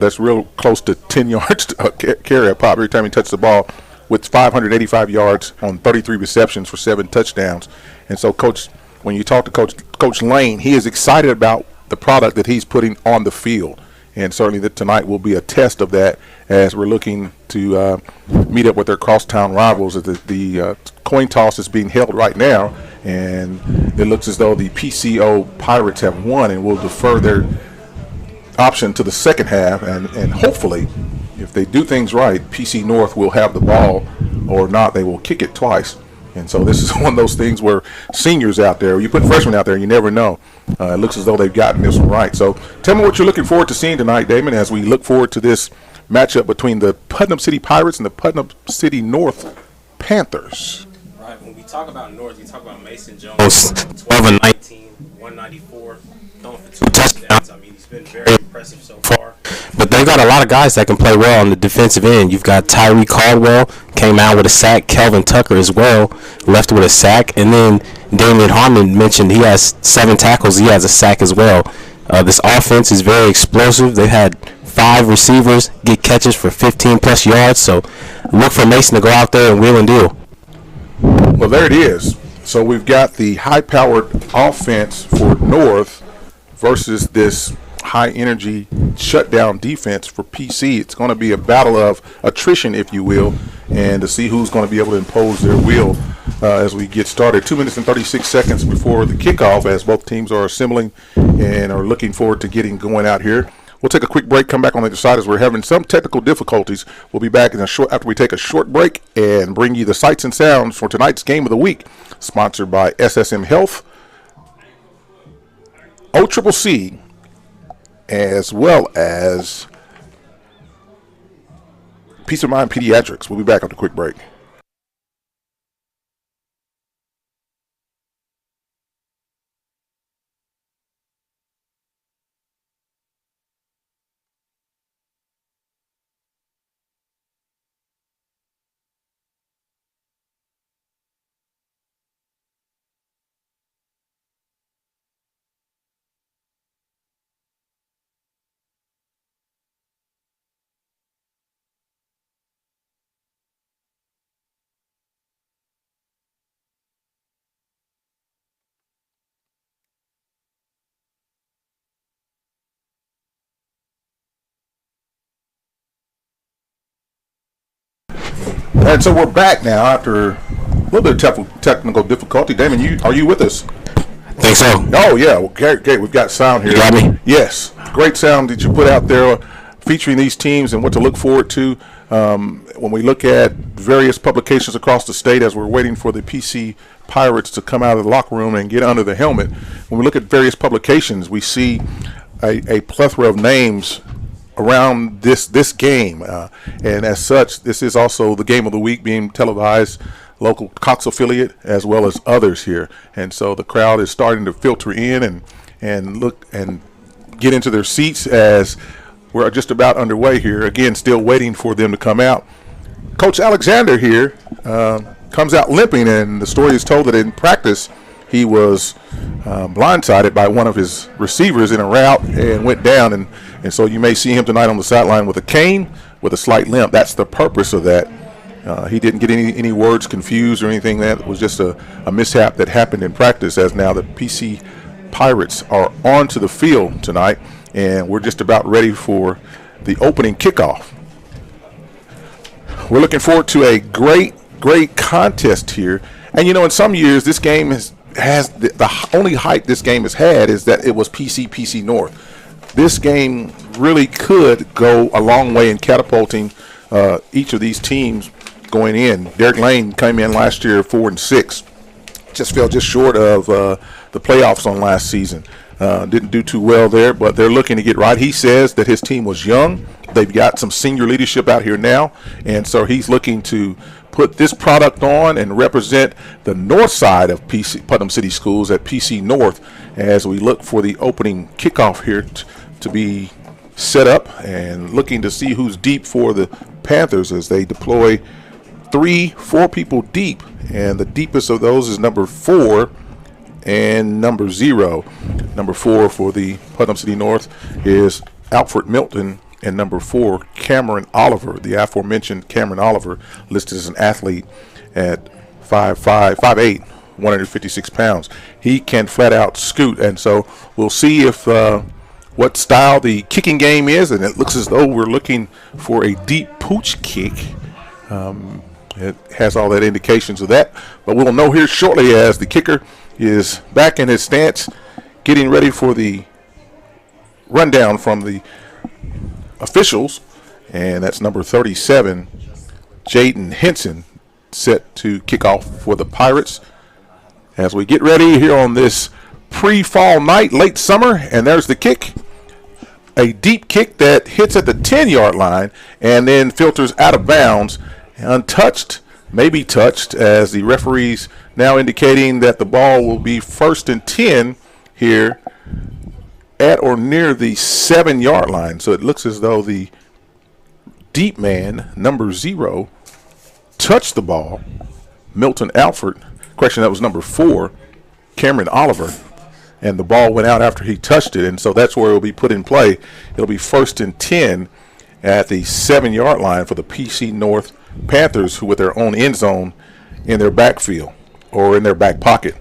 that's real close to 10 yards carry a pop every time he touches the ball, with 585 yards on 33 receptions for 7 touchdowns. And so, Coach, when you talk to Coach Lane, he is excited about the product that he's putting on the field. And certainly that tonight will be a test of that as we're looking to meet up with their crosstown rivals. The coin toss is being held right now, and it looks as though the PCO Pirates have won and will defer their option to the second half. And hopefully, if they do things right, PC North will have the ball, or not, they will kick it twice. And so this is one of those things where seniors out there, you put freshmen out there, you never know. It looks as though they've gotten this one right. So tell me what you're looking forward to seeing tonight, Damon, as we look forward to this matchup between the Putnam City Pirates and the Putnam City North Panthers. Right, when we talk about North, we talk about Mason Jones, 12 and 19, 194, throwing for 2 touchdowns. I mean, he's been very impressive so far. But they've got a lot of guys that can play well on the defensive end. You've got Tyree Caldwell, came out with a sack. Kelvin Tucker as well, left with a sack. And then Damian Harmon mentioned he has 7 tackles. He has a sack as well. This offense is very explosive. They had 5 receivers get catches for 15-plus yards. So look for Mason to go out there and wheel and deal. Well, there it is. So we've got the high-powered offense for North versus this high-energy shutdown defense for PC. It's going to be a battle of attrition, if you will, and to see who's going to be able to impose their will as we get started. 2 minutes and 36 seconds before the kickoff, as both teams are assembling and are looking forward to getting going out here. We'll take a quick break, come back on the other side as we're having some technical difficulties. We'll be back after we take a short break and bring you the sights and sounds for tonight's game of the week, sponsored by SSM Health, OCCC, as well as Peace of Mind Pediatrics. We'll be back after a quick break. And so we're back now after a little bit of technical difficulty. Damon, are you with us? Think so. Oh, yeah. Well, great. We've got sound here. You got me? Yes. Great sound that you put out there featuring these teams and what to look forward to when we look at various publications across the state as we're waiting for the PC Pirates to come out of the locker room and get under the helmet. When we look at various publications, we see a plethora of names around this game, and as such, this is also the game of the week being televised, local Cox affiliate as well as others here, and so the crowd is starting to filter in and look and get into their seats as we're just about underway here. Again, still waiting for them to come out. Coach Alexander here comes out limping, and the story is told that in practice he was blindsided by one of his receivers in a route and went down, and so you may see him tonight on the sideline with a cane with a slight limp. That's the purpose of that. He didn't get any words confused or anything. That was just a mishap that happened in practice, as now the PC Pirates are onto the field tonight, and we're just about ready for the opening kickoff. We're looking forward to a great contest here. And, you know, in some years this game has the only hype this game has had is that it was PC North. This game really could go a long way in catapulting each of these teams going in. Derek Lane came in last year 4-6. Just fell just short of the playoffs on last season. Didn't do too well there, but they're looking to get right. He says that his team was young. They've got some senior leadership out here now, and so he's looking to put this product on and represent the north side of Putnam City Schools at PC North as we look for the opening kickoff here to be set up, and looking to see who's deep for the Panthers as they deploy 3-4 people deep, and the deepest of those is number 4 and number 0. Number 4 for the Putnam City North is Alfred Milton and number 4, Cameron Oliver, the aforementioned Cameron Oliver, listed as an athlete at 5'8", 156 pounds. He can flat out scoot, and so we'll see if what style the kicking game is, and it looks as though we're looking for a deep pooch kick. It has all that indications of that, but we'll know here shortly as the kicker is back in his stance, getting ready for the rundown from the officials, and that's number 37, Jaden Henson, set to kick off for the Pirates as we get ready here on this pre-fall night, late summer. And there's the kick, a deep kick that hits at the 10-yard line and then filters out of bounds, untouched, maybe touched, as the referees now indicating that the ball will be 1st and 10 here at or near the 7-yard line. So it looks as though the deep man, number 0, touched the ball. Milton Alford, correction, that was number 4, Cameron Oliver, and the ball went out after he touched it, and so that's where it will be put in play. It'll be 1st and 10 at the 7-yard line for the PC North Panthers, who with their own end zone in their backfield or in their back pocket.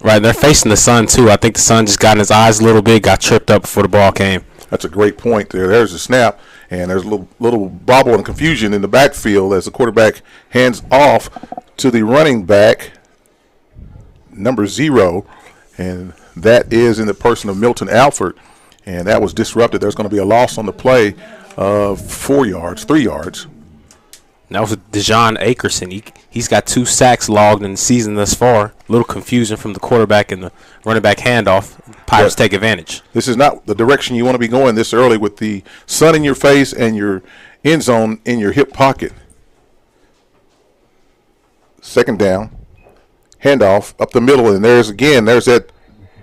Right, they're facing the sun too. I think the sun just got in his eyes a little bit, got tripped up before the ball came. That's a great point there. There's a snap, and there's a little bobble and confusion in the backfield as the quarterback hands off to the running back, number 0, and that is in the person of Milton Alford, and that was disrupted. There's going to be a loss on the play of 3 yards. That was Dejon Akerson. He's got 2 sacks logged in the season thus far. A little confusion from the quarterback and the running back handoff. Pirates take advantage. This is not the direction you want to be going this early with the sun in your face and your end zone in your hip pocket. 2nd down, handoff up the middle, and there's that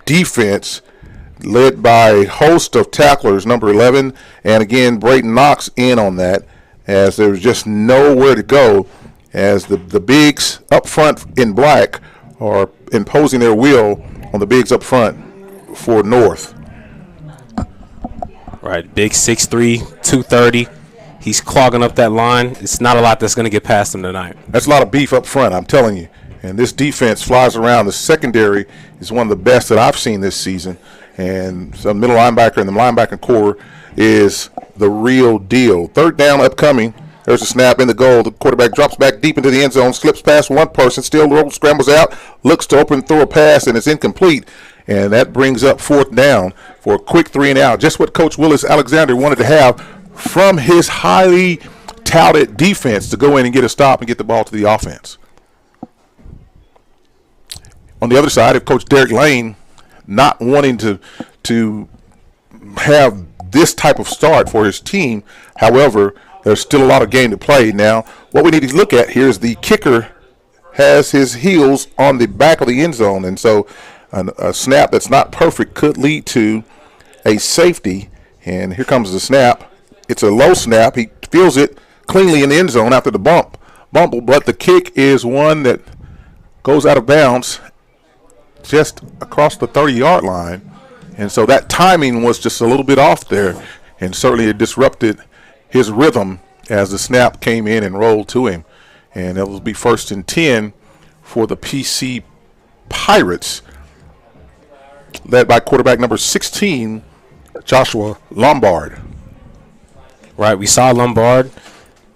defense led by a host of tacklers, number 11, and again, Brayton Knox in on that, as there was just nowhere to go, as the bigs up front in black are imposing their will on the bigs up front for North. Right, big 6'3", 230. He's clogging up that line. It's not a lot that's going to get past him tonight. That's a lot of beef up front, I'm telling you. And this defense flies around. The secondary is one of the best that I've seen this season. And the middle linebacker and the linebacker core is the real deal. 3rd down upcoming. There's a snap in the goal. The quarterback drops back deep into the end zone, slips past one person, still scrambles out, looks to open, throw a pass, and it's incomplete. And that brings up 4th down for a quick 3 and out. Just what Coach Willis Alexander wanted to have from his highly touted defense to go in and get a stop and get the ball to the offense. On the other side, if Coach Derek Lane not wanting to have this type of start for his team, however, there's still a lot of game to play. Now, what we need to look at here is the kicker has his heels on the back of the end zone, and so a snap that's not perfect could lead to a safety. And here comes the snap. It's a low snap. He feels it cleanly in the end zone after the bumble, but the kick is one that goes out of bounds just across the 30-yard line. And so that timing was just a little bit off there, and certainly it disrupted his rhythm as the snap came in and rolled to him. And it will be 1st and 10 for the PC Pirates, led by quarterback number 16, Joshua Lombard. Right, we saw Lombard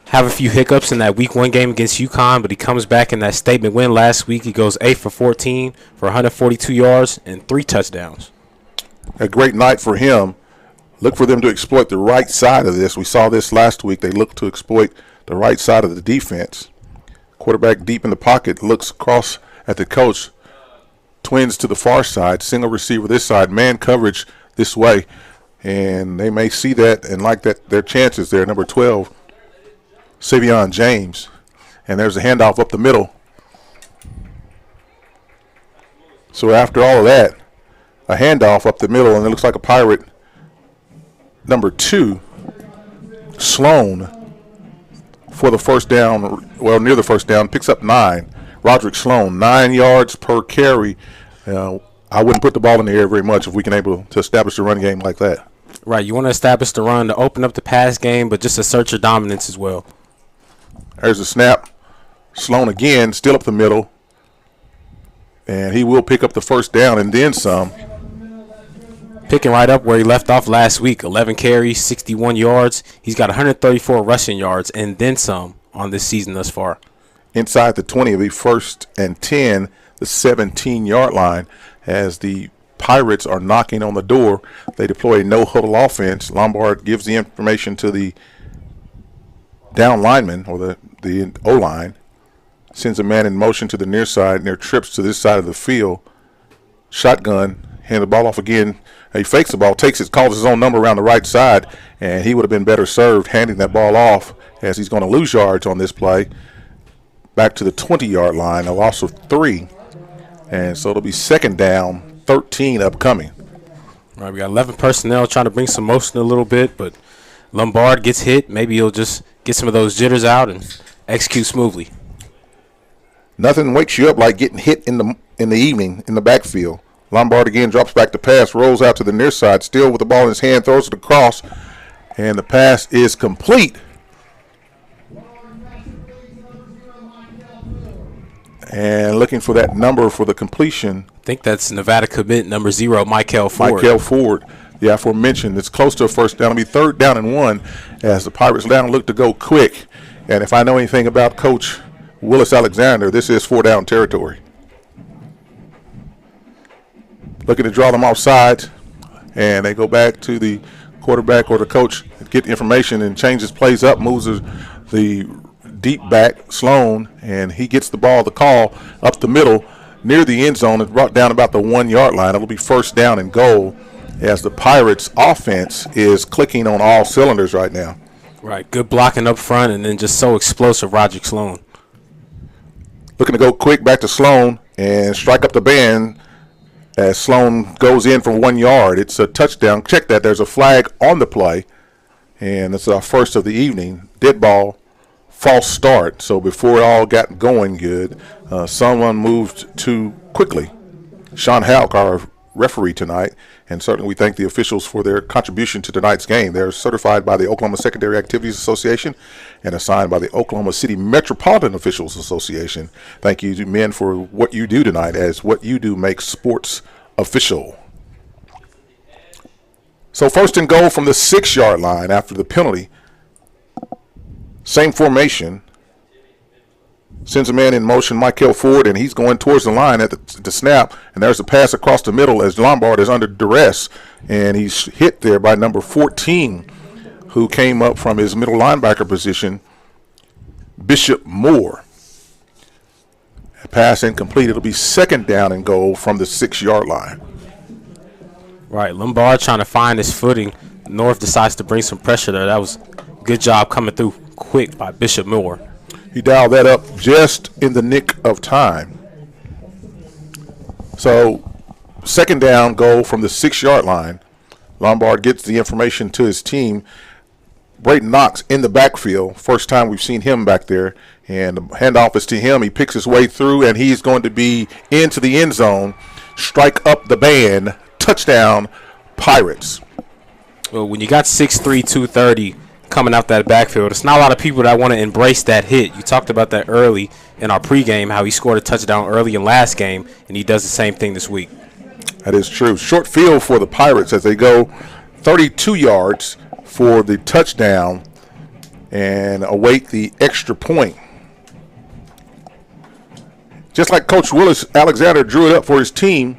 have a few hiccups in that week 1 game against UConn, but he comes back in that statement win last week. He goes 8 for 14 for 142 yards and 3 touchdowns. A great night for him. Look for them to exploit the right side of this. We saw this last week. They look to exploit the right side of the defense. Quarterback deep in the pocket, looks across at the coach. Twins to the far side, single receiver this side, man coverage this way. And they may see that and like that their chances there. Number 12, Savion James. And there's a handoff up the middle. So after all of that, a handoff up the middle, and it looks like a Pirate. Number 2, Sloan, for the 1st down, well, near the 1st down, picks up 9. Roderick Sloan, 9 yards per carry. I wouldn't put the ball in the air very much if we can able to establish a run game like that. Right, you want to establish the run to open up the pass game, but just assert your dominance as well. There's a snap. Sloan again, still up the middle. And he will pick up the first down and then some. Picking right up where he left off last week. 11 carries, 61 yards. He's got 134 rushing yards and then some on this season thus far. Inside the 20 of the 1st and 10, the 17-yard line, as the Pirates are knocking on the door. They deploy a no-huddle offense. Lombard gives the information to the down lineman, or the O-line, sends a man in motion to the near side, and their trips to this side of the field. Shotgun, hand the ball off again. He fakes the ball, takes it, calls his own number around the right side, and he would have been better served handing that ball off, as he's going to lose yards on this play. Back to the 20-yard line, a loss of 3. And so it'll be 2nd down, 13 upcoming. All right, we got 11 personnel trying to bring some motion a little bit, but Lombard gets hit. Maybe he'll just get some of those jitters out and execute smoothly. Nothing wakes you up like getting hit in the evening in the backfield. Lombard again drops back to pass, rolls out to the near side, still with the ball in his hand, throws it across, and the pass is complete. And looking for that number for the completion. I think that's Nevada commit number 0, Michael Ford. Michael Ford, the aforementioned. It's close to a first down. It'll be 3rd down and 1 as the Pirates down look to go quick. And if I know anything about Coach Willis Alexander, this is 4-down territory. Looking to draw them off sides, and they go back to the quarterback or the coach, get the information and changes plays up, moves the deep back, Sloan, and he gets the ball, the call, up the middle near the end zone. It's brought down about the 1-yard line. It'll be 1st down and goal as the Pirates offense is clicking on all cylinders right now. Right, good blocking up front and then just so explosive, Roderick Sloan. Looking to go quick back to Sloan and strike up the band as Sloan goes in for 1 yard. It's a touchdown. Check that. There's a flag on the play, and it's our first of the evening. Dead ball. False start. So before it all got going good, someone moved too quickly. Sean Halk, our referee tonight, and certainly we thank the officials for their contribution to tonight's game. They're certified by the Oklahoma Secondary Activities Association and assigned by the Oklahoma City Metropolitan Officials Association. Thank you, men, for what you do tonight, as what you do makes sports official. So 1st and goal from the 6-yard line after the penalty. Same formation. Sends a man in motion, Michael Ford, and he's going towards the line at the snap. And there's a pass across the middle as Lombard is under duress. And he's hit there by number 14, who came up from his middle linebacker position, Bishop Moore. A pass incomplete. It'll be 2nd down and goal from the 6-yard line. Right, Lombard trying to find his footing. North decides to bring some pressure there. That was a good job coming through quick by Bishop Moore. He dialed that up just in the nick of time. So 2nd down goal from the 6-yard line. Lombard gets the information to his team. Brayton Knox in the backfield. First time we've seen him back there. And the handoff is to him. He picks his way through, and he's going to be into the end zone. Strike up the band. Touchdown, Pirates. Well, when you got 6'3", 230 coming out that backfield, it's not a lot of people that want to embrace that hit. You talked about that early in our pregame, how he scored a touchdown early in last game, and he does the same thing this week. That is true. Short field for the Pirates as they go 32 yards for the touchdown and await the extra point. Just like Coach Willis Alexander drew it up for his team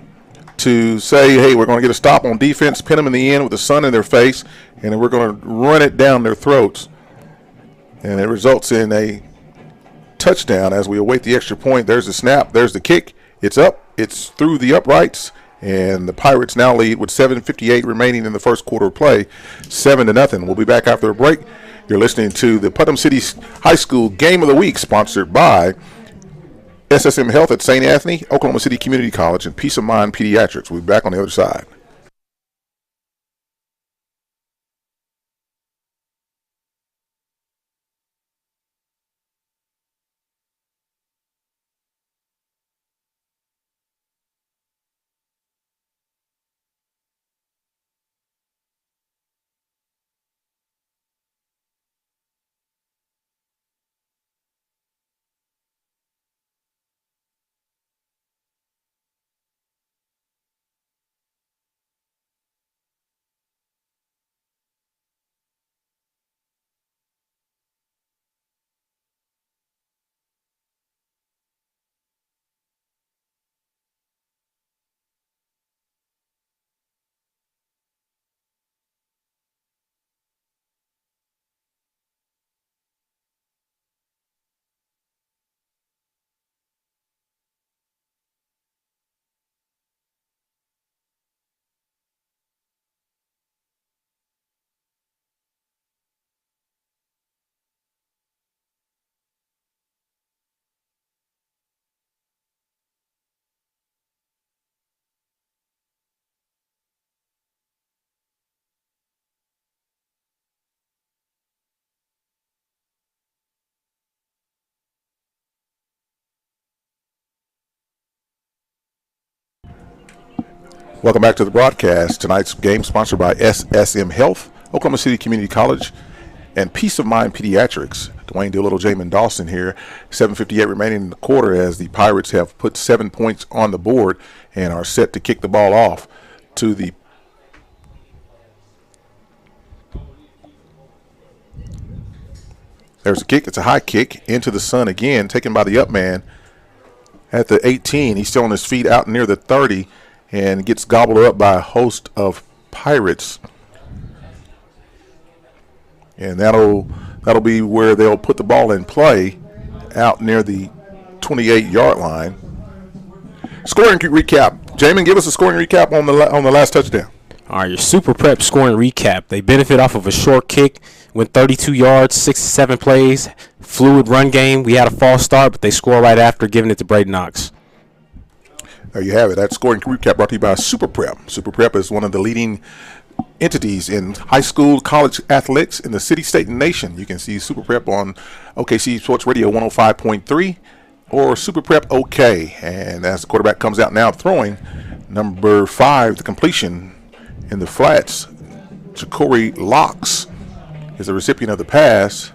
to say, hey, we're going to get a stop on defense, pin them in the end with the sun in their face, and then we're going to run it down their throats. And it results in a touchdown as we await the extra point. There's the snap. There's the kick. It's up. It's through the uprights. And the Pirates now lead with 7:58 remaining in the first quarter of play, 7-0. We'll be back after a break. You're listening to the Putnam City High School Game of the Week, sponsored by SSM Health at St. Anthony, Oklahoma City Community College, and Peace of Mind Pediatrics. We'll be back on the other side. Welcome back to the broadcast. Tonight's game sponsored by SSM Health, Oklahoma City Community College, and Peace of Mind Pediatrics. Dwayne Doolittle, Jamin Dawson here. 7:58 remaining in the quarter as the Pirates have put 7 points on the board and are set to kick the ball off to the There's a kick. It's a high kick into the sun again, taken by the up man at the 18. He's still on his feet out near the 30 and gets gobbled up by a host of Pirates. And that'll be where they'll put the ball in play out near the 28-yard line. Scoring recap. Jamin, give us a scoring recap on the last touchdown. All right, your Super Prep scoring recap. They benefit off of a short kick, went 32 yards, 67 plays, fluid run game. We had a false start, but they score right after, giving it to Braden Knox. There you have it. That scoring recap brought to you by Super Prep. Super Prep is one of the leading entities in high school, college athletics in the city, state, and nation. You can see Super Prep on OKC Sports Radio 105.3 or Super Prep OK. And as the quarterback comes out now throwing, number 5, the completion in the flats, Ja'Cory Locks is the recipient of the pass.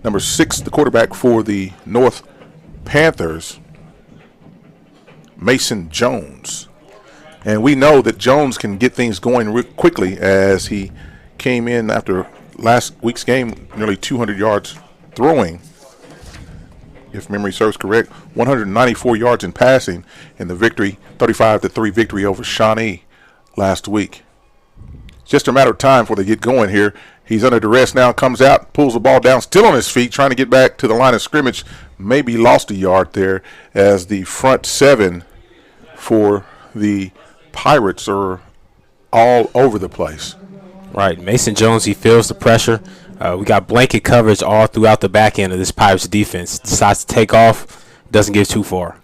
Number 6, the quarterback for the North Panthers, Mason Jones. And we know that Jones can get things going quickly as he came in after last week's game, nearly 200 yards throwing, if memory serves correct, 194 yards in passing in the victory, 35-3 victory over Shawnee last week. It's just a matter of time before they get going here. He's under duress now, comes out, pulls the ball down, still on his feet, trying to get back to the line of scrimmage. Maybe lost a yard there as the front 7 for the Pirates are all over the place. Right, Mason Jones, he feels the pressure. We got blanket coverage all throughout the back end of this Pirates defense. Decides to take off, doesn't get too far.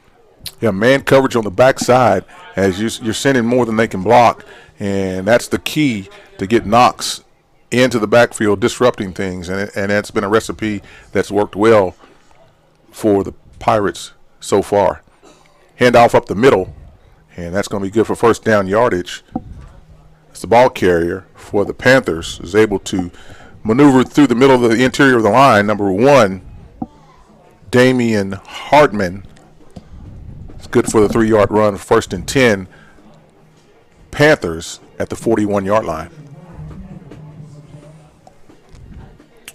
Yeah, man coverage on the backside as you're sending more than they can block, and that's the key to get Knox into the backfield, disrupting things, and that's been a recipe that's worked well for the Pirates so far. Handoff up the middle, and that's going to be good for first down yardage. It's the ball carrier for the Panthers is able to maneuver through the middle of the interior of the line. Number 1, Damian Hartman. It's good for the 3-yard run, first and 10. Panthers at the 41-yard line.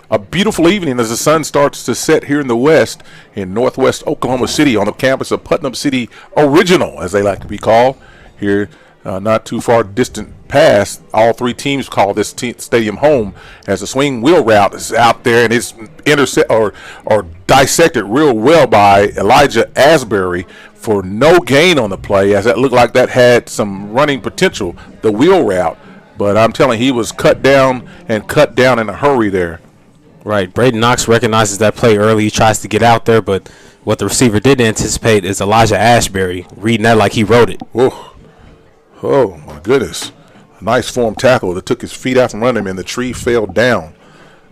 A beautiful evening as the sun starts to set here in the west in northwest Oklahoma City on the campus of Putnam City Original, as they like to be called. Here, not too far distant past, all 3 teams call this stadium home as the swing wheel route is out there, and it's or dissected real well by Elijah Asbury for no gain on the play, as that looked like that had some running potential, the wheel route. But I'm telling you, he was cut down in a hurry there. Right, Braden Knox recognizes that play early. He tries to get out there, but what the receiver didn't anticipate is Elijah Ashbury reading that like he wrote it. Whoa. Oh, my goodness. A nice form tackle that took his feet out from under him, and the tree fell down.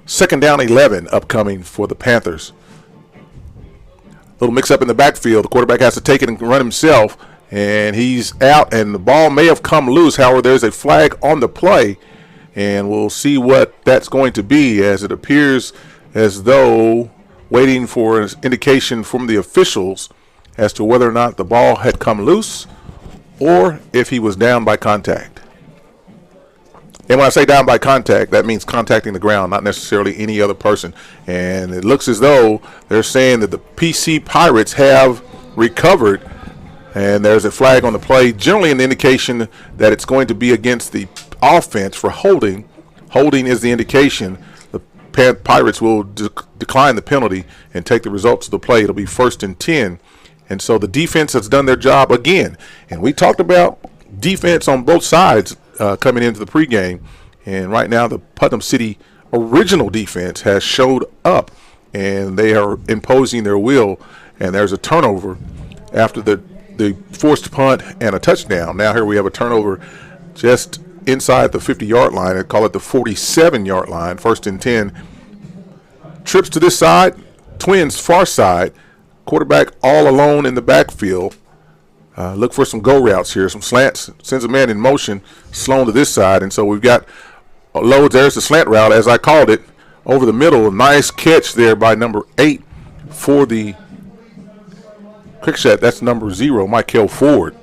Second down 11 upcoming for the Panthers. Little mix-up in the backfield. The quarterback has to take it and run himself, and he's out, and the ball may have come loose. However, there's a flag on the play, and we'll see what that's going to be, as it appears as though waiting for an indication from the officials as to whether or not the ball had come loose or if he was down by contact. And when I say down by contact, that means contacting the ground, not necessarily any other person. And it looks as though they're saying that the PC Pirates have recovered, and there's a flag on the play, generally an indication that it's going to be against the offense for holding. Holding is the indication. The Pirates will decline the penalty and take the results of the play. It'll be first and 10. And so the defense has done their job again. And we talked about defense on both sides coming into the pregame. And right now the Putnam City original defense has showed up, and they are imposing their will. And there's a turnover after the forced punt and a touchdown. Now here we have a turnover just inside the 50-yard line. I call it the 47-yard line, first and 10. Trips to this side, Twins far side. Quarterback all alone in the backfield. look for some go routes here, some slants, sends a man in motion, Sloan to this side, and so we've got loads. There's the slant route, as I called it, over the middle. Nice catch there by number 8 for the quick shot. That's number 0, Michael Ford.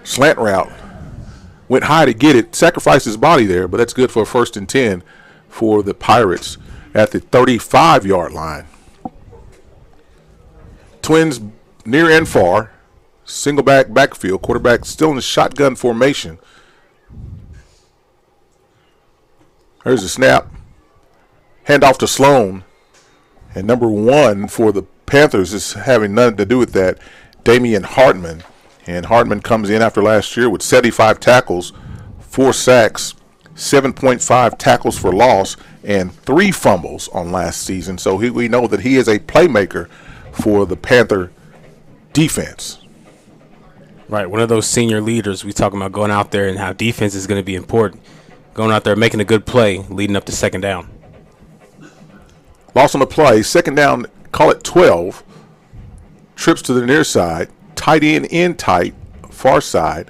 Slant route. Went high to get it, sacrificed his body there, but that's good for a 1st and 10 for the Pirates at the 35-yard line. Twins near and far. Single backfield. Quarterback still in the shotgun formation. There's a snap. Handoff to Sloan. And number 1 for the Panthers is having nothing to do with that, Damian Hartman. And Hartman comes in after last year with 75 tackles, 4 sacks, 7.5 tackles for loss, and 3 fumbles on last season. So we know that he is a playmaker for the Panther defense. Right, one of those senior leaders. We talking about going out there and how defense is going to be important. Going out there making a good play, leading up to 2nd down. Loss on the play, 2nd down, call it 12. Trips to the near side, tight end in tight, far side.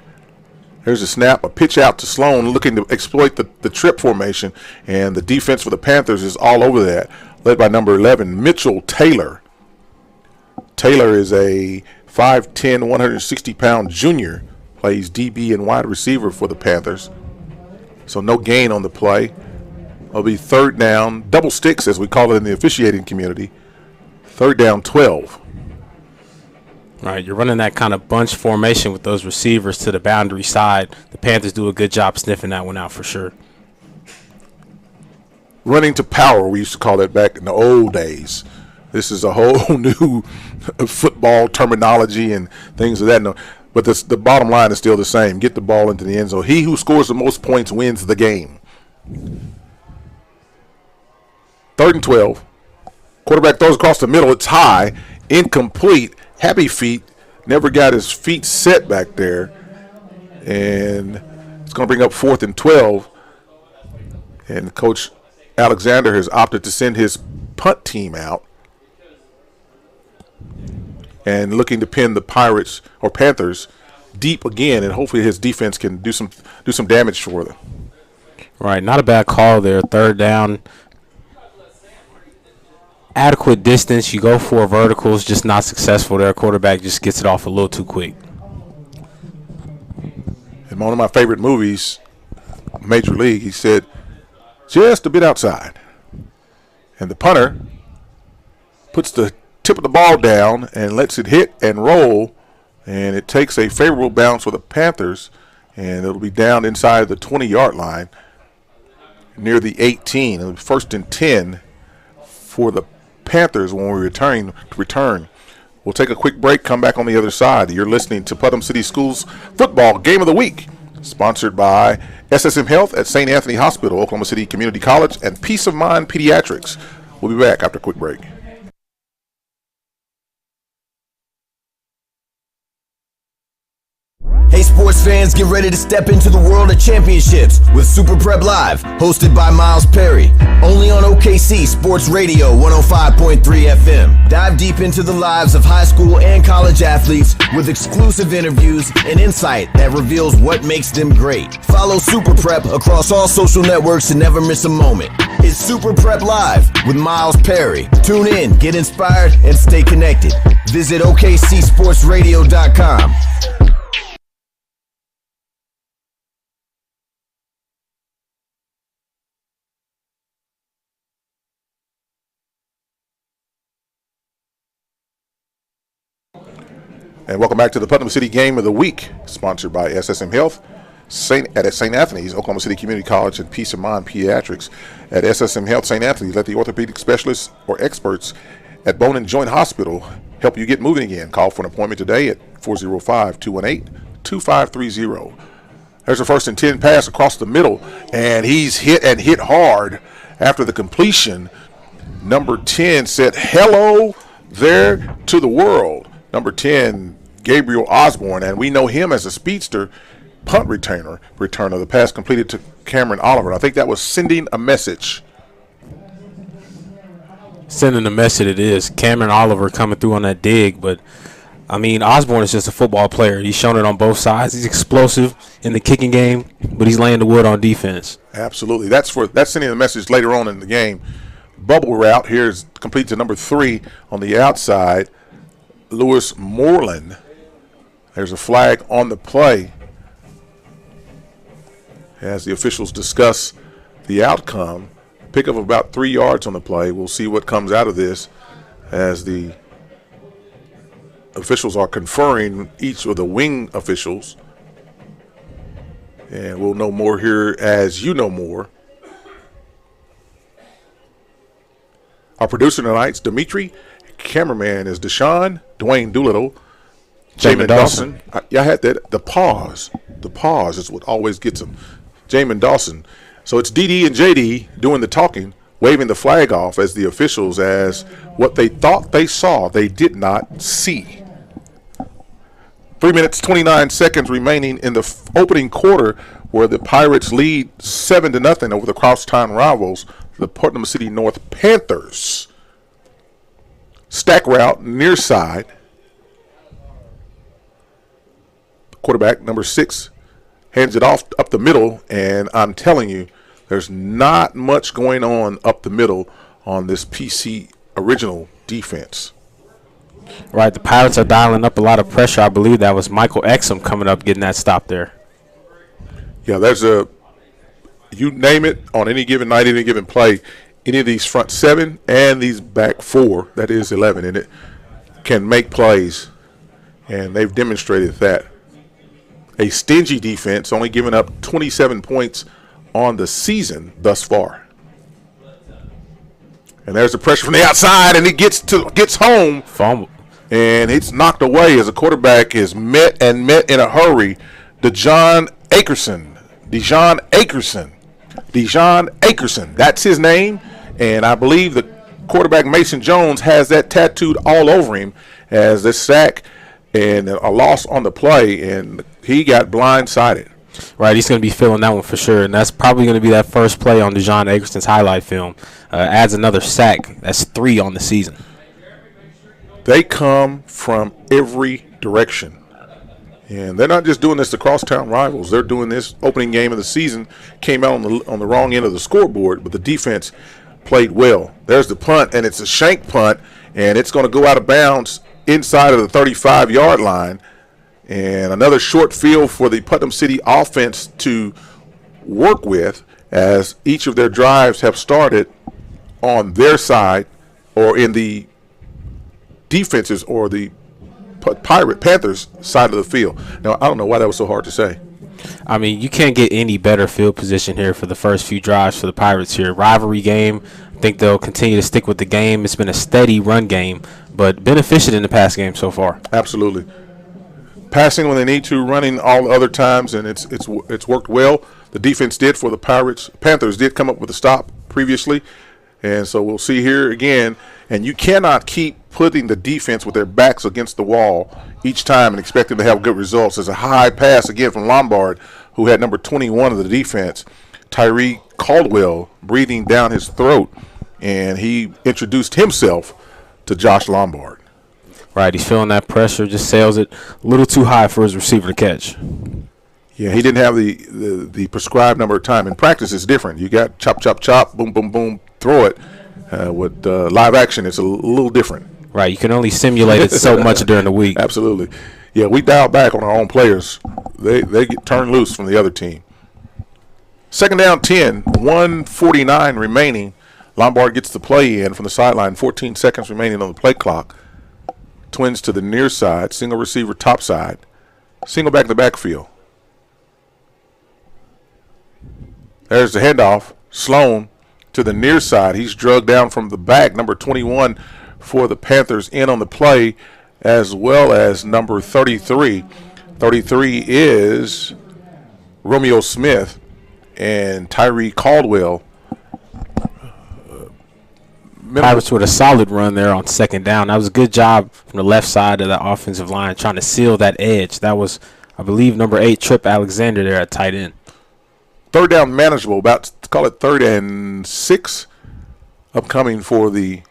There's a snap, a pitch out to Sloan, looking to exploit the trip formation, and the defense for the Panthers is all over that, led by number 11, Mitchell Taylor. Taylor is a 5'10", 160-pound junior, plays DB and wide receiver for the Panthers. So no gain on the play. It'll be 3rd down, double sticks as we call it in the officiating community. 3rd down, 12. Right, you're running that kind of bunch formation with those receivers to the boundary side. The Panthers do a good job sniffing that one out for sure. Running to power, we used to call that back in the old days. This is a whole new football terminology and things of that. But the bottom line is still the same. Get the ball into the end zone. He who scores the most points wins the game. 3rd and 12. Quarterback throws across the middle. It's high. Incomplete. Happy feet. Never got his feet set back there. And it's going to bring up 4th and 12. And Coach Alexander has opted to send his punt team out. And looking to pin the Pirates or Panthers deep again, and hopefully his defense can do some damage for them. Right, not a bad call there. 3rd down, adequate distance. You go for verticals, just not successful there. Quarterback just gets it off a little too quick. In one of my favorite movies, Major League, he said, just a bit outside. And the punter puts the tip of the ball down and lets it hit and roll, and it takes a favorable bounce for the Panthers, and it'll be down inside the 20-yard line near the 18. It'll be 1st and 10 for the Panthers when we return. We'll take a quick break, come back on the other side. You're listening to Putnam City Schools Football Game of the Week, sponsored by SSM Health at St. Anthony Hospital, Oklahoma City Community College, and Peace of Mind Pediatrics. We'll be back after a quick break. Hey sports fans, get ready to step into the world of championships with Super Prep Live, hosted by Miles Perry, only on OKC Sports Radio 105.3 FM. Dive deep into the lives of high school and college athletes with exclusive interviews and insight that reveals what makes them great. Follow Super Prep across all social networks to never miss a moment. It's Super Prep Live with Miles Perry. Tune in, get inspired, and stay connected. Visit OKCSportsRadio.com. And welcome back to the Putnam City Game of the Week, sponsored by SSM Health at St. Anthony's, Oklahoma City Community College, and Peace of Mind Pediatrics. At SSM Health St. Anthony's, let the orthopedic specialists or experts at Bone and Joint Hospital help you get moving again. Call for an appointment today at 405-218-2530. There's a 1st and 10 pass across the middle, and he's hit hard after the completion. Number 10 said hello there to the world. Number 10, Gabriel Osborne, and we know him as a speedster punt returner. The pass completed to Cameron Oliver. I think that was sending a message. Sending a message it is. Cameron Oliver coming through on that dig, but I mean, Osborne is just a football player. He's shown it on both sides. He's explosive in the kicking game, but he's laying the wood on defense. Absolutely. That's sending a message later on in the game. Bubble route here is complete to number 3 on the outside. Lewis Moreland. There's a flag on the play as the officials discuss the outcome. Pickup of about 3 yards on the play. We'll see what comes out of this as the officials are conferring each of the wing officials. And we'll know more here as you know more. Our producer tonight's Dimitri. Cameraman is Deshaun. Dwayne Doolittle. Jamin Dawson. I had that. The pause. The pause is what always gets them. Jamin Dawson. So it's DD and JD doing the talking, waving the flag off as the officials, as what they thought they saw, they did not see. 3 minutes, 29 seconds remaining in the opening quarter, where the Pirates lead 7-0 over the crosstown rivals, the Putnam City North Panthers. Stack route, near side. Quarterback, number 6, hands it off up the middle, and I'm telling you, there's not much going on up the middle on this PC original defense. Right, the Pirates are dialing up a lot of pressure. I believe that was Michael Exum coming up, getting that stop there. Yeah, there's you name it, on any given night, any given play, any of these front 7 and these back 4, that is 11 in it, can make plays, and they've demonstrated that. A stingy defense, only giving up 27 points on the season thus far. And there's the pressure from the outside, and he gets home. Fumble. And it's knocked away as the quarterback is met in a hurry. Dejon Akerson. That's his name. And I believe the quarterback, Mason Jones, has that tattooed all over him as the sack and a loss on the play, and he got blindsided. Right, he's going to be feeling that one for sure, and that's probably going to be that first play on Dejon Akerson's highlight film. Adds another sack. That's 3 on the season. They come from every direction, and they're not just doing this to crosstown rivals. They're doing this opening game of the season, came out on the wrong end of the scoreboard, but the defense played well. There's the punt, and it's a shank punt, and it's going to go out of bounds inside of the 35-yard line. And another short field for the Putnam City offense to work with, as each of their drives have started on their side or in the defenses or the Panthers side of the field. Now, I don't know why that was so hard to say. I mean, you can't get any better field position here for the first few drives for the Pirates here. Rivalry game. I think they'll continue to stick with the game. It's been a steady run game, but been efficient in the pass game so far. Absolutely. Passing when they need to, running all the other times, and it's worked well. The defense did for the Pirates. Panthers did come up with a stop previously, and so we'll see here again. And you cannot keep putting the defense with their backs against the wall each time and expect them to have good results. There's a high pass again from Lombard, who had number 21 of the defense, Tyree Caldwell, breathing down his throat, and he introduced himself to Josh Lombard. Right, he's feeling that pressure, just sails it a little too high for his receiver to catch. Yeah, he didn't have the prescribed number of time. In practice, it's different. You got chop, chop, chop, boom, boom, boom, throw it. With live action, it's a little different. Right, you can only simulate it so much during the week. Absolutely. Yeah, we dial back on our own players. They get turned loose from the other team. Second down 10, 1:49 remaining. Lombard gets the play in from the sideline, 14 seconds remaining on the play clock. Twins to the near side, single receiver top side, single back to the backfield. There's the handoff. Sloan to the near side. He's drugged down from the back. Number 21 for the Panthers in on the play, as well as number 33. 33 is Romeo Smith and Tyree Caldwell. Pirates with a solid run there on second down. That was a good job from the left side of the offensive line trying to seal that edge. That was, I believe, number 8, Trip Alexander there at tight end. Third down manageable, about to call it 3rd and 6 upcoming for the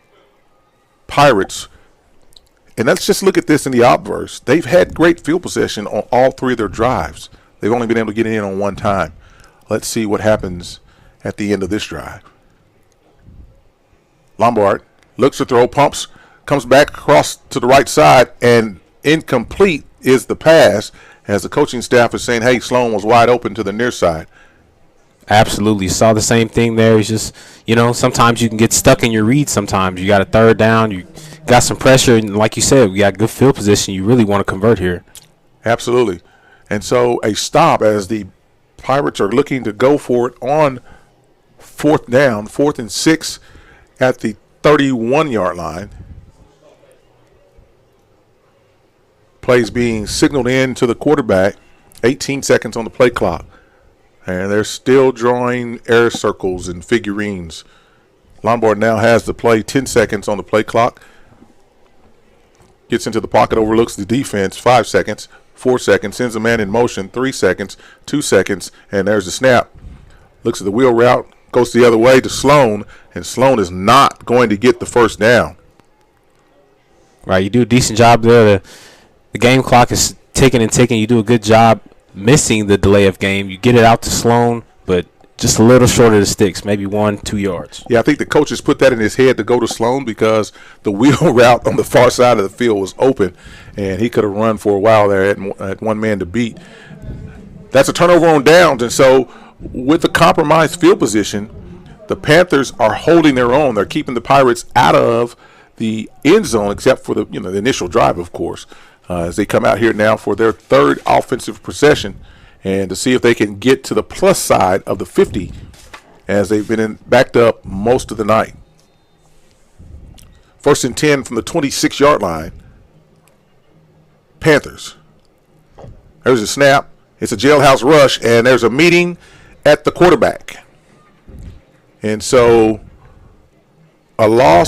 Pirates. And let's just look at this in the obverse. They've had great field possession on all three of their drives. They've only been able to get in on one time. Let's see what happens at the end of this drive. Lombard looks to throw, pumps, comes back across to the right side, and incomplete is the pass as the coaching staff is saying, hey, Sloan was wide open to the near side. Absolutely. Saw the same thing there. It's just, sometimes you can get stuck in your read sometimes. You got a third down. You got some pressure. And like you said, we got good field position. You really want to convert here. Absolutely. And so a stop as the Pirates are looking to go for it on fourth down, 4th and 6 at the 31-yard line. Plays being signaled in to the quarterback. 18 seconds on the play clock. And they're still drawing air circles and figurines. Lombard now has the play, 10 seconds on the play clock. Gets into the pocket, overlooks the defense, 5 seconds, 4 seconds, sends a man in motion, 3 seconds, 2 seconds, and there's the snap. Looks at the wheel route, goes the other way to Sloan, and Sloan is not going to get the first down. Right, you do a decent job there. The game clock is ticking and ticking. You do a good job missing the delay of game. You get it out to Sloan, but just a little short of the sticks, maybe 1-2 yards. Yeah, I think the coaches put that in his head to go to Sloan because the wheel route on the far side of the field was open, and he could have run for a while there at one man to beat. That's a turnover on downs, and so with the compromised field position, the Panthers are holding their own. They're keeping the Pirates out of the end zone, except for the initial drive, of course, as they come out here now for their third offensive possession, and to see if they can get to the plus side of the 50, as they've been backed up most of the night. 1st and 10 from the 26-yard line. Panthers. There's a snap. It's a jailhouse rush, and there's a meeting at the quarterback. And so a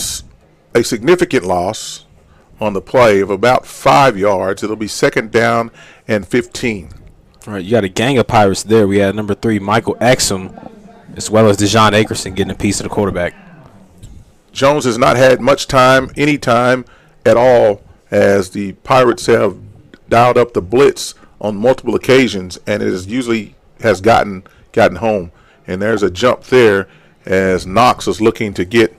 significant loss on the play of about 5 yards. It'll be 2nd down and 15. All right, you got a gang of Pirates there. We had number 3, Michael Exum, as well as Dejon Akerson getting a piece of the quarterback. Jones has not had much time, any time at all, as the Pirates have dialed up the blitz on multiple occasions, and it usually has gotten home. And there's a jump there as Knox is looking to get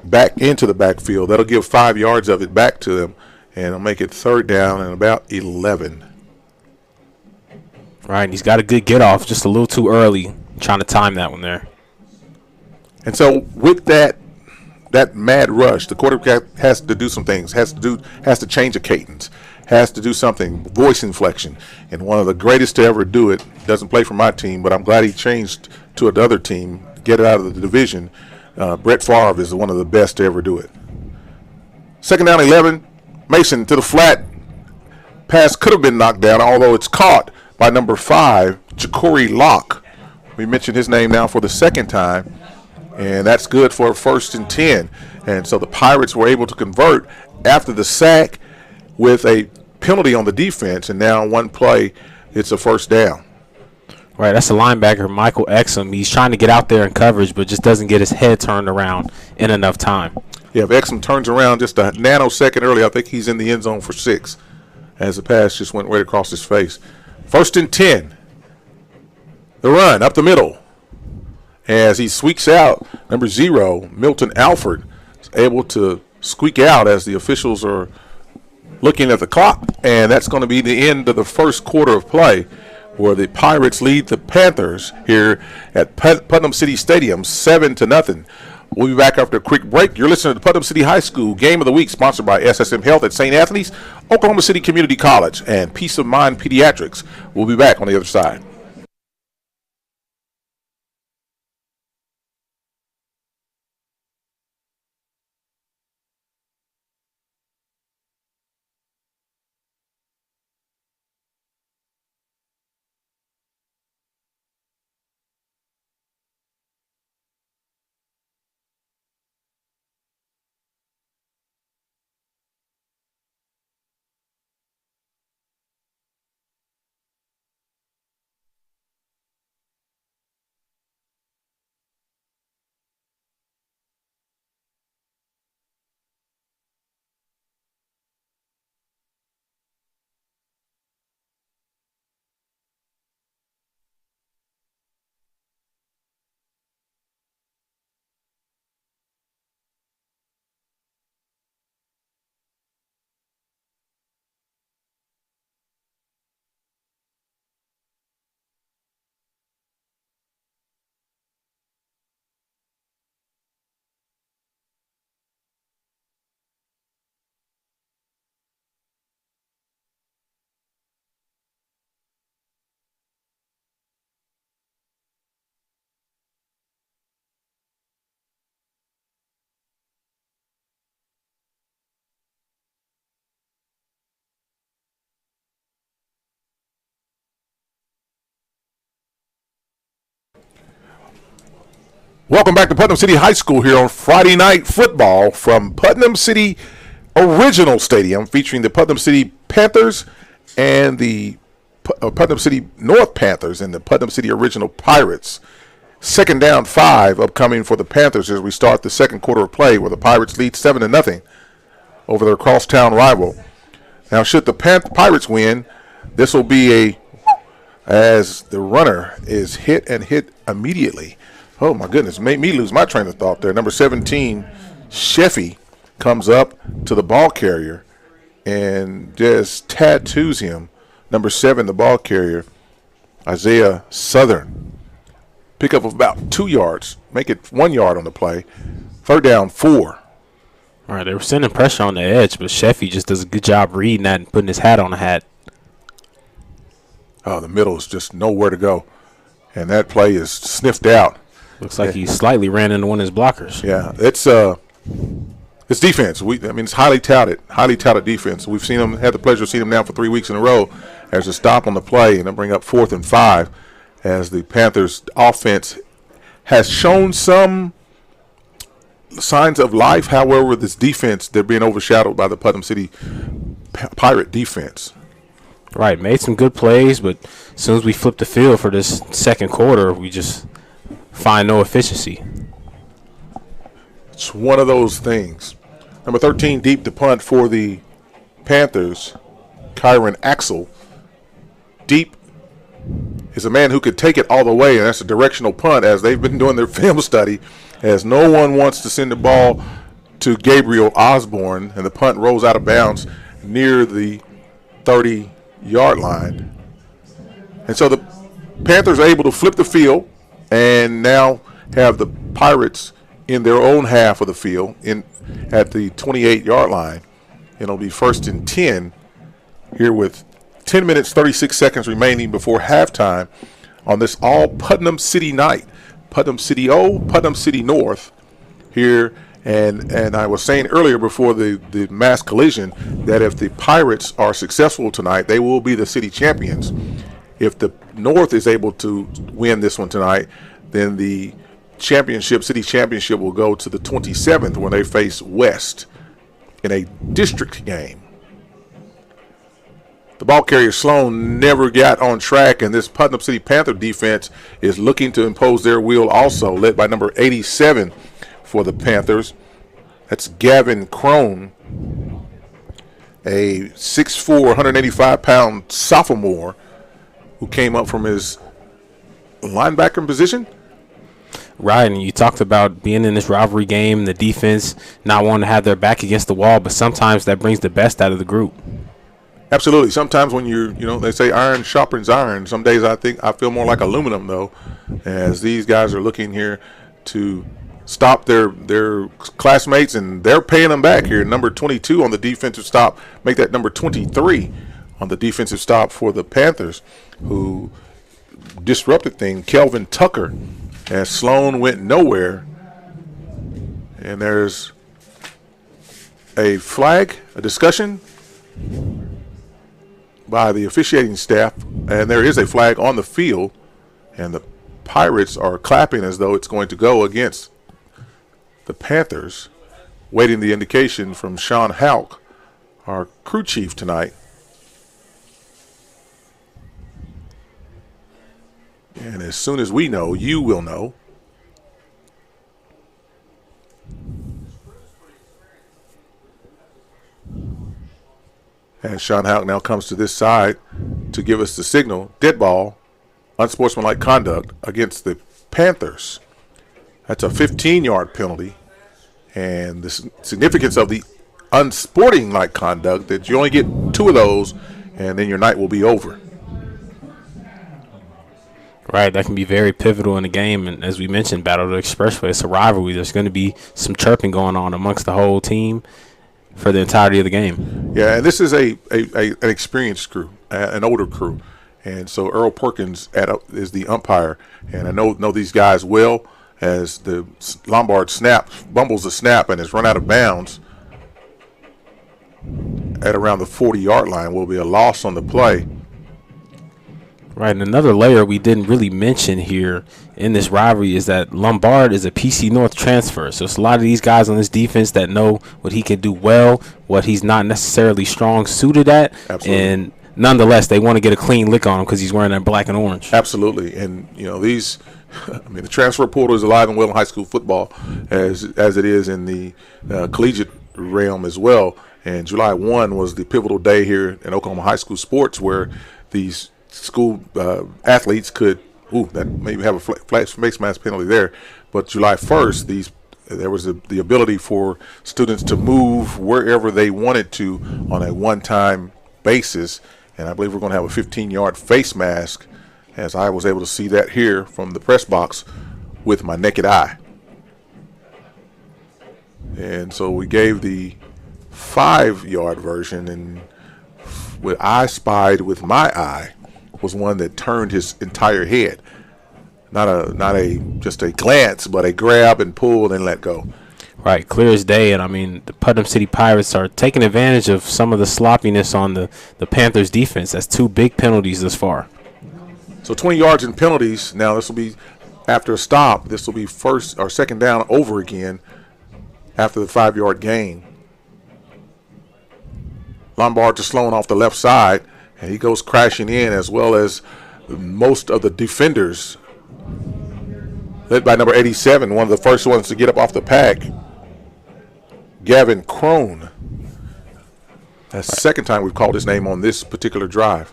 back into the backfield. That'll give 5 yards of it back to them, and it'll make it 3rd down and about 11. Right, and he's got a good get off, just a little too early, trying to time that one there. And so with that mad rush, the quarterback has to do some things, has to change a cadence, has to do something, voice inflection. And one of the greatest to ever do it, doesn't play for my team, but I'm glad he changed to another team, get it out of the division. Brett Favre is one of the best to ever do it. 2nd down 11, Mason to the flat. Pass could have been knocked down, although it's caught by number 5, Ja'Cory Locke. We mentioned his name now for the 2nd time, and that's good for 1st and 10. And so the Pirates were able to convert after the sack with a penalty on the defense, and now one play, it's a 1st down. Right, that's a linebacker, Michael Exum. He's trying to get out there in coverage, but just doesn't get his head turned around in enough time. Yeah, if Exum turns around just a nanosecond early, I think he's in the end zone for 6, as the pass just went right across his face. 1st and 10. The run up the middle. As he squeaks out, number 0, Milton Alford, is able to squeak out as the officials are looking at the clock. And that's going to be the end of the first quarter of play, where the Pirates lead the Panthers here at Putnam City Stadium 7-0. We'll be back after a quick break. You're listening to the Putnam City High School Game of the Week, sponsored by SSM Health at St. Anthony's, Oklahoma City Community College, and Peace of Mind Pediatrics. We'll be back on the other side. Welcome back to Putnam City High School here on Friday Night Football from Putnam City Original Stadium, featuring the Putnam City Panthers and the Putnam City North Panthers and the Putnam City Original Pirates. Second down 5 upcoming for the Panthers as we start the second quarter of play, where the Pirates lead 7-0 over their crosstown rival. Now, should the Pirates win, this will be as the runner is hit immediately. Oh, my goodness, made me lose my train of thought there. Number 17, Sheffy, comes up to the ball carrier and just tattoos him. Number 7, the ball carrier, Isaiah Southern. Pickup of about 2 yards. Make it 1 yard on the play. Third down 4. All right, they were sending pressure on the edge, but Sheffy just does a good job reading that and putting his hat on the hat. Oh, the middle is just nowhere to go. And that play is sniffed out. Looks like he slightly ran into one of his blockers. Yeah, it's defense. It's highly touted defense. We've seen them, had the pleasure of seeing them now for 3 weeks in a row as a stop on the play, and they'll bring up 4th and 5 as the Panthers offense has shown some signs of life. However, this defense, they're being overshadowed by the Putnam City Pirate defense. Right, made some good plays, but as soon as we flip the field for this second quarter, we just find no efficiency. It's one of those things. Number 13 deep to punt for the Panthers, Kyron Axel. Deep is a man who could take it all the way, and that's a directional punt, as they've been doing their film study, as no one wants to send the ball to Osborne, and the punt rolls out of bounds near the 30-yard line. And so the Panthers are able to flip the field and now have the Pirates in their own half of the field at the 28-yard line. It'll be 1st and 10 here with 10 minutes, 36 seconds remaining before halftime on this all Putnam City night. Putnam City Putnam City North here. And I was saying earlier before the mass collision that if the Pirates are successful tonight, they will be the city champions. If the North is able to win this one tonight, then the city championship will go to the 27th when they face West in a district game. The ball carrier Sloan never got on track, and this Putnam City Panther defense is looking to impose their will also, led by number 87 for the Panthers. That's Gavin Crone, a 6'4", 185-pound sophomore who came up from his linebacker position. Right, and you talked about being in this rivalry game, the defense not wanting to have their back against the wall, but sometimes that brings the best out of the group. Absolutely. Sometimes when they say iron sharpens iron. Some days I feel more like aluminum, though, as these guys are looking here to stop their classmates, and they're paying them back here. Number 22 on the defensive stop, make that number 23 on the defensive stop for the Panthers, who disrupted things. Kelvin Tucker, as Sloan went nowhere. And there's a flag, a discussion by the officiating staff, and there is a flag on the field, and the Pirates are clapping as though it's going to go against the Panthers, waiting the indication from Sean Houck, our crew chief tonight. And as soon as we know, you will know. And Sean Houck now comes to this side to give us the signal. Dead ball, unsportsmanlike conduct against the Panthers. That's a 15-yard penalty. And the significance of the unsporting-like conduct, that you only get 2 of those, and then your night will be over. Right, that can be very pivotal in the game. And as we mentioned, Battle of the Expressway, it's a rivalry. There's going to be some chirping going on amongst the whole team for the entirety of the game. Yeah, and this is an experienced crew, an older crew. And so Earl Perkins is the umpire. And I know these guys well, as the Lombard bumbles the snap and is run out of bounds at around the 40-yard line. Will be a loss on the play. Right, and another layer we didn't really mention here in this rivalry is that Lombard is a PC North transfer. So it's a lot of these guys on this defense that know what he can do well, what he's not necessarily strong suited at. Absolutely. And nonetheless, they want to get a clean lick on him because he's wearing that black and orange. Absolutely. And, these – I mean, the transfer portal is alive and well in high school football as it is in the collegiate realm as well. And July 1 was the pivotal day here in Oklahoma high school sports where these school athletes could that maybe have a face mask penalty there. But July 1st, there was the ability for students to move wherever they wanted to on a one-time basis. And I believe we're going to have a 15-yard face mask, as I was able to see that here from the press box with my naked eye. And so we gave the 5-yard version, and what I spied with my eye was one that turned his entire head. Not just a glance, but a grab and pull and let go. Right, clear as day. And I mean, the Putnam City Pirates are taking advantage of some of the sloppiness on the Panthers defense. That's 2 big penalties this far. So 20 yards in penalties. Now this will be after a stop. This will be first or second down over again after the 5-yard gain. Lombard to Sloan off the left side, and he goes crashing in, as well as most of the defenders, led by number 87, one of the first ones to get up off the pack, Gavin Crone. That's the second time we've called his name on this particular drive.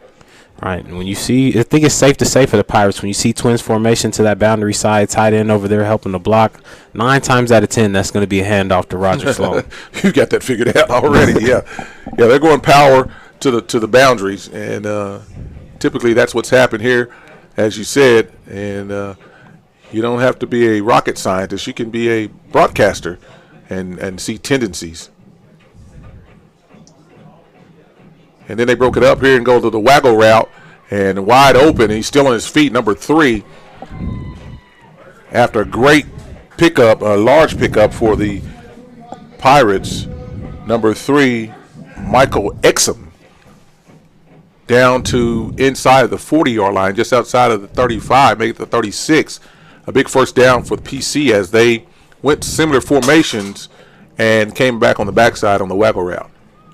Right, and when you see, I think it's safe to say for the Pirates, when you see twins formation to that boundary side, tight end over there helping the block, 9 times out of 10, that's going to be a handoff to Roger Sloan. You got that figured out already, yeah. Yeah, they're going power to the boundaries, and typically that's what's happened here, as you said. And you don't have to be a rocket scientist; you can be a broadcaster and see tendencies. And then they broke it up here and go to the waggle route, and wide open. And he's still on his feet, number 3. After a great pickup, a large pickup for the Pirates, number 3, Michael Exum, down to inside of the 40-yard line, just outside of the 35, make it the 36. A big first down for the PC as they went similar formations and came back on the backside on the waggle route.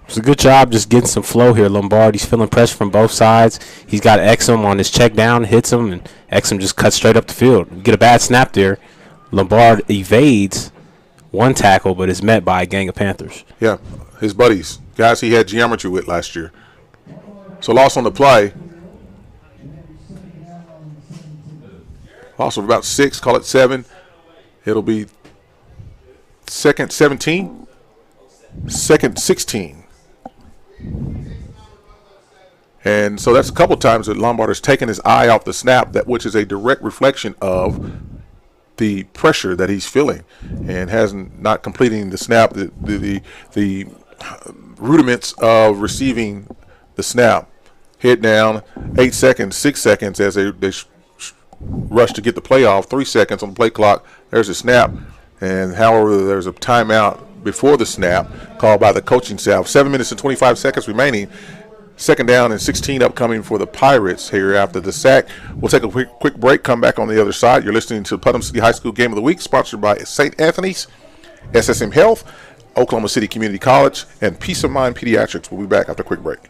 It's a good job just getting some flow here. Lombard, he's feeling pressure from both sides. He's got Exum on his check down, hits him, and Exum just cuts straight up the field. You get a bad snap there. Lombard evades one tackle, but is met by a gang of Panthers. Yeah, his buddies, guys he had geometry with last year. So loss on the play. Loss of about 6, call it 7. It'll be second 17, second 16. And so that's a couple times that Lombard has taken his eye off the snap, which is a direct reflection of the pressure that he's feeling, and not completing the snap, the rudiments of receiving the snap. Head down, 8 seconds, 6 seconds as they rush to get the play off, 3 seconds on the play clock. There's a snap, and however, there's a timeout before the snap called by the coaching staff. 7 minutes and 25 seconds remaining. Second down and 16 upcoming for the Pirates here after the sack. We'll take a quick break, come back on the other side. You're listening to Putnam City High School Game of the Week, sponsored by St. Anthony's, SSM Health, Oklahoma City Community College, and Peace of Mind Pediatrics. We'll be back after a quick break.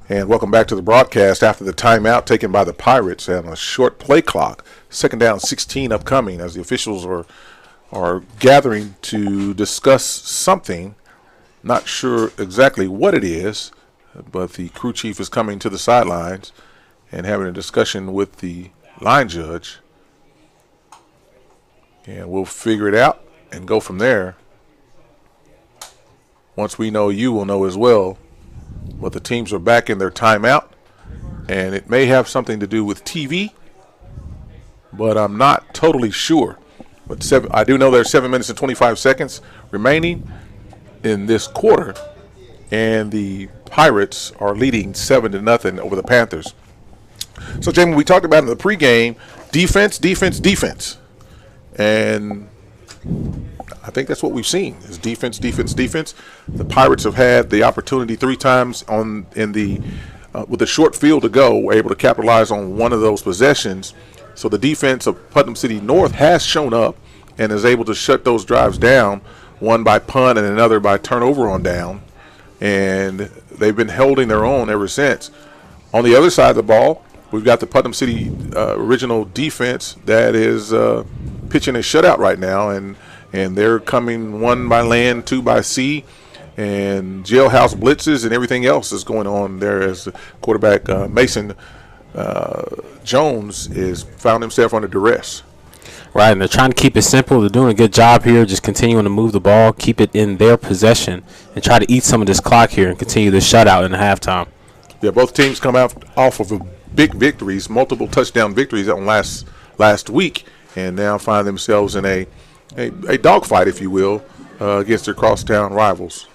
And welcome back to the broadcast after the timeout taken by the Pirates and a short play clock. Second down, 16 upcoming as the officials are gathering to discuss something. Not sure exactly what it is, but the crew chief is coming to the sidelines and having a discussion with the line judge. And we'll figure it out and go from there. Once we know, you will know as well. But the teams are back in their timeout, and it may have something to do with TV, but I'm not totally sure. But I do know there's 7 minutes and 25 seconds remaining in this quarter, and the Pirates are leading 7-0 over the Panthers. So, Jamie, we talked about in the pregame, defense, and I think that's what we've seen is defense. The Pirates have had the opportunity 3 times with a short field to go, were able to capitalize on one of those possessions. So the defense of Putnam City North has shown up and is able to shut those drives down, one by punt and another by turnover on down. And they've been holding their own ever since. On the other side of the ball, we've got the Putnam City original defense that is pitching a shutout right now, and they're coming 1 by land, 2 by sea, and jailhouse blitzes and everything else is going on there as the quarterback Mason Jones is found himself under duress. Right, and they're trying to keep it simple. They're doing a good job here, just continuing to move the ball, keep it in their possession, and try to eat some of this clock here and continue the shutout in the halftime. Yeah, both teams come out off of big victories, multiple touchdown victories on last week, and now find themselves in a dogfight, if you will, against their crosstown rivals.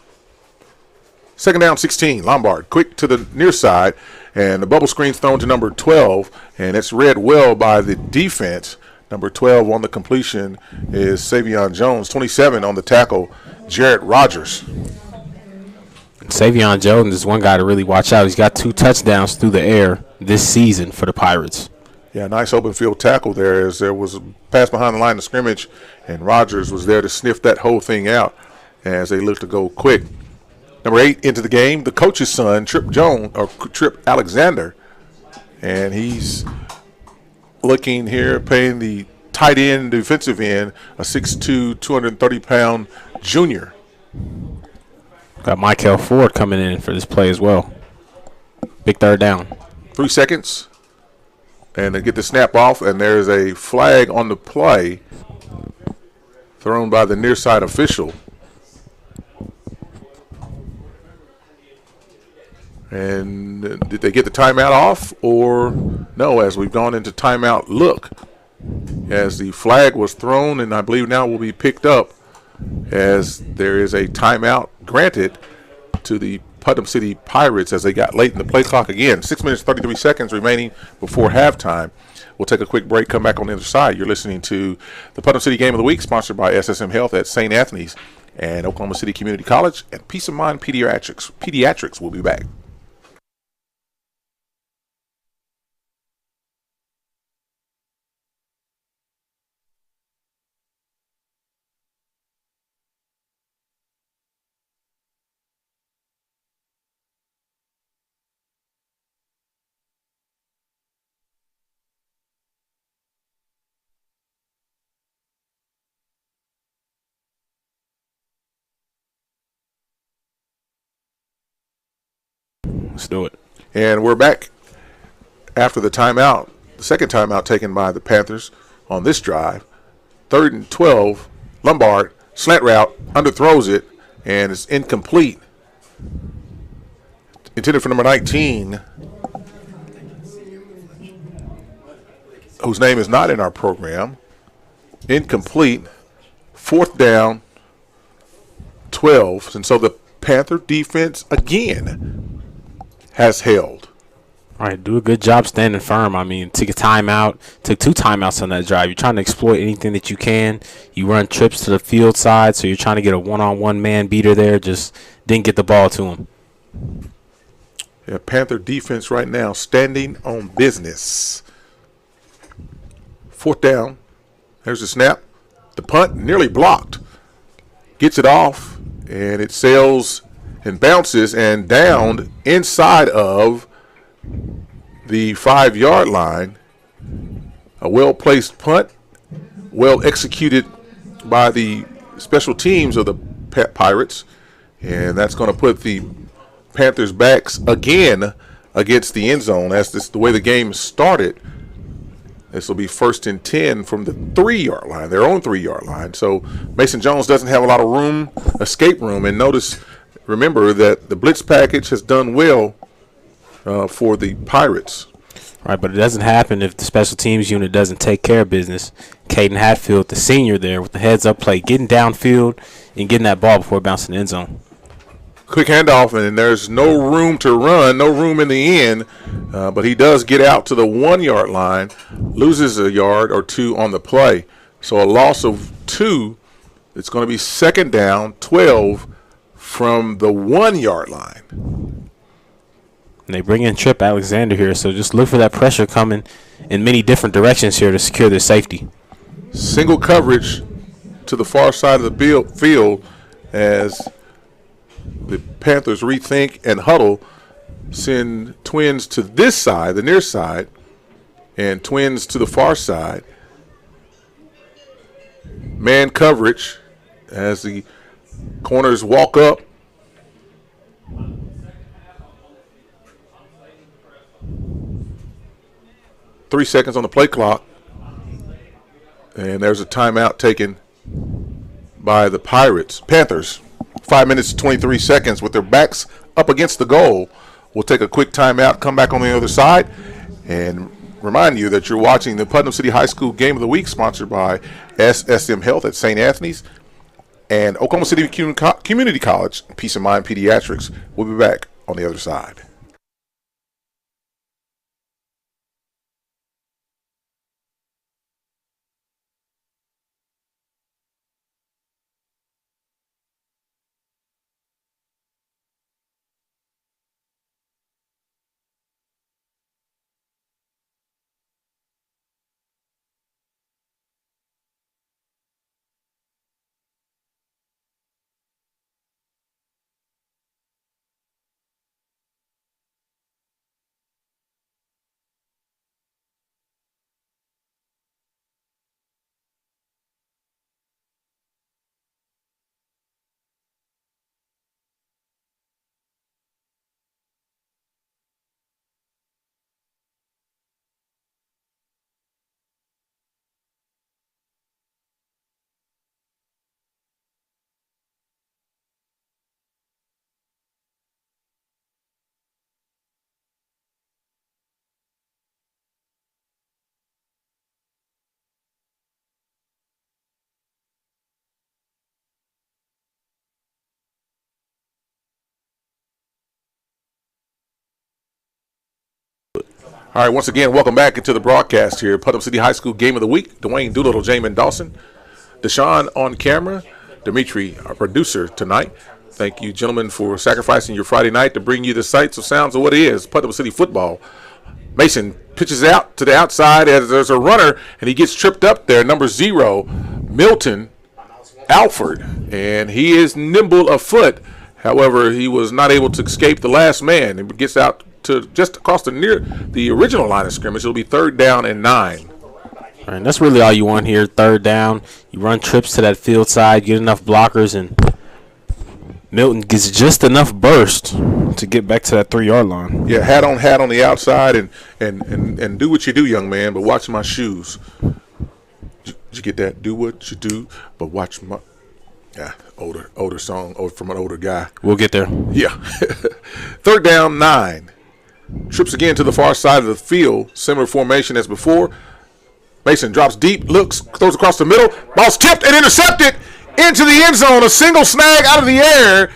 Second down, 16. Lombard quick to the near side, and the bubble screen's thrown to number 12, and it's read well by the defense. Number 12 on the completion is Savion Jones. 27 on the tackle, Jarrett Rogers. Savion Jones is one guy to really watch out. He's got 2 touchdowns through the air this season for the Pirates. Yeah, nice open field tackle there as there was a pass behind the line of scrimmage, and Rogers was there to sniff that whole thing out as they look to go quick. Number 8 into the game, the coach's son, Trip Alexander, and he's looking here, paying the tight end, defensive end, a 6'2", 230-pound junior. Got Michael Ford coming in for this play as well. Big third down. 3 seconds. And they get the snap off, and there's a flag on the play thrown by the near side official. And did they get the timeout off or no, as we've gone into timeout look, as the flag was thrown, and I believe now will be picked up as there is a timeout granted to the Putnam City Pirates as they got late in the play clock again. 6 minutes, 33 seconds remaining before halftime. We'll take a quick break, come back on the other side. You're listening to the Putnam City Game of the Week, sponsored by SSM Health at St. Anthony's and Oklahoma City Community College, and Peace of Mind Pediatrics will be back. Let's do it. And we're back after the timeout, the second timeout taken by the Panthers on this drive. 3rd and 12, Lombard, slant route, underthrows it, and it's incomplete. Intended for number 19, whose name is not in our program. Incomplete. 4th down, 12. And so the Panther defense again has held. All right, do a good job standing firm. I mean, took a timeout, took 2 timeouts on that drive. You're trying to exploit anything that you can. You run trips to the field side, so you're trying to get a one-on-one man beater there. Just didn't get the ball to him. Yeah, Panther defense right now standing on business. 4th down. There's the snap. The punt nearly blocked. Gets it off, and it sails and bounces and downed inside of the 5-yard line. A well-placed punt, well executed by the special teams of the Pirates, and that's going to put the Panthers' backs again against the end zone. As this the way the game started. This will be 1st and 10 from the 3-yard line, their own 3-yard line. So Mason Jones doesn't have a lot of room, escape room. And remember that the blitz package has done well for the Pirates. Right, but it doesn't happen if the special teams unit doesn't take care of business. Caden Hatfield, the senior there, with the heads-up play, getting downfield and getting that ball before bouncing the end zone. Quick handoff, and there's no room to run, no room in the end, but he does get out to the 1-yard line, loses a yard or two on the play. So a loss of 2. It's going to be 2nd down, 12 from the 1-yard line. And they bring in Trip Alexander here, so just look for that pressure coming in many different directions here to secure their safety. Single coverage to the far side of the field as the Panthers rethink and huddle, send twins to this side, the near side, and twins to the far side. Man coverage as the corners walk up. Three seconds on the play clock. And there's a timeout taken by the Panthers. 5 minutes and 23 seconds with their backs up against the goal. We'll take a quick timeout, come back on the other side, and remind you that you're watching the Putnam City High School Game of the Week, sponsored by SSM Health at St. Anthony's and Oklahoma City Community College, Peace of Mind Pediatrics. We'll be back on the other side. All right, once again, welcome back into the broadcast here. Putnam City High School Game of the Week. Dwayne Doolittle, Jamin Dawson, Deshaun on camera, Dimitri, our producer tonight. Thank you, gentlemen, for sacrificing your Friday night to bring you the sights of sounds of what it is, Putnam City football. Mason pitches out to the outside as there's a runner, and he gets tripped up there, number 0, Milton Alford, and he is nimble of foot. However, he was not able to escape the last man and gets out to just across the original line of scrimmage. It'll be 3rd down and 9. All right, that's really all you want here. 3rd down, you run trips to that field side, get enough blockers, and Milton gets just enough burst to get back to that 3-yard line. Yeah, hat on the outside, and do what you do, young man, but watch my shoes. Did you get that? Do what you do, but watch my older song from an older guy. We'll get there. Yeah. 3rd down, 9. Trips again to the far side of the field. Similar formation as before. Mason drops deep, looks, throws across the middle. Ball's tipped and intercepted into the end zone. A single snag out of the air,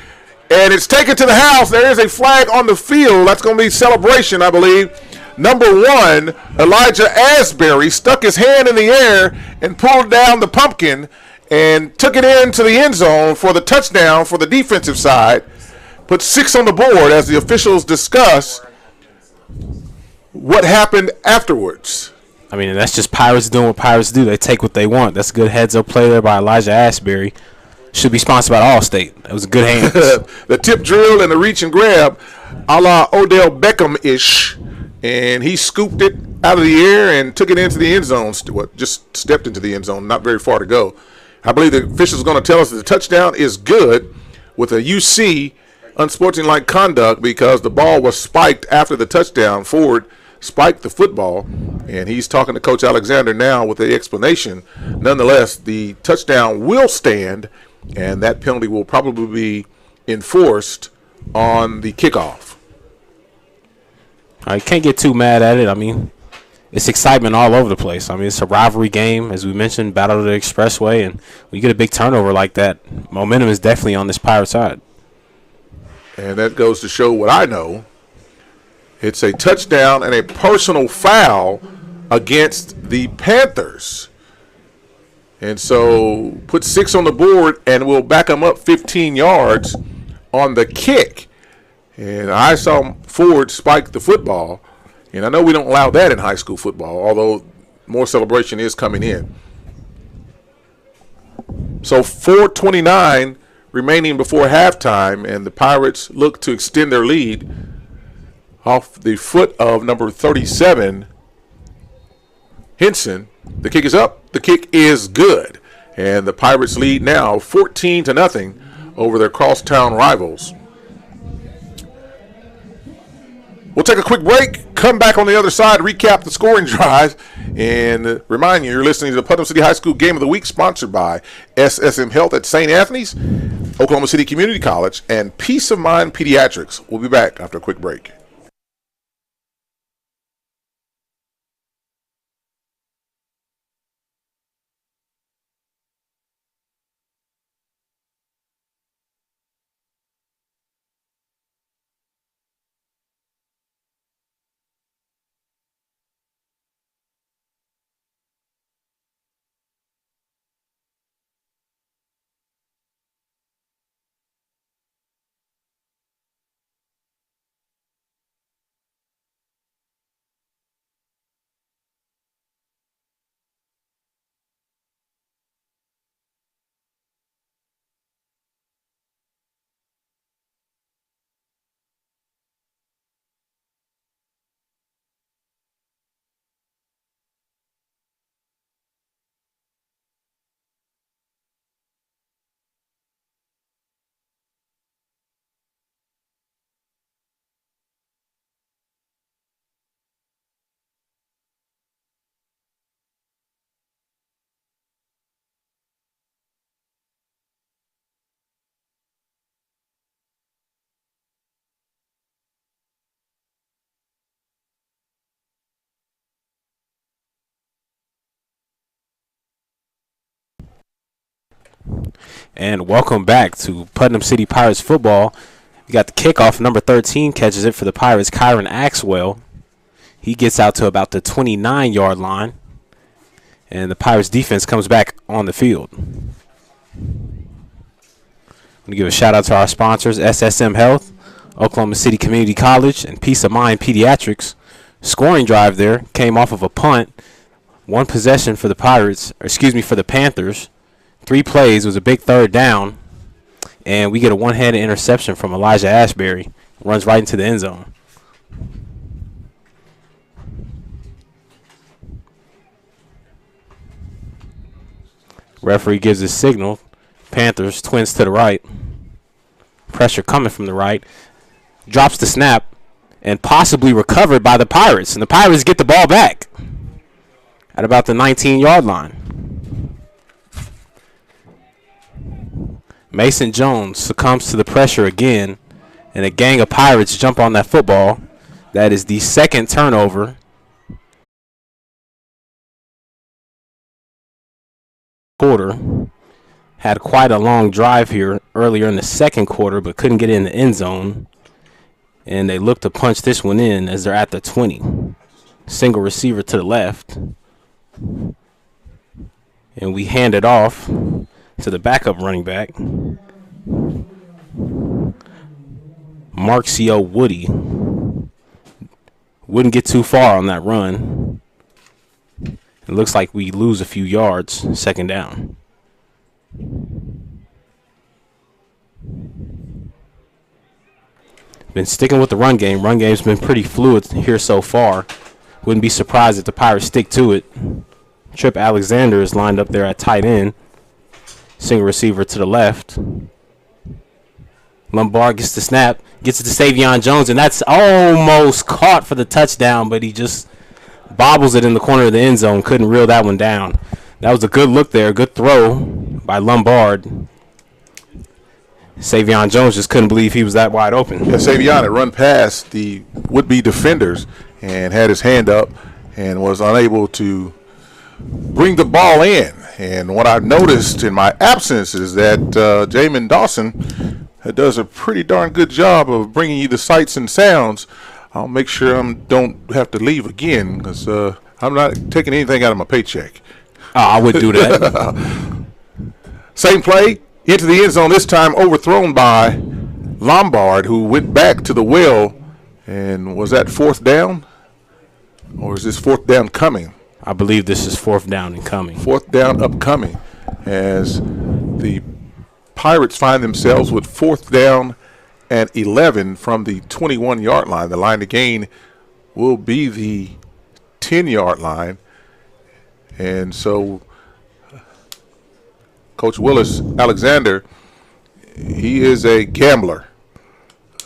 and it's taken to the house. There is a flag on the field. That's going to be celebration, I believe. Number 1, Elijah Asbury, stuck his hand in the air and pulled down the pumpkin and took it into the end zone for the touchdown for the defensive side. Put 6 on the board as the officials discuss what happened afterwards. I mean, that's just Pirates doing what Pirates do. They take what they want. That's a good heads-up play there by Elijah Asbury. should be sponsored by Allstate. That was a good hand. The tip drill and the reach and grab, a la Odell Beckham-ish, and he scooped it out of the air and took it into the end zone. Just stepped into the end zone, not very far to go. I believe the official is going to tell us that the touchdown is good with a UC unsportsmanlike conduct because the ball was spiked after the touchdown. Ford spiked the football, and he's talking to Coach Alexander now with the explanation. Nonetheless, the touchdown will stand, and that penalty will probably be enforced on the kickoff. I can't get too mad at it. I mean, it's excitement all over the place. I mean, it's a rivalry game, as we mentioned, Battle of the Expressway, and when you get a big turnover like that, momentum is definitely on this Pirate side. And that goes to show what I know. It's a touchdown and a personal foul against the Panthers. And so put 6 on the board, and we'll back them up 15 yards on the kick. And I saw Ford spike the football. And I know we don't allow that in high school football, although more celebration is coming in. So 4:29 remaining before halftime, and the Pirates look to extend their lead off the foot of number 37, Henson. The kick is up. The kick is good. And the Pirates lead now 14-0 over their crosstown rivals. We'll take a quick break, come back on the other side, recap the scoring drive, and remind you you're listening to the Putnam City High School Game of the Week, sponsored by SSM Health at St. Anthony's, Oklahoma City Community College, and Peace of Mind Pediatrics. We'll be back after a quick break. And welcome back to Putnam City Pirates football. We got the kickoff. Number 13 catches it for the Pirates, Kyron Axwell. He gets out to about the 29-yard line. And the Pirates defense comes back on the field. I'm going to give a shout out to our sponsors, SSM Health, Oklahoma City Community College, and Peace of Mind Pediatrics. Scoring drive there came off of a punt. One possession for the for the Panthers. 3 plays, was a big third down, and we get a one-handed interception from Elijah Ashbury. Runs right into the end zone. Referee gives a signal. Panthers, twins to the right. Pressure coming from the right. Drops the snap, and possibly recovered by the Pirates. And the Pirates get the ball back at about the 19-yard line. Mason Jones succumbs to the pressure again, and a gang of Pirates jump on that football. That is the second turnover. Quarter. Had quite a long drive here earlier in the second quarter, but couldn't get in the end zone. And they look to punch this one in as they're at the 20. Single receiver to the left. And we hand it off to the backup running back, Marcio Woody. Wouldn't get too far on that run. It looks like we lose a few yards, second down. been sticking with the run game. Run game's been pretty fluid here so far. Wouldn't be surprised if the Pirates stick to it. Trip Alexander is lined up there at tight end. Single receiver to the left. Lombard gets the snap, gets it to Savion Jones, and that's almost caught for the touchdown, but he just bobbles it in the corner of the end zone. Couldn't reel that one down. That was a good look there, good throw by Lombard. Savion Jones just couldn't believe he was that wide open. Yeah, Savion had run past the would-be defenders and had his hand up and was unable to bring the ball in. And what I've noticed in my absence is that Jamin Dawson does a pretty darn good job of bringing you the sights and sounds. I'll make sure I don't have to leave again because I'm not taking anything out of my paycheck. Oh, I would do that. Same play, into the end zone, this time overthrown by Lombard, who went back to the well. And was that fourth down? Or is this fourth down coming? I believe this is fourth down and coming. Fourth down upcoming as the Pirates find themselves with fourth down and 11 from the 21-yard line. The line to gain will be the 10-yard line. And so Coach Willis Alexander, he is a gambler.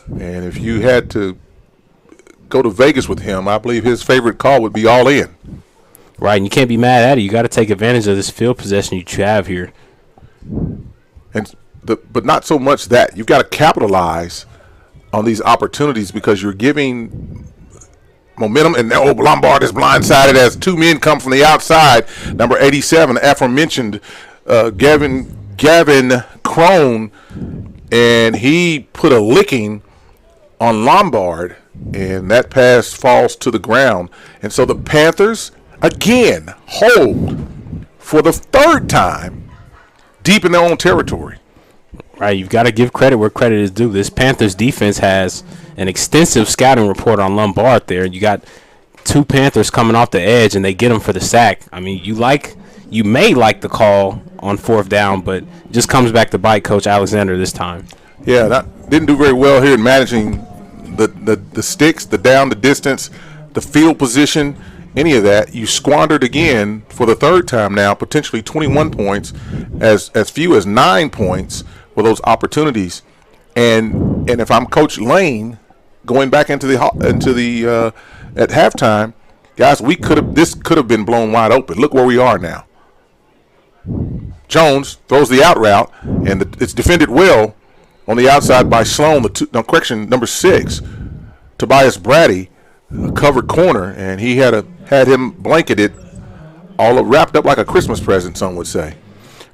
And if you had to go to Vegas with him, I believe his favorite call would be all in. Right, and you can't be mad at it. You got to take advantage of this field possession you have here. But not so much that. You've got to capitalize on these opportunities because you're giving momentum. And now Lombard is blindsided as two men come from the outside. Number 87, aforementioned Gavin Crone, and he put a licking on Lombard, and that pass falls to the ground. And so the Panthers again hold for the third time deep in their own territory. Right, you've got to give credit where credit is due. This Panthers defense has an extensive scouting report on Lombard there. You got two Panthers coming off the edge, and they get him for the sack. I mean, you may like the call on fourth down, but it just comes back to bite Coach Alexander this time. Yeah, that didn't do very well here in managing the sticks, the down, the distance, the field position, any of that. You squandered again for the third time now, potentially 21 points, as few as 9 points for those opportunities. And if I'm Coach Lane, going back into the at halftime, guys, this could have been blown wide open. Look where we are now. Jones throws the out route, and it's defended well on the outside by Sloan. Number 6, Tobias Brady, a covered corner, and he had him blanketed, all wrapped up like a Christmas present, some would say.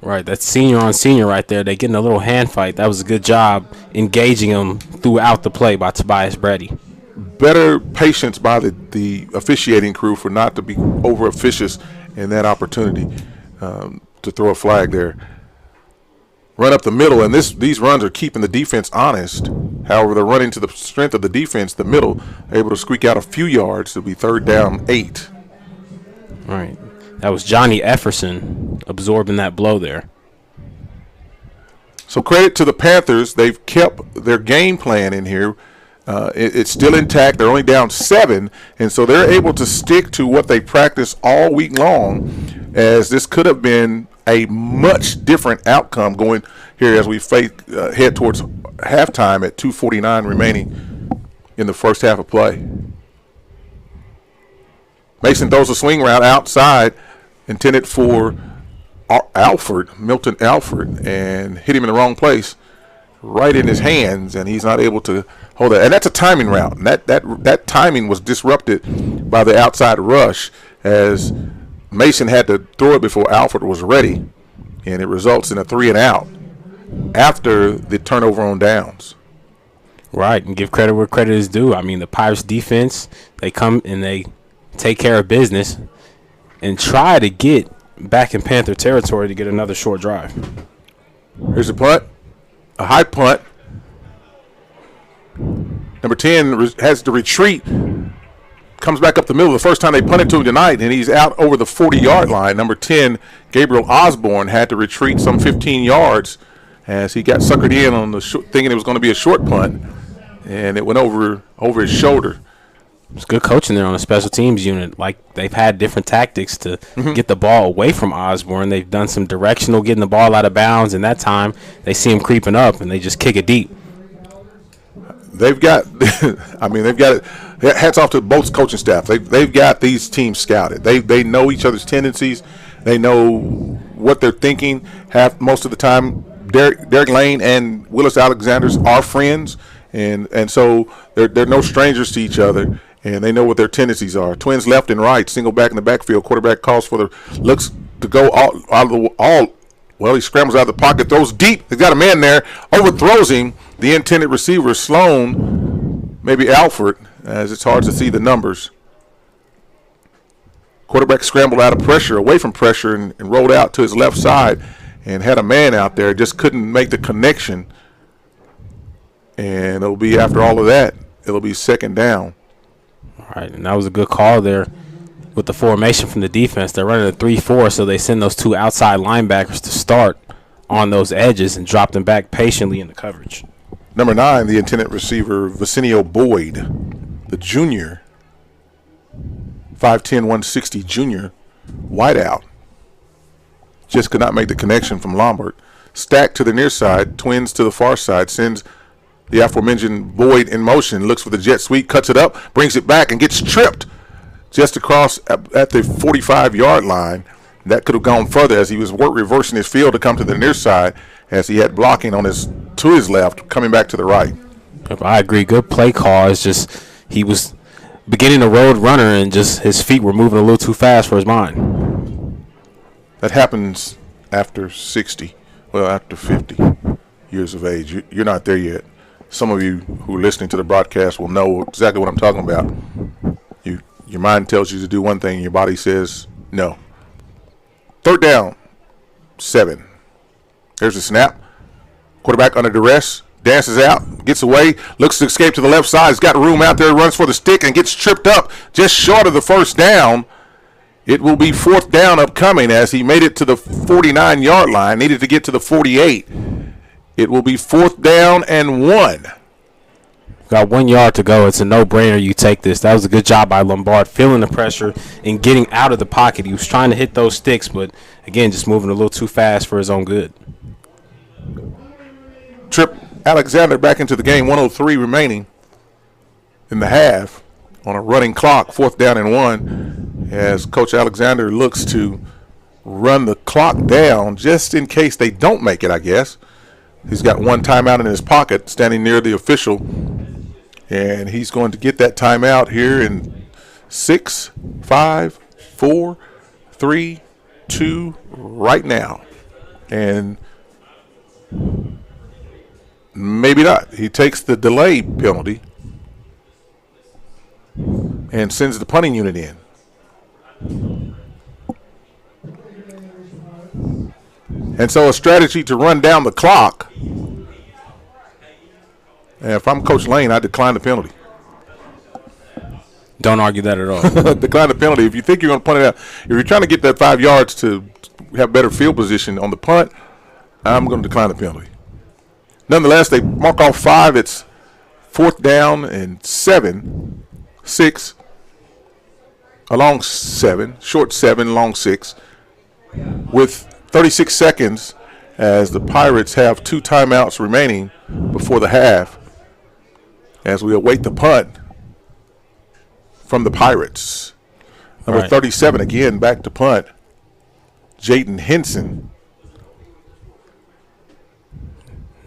Right, that's senior on senior right there. They're getting a little hand fight. That was a good job engaging him throughout the play by Tobias Brady. Better patience by the officiating crew for not to be over officious in that opportunity to throw a flag there. Run up the middle, and these runs are keeping the defense honest. However, they're running to the strength of the defense, the middle, able to squeak out a few yards to be third down 8. All right. That was Johnny Efferson absorbing that blow there. So credit to the Panthers. They've kept their game plan in here. It's still intact. They're only down 7, and so they're able to stick to what they practiced all week long, as this could have been a much different outcome going here as we head towards halftime at 2:49 remaining in the first half of play. Mason throws a swing route outside intended for Milton Alford, and hit him in the wrong place, right in his hands, and he's not able to hold that. And that's a timing route. And that timing was disrupted by the outside rush, as Mason had to throw it before Alford was ready, and it results in a 3-and-out after the turnover on downs. Right, and give credit where credit is due. I mean, the Pirates defense, they come and they take care of business and try to get back in Panther territory to get another short drive. Here's a punt, a high punt. Number 10 has to retreat, comes back up the middle. The first time they punted to him tonight, and he's out over the 40-yard line. Number 10, Gabriel Osborne, had to retreat some 15 yards as he got suckered in on thinking it was going to be a short punt, and it went over his shoulder. It's good coaching there on the special teams unit. Like, they've had different tactics to get the ball away from Osborne. They've done some directional, getting the ball out of bounds, and that time they see him creeping up, and they just kick it deep. They've got, they've got it. Hats off to both coaching staff. They've got these teams scouted. They know each other's tendencies. They know what they're thinking. Most of the time, Derek Lane and Willis Alexanders are friends, and so they're no strangers to each other. And they know what their tendencies are. Twins left and right, single back in the backfield. Quarterback calls for looks to go well, he scrambles out of the pocket, throws deep. He's got a man there, overthrows him. The intended receiver, Sloan, maybe Alford, as it's hard to see the numbers. Quarterback scrambled out of pressure, away from pressure, and rolled out to his left side and had a man out there, just couldn't make the connection. And it'll be, after all of that, it'll be second down. All right, and that was a good call there with the formation from the defense. They're running a 3-4, so they send those two outside linebackers to start on those edges and drop them back patiently in the coverage. Number 9, the intended receiver, Vicinio Boyd, the junior, 5'10", 160 junior, wideout. Just could not make the connection from Lombard. Stacked to the near side, Twins to the far side, sends the aforementioned Boyd in motion, looks for the jet sweep, cuts it up, brings it back, and gets tripped just across at the 45-yard line. That could have gone further as he was reversing his field to come to the near side as he had blocking to his left, coming back to the right. I agree. Good play call. It's just he was beginning a road runner and just his feet were moving a little too fast for his mind. That happens after 60, after 50 years of age. You're not there yet. Some of you who are listening to the broadcast will know exactly what I'm talking about. Your mind tells you to do one thing, and your body says no. Third down, 7. There's a snap. Quarterback under duress, dances out, gets away, looks to escape to the left side. He's got room out there, runs for the stick, and gets tripped up just short of the first down. It will be fourth down upcoming as he made it to the 49-yard line, needed to get to the 48. It will be fourth down and 1. Got 1 yard to go. It's a no-brainer you take this. That was a good job by Lombard, feeling the pressure and getting out of the pocket. He was trying to hit those sticks, but, again, just moving a little too fast for his own good. Trip Alexander back into the game, 1:03 remaining in the half on a running clock, fourth down and 1, as Coach Alexander looks to run the clock down just in case they don't make it, I guess. He's got one timeout in his pocket standing near the official, and he's going to get that timeout here in 6, 5, 4, 3, 2 right now. And maybe not. He takes the delay penalty and sends the punting unit in. And so a strategy to run down the clock. And if I'm Coach Lane, I decline the penalty. Don't argue that at all. Decline the penalty. If you think you're going to punt it out, if you're trying to get that 5 yards to have better field position on the punt, I'm going to decline the penalty. Nonetheless, they mark off 5. It's fourth down and 7, 6, a long 7, short 7, long 6, with 36 seconds as the Pirates have 2 timeouts remaining before the half as we await the punt from the Pirates. Number 37 again back to punt, Jaden Henson.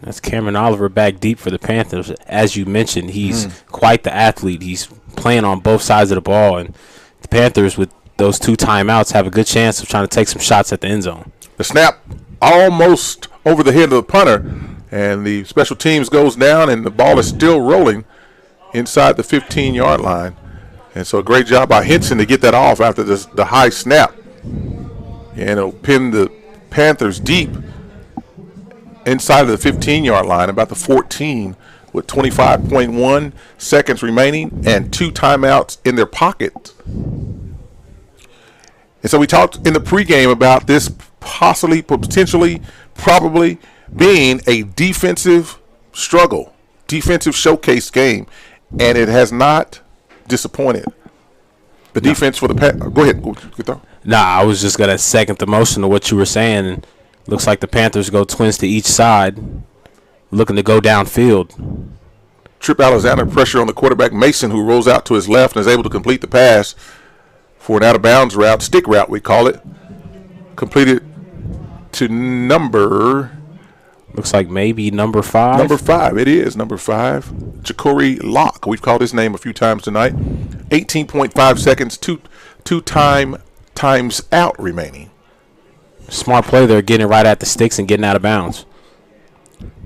That's Cameron Oliver back deep for the Panthers. As you mentioned, he's quite the athlete. He's playing on both sides of the ball, and the Panthers with those 2 timeouts have a good chance of trying to take some shots at the end zone. The snap almost over the head of the punter, and the special teams goes down, and the ball is still rolling inside the 15-yard line. And so a great job by Henson to get that off after the high snap. And it'll pin the Panthers deep inside of the 15-yard line, about the 14, with 25.1 seconds remaining and 2 timeouts in their pocket. And so we talked in the pregame about this possibly, potentially, probably being a defensive struggle defensive showcase game, and it has not disappointed. The defense for the go ahead. Good throw. Nah, I was just gonna second the motion of what you were saying. Looks like the Panthers go twins to each side, looking to go downfield. Trip Alexander pressure on the quarterback Mason, who rolls out to his left and is able to complete the pass for an out-of-bounds route, stick route we call it. Completed to number... Looks like maybe number 5. Number 5, it is number 5. Ja'Cory Locke, we've called his name a few times tonight. 18.5 seconds, two times out remaining. Smart play there, getting it right at the sticks and getting out of bounds.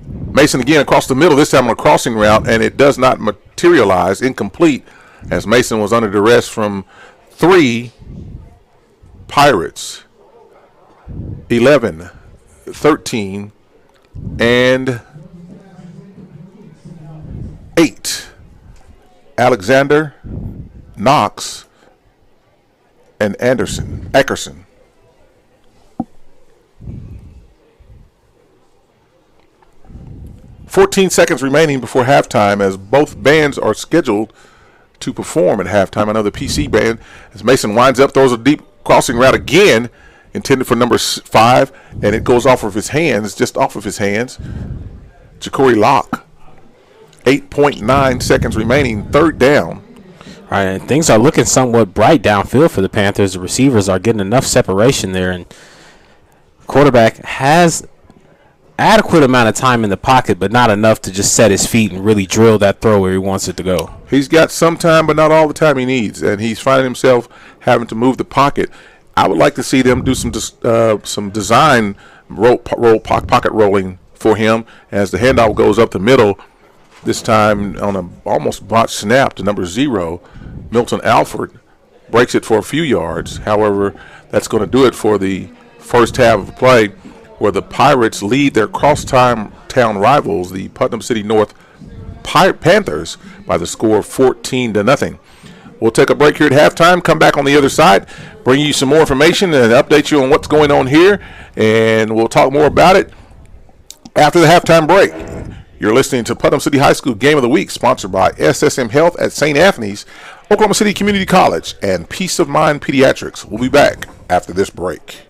Mason again across the middle, this time on a crossing route, and it does not materialize, incomplete, as Mason was under duress from 3 Pirates. 11, 13, and 8. Alexander, Knox, and Ackerson. 14 seconds remaining before halftime, as both bands are scheduled to perform at halftime. Another PC band, as Mason winds up, throws a deep crossing route again, intended for number 5, and it goes off of his hands, just off of his hands. Ja'Cory Locke, 8.9 seconds remaining, third down. All right, and things are looking somewhat bright downfield for the Panthers. The receivers are getting enough separation there, and quarterback has adequate amount of time in the pocket, but not enough to just set his feet and really drill that throw where he wants it to go. He's got some time, but not all the time he needs, and he's finding himself having to move the pocket. I would like to see them do some design pocket rolling for him as the handoff goes up the middle. This time on a almost botched snap to number 0, Milton Alford breaks it for a few yards. However, that's going to do it for the first half of the play, where the Pirates lead their crosstown rivals, the Putnam City North Panthers, by the score of 14-0. We'll take a break here at halftime, come back on the other side, bring you some more information and update you on what's going on here, and we'll talk more about it after the halftime break. You're listening to Putnam City High School Game of the Week, sponsored by SSM Health at St. Anthony's, Oklahoma City Community College, and Peace of Mind Pediatrics. We'll be back after this break.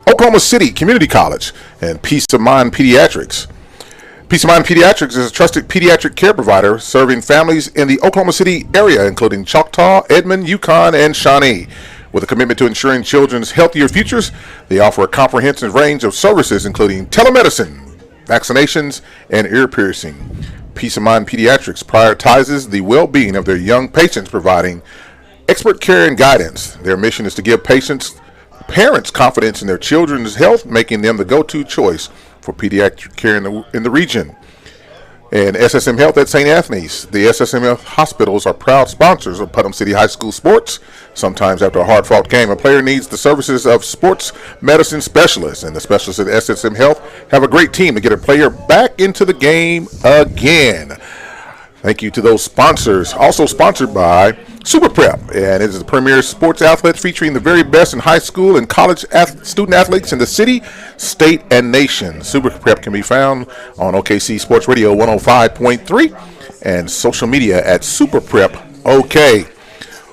Oklahoma City Community College, and Peace of Mind Pediatrics. Peace of Mind Pediatrics is a trusted pediatric care provider serving families in the Oklahoma City area, including Choctaw, Edmond, Yukon, and Shawnee. With a commitment to ensuring children's healthier futures, they offer a comprehensive range of services, including telemedicine, vaccinations, and ear piercing. Peace of Mind Pediatrics prioritizes the well-being of their young patients, providing expert care and guidance. Their mission is to give parents confidence in their children's health, making them the go-to choice for pediatric care in the region. And SSM Health at St. Anthony's. The SSM Health hospitals are proud sponsors of Putnam City High School sports. Sometimes after a hard-fought game, a player needs the services of sports medicine specialists, and the specialists at SSM Health have a great team to get a player back into the game again. Thank you to those sponsors. Also sponsored by Super Prep, and it is the premier sports outlet featuring the very best in high school and college student athletes in the city, state, and nation. Super Prep can be found on OKC Sports Radio 105.3 and social media at Super Prep OK.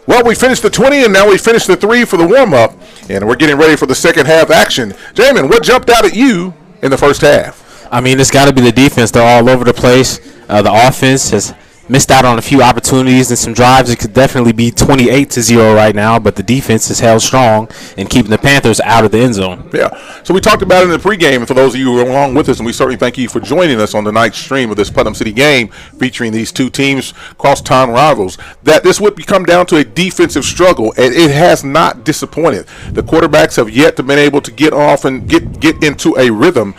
Well, we finished the 20, and now we finished the 3 for the warm-up, and we're getting ready for the second half action. Jamin, what jumped out at you in the first half? I mean, it's got to be the defense. They're all over the place. The offense has missed out on a few opportunities and some drives. It could definitely be 28-0 right now, but the defense is held strong and keeping the Panthers out of the end zone. Yeah. So we talked about it in the pregame, and for those of you who are along with us, and we certainly thank you for joining us on the night stream of this Putnam City game featuring these two teams, cross-town rivals, that this would come down to a defensive struggle, and it has not disappointed. The quarterbacks have yet to been able to get off and get into a rhythm.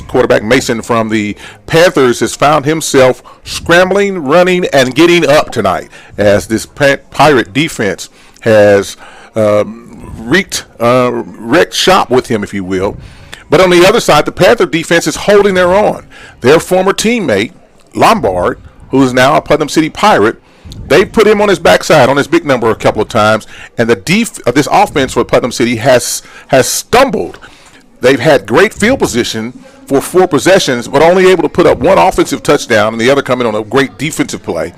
Quarterback Mason from the Panthers has found himself scrambling, running, and getting up tonight as this Pirate defense has wreaked shop with him, if you will. But on the other side, the Panther defense is holding their own. Their former teammate, Lombard, who is now a Putnam City Pirate, they put him on his backside, on his big number a couple of times, and this offense for Putnam City has stumbled. They've had great field position for 4 possessions, but only able to put up 1 offensive touchdown and the other coming on a great defensive play.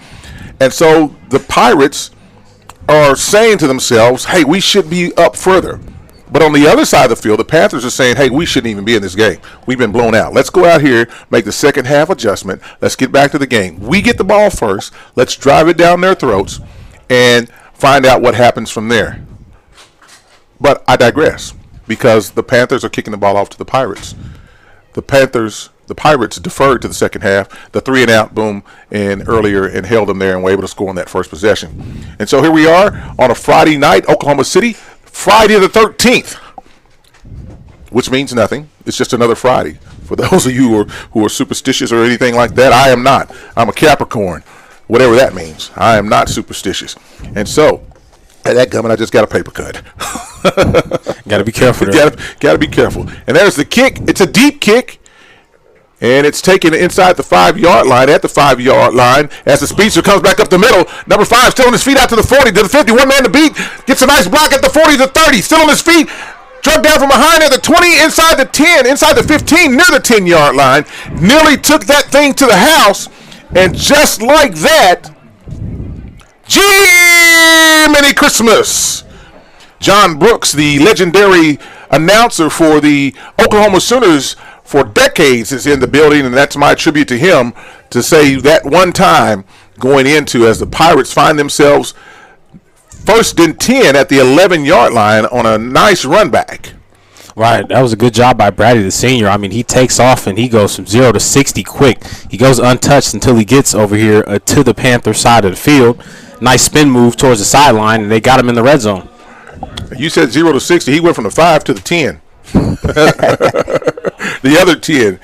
And so the Pirates are saying to themselves, hey, we should be up further. But on the other side of the field, the Panthers are saying, hey, we shouldn't even be in this game. We've been blown out. Let's go out here, make the second half adjustment. Let's get back to the game. We get the ball first. Let's drive it down their throats and find out what happens from there. But I digress, because the Panthers are kicking the ball off to the Pirates. The Pirates deferred to the second half, the 3-and-out, boom, and earlier, and held them there and were able to score on that first possession. And so here we are on a Friday night, Oklahoma City, Friday the 13th, which means nothing. It's just another Friday. For those of you who are superstitious or anything like that, I am not. I'm a Capricorn, whatever that means. I am not superstitious. And so, at that coming, I just got a paper cut. Got to be careful. Got to be careful. And there's the kick. It's a deep kick, and it's taken inside the 5-yard line, at the 5-yard line, as the speedster comes back up the middle. Number 5 still on his feet out to the 40, to the 50. One man to beat. Gets a nice block at the 40 to 30. Still on his feet. Drug down from behind at the 20, inside the 10, inside the 15, near the 10-yard line. Nearly took that thing to the house, and just like that, Jiminy Christmas. John Brooks, the legendary announcer for the Oklahoma Sooners for decades, is in the building, and that's my tribute to him, to say that one time going into, as the Pirates find themselves first and 10 at the 11-yard line on a nice run back. Right, that was a good job by Brady the senior. I mean, he takes off and he goes from 0 to 60 quick. He goes untouched until he gets over here to the Panther side of the field. Nice spin move towards the sideline, and they got him in the red zone. You said 0 to 60. He went from the 5 to the 10. The other 10.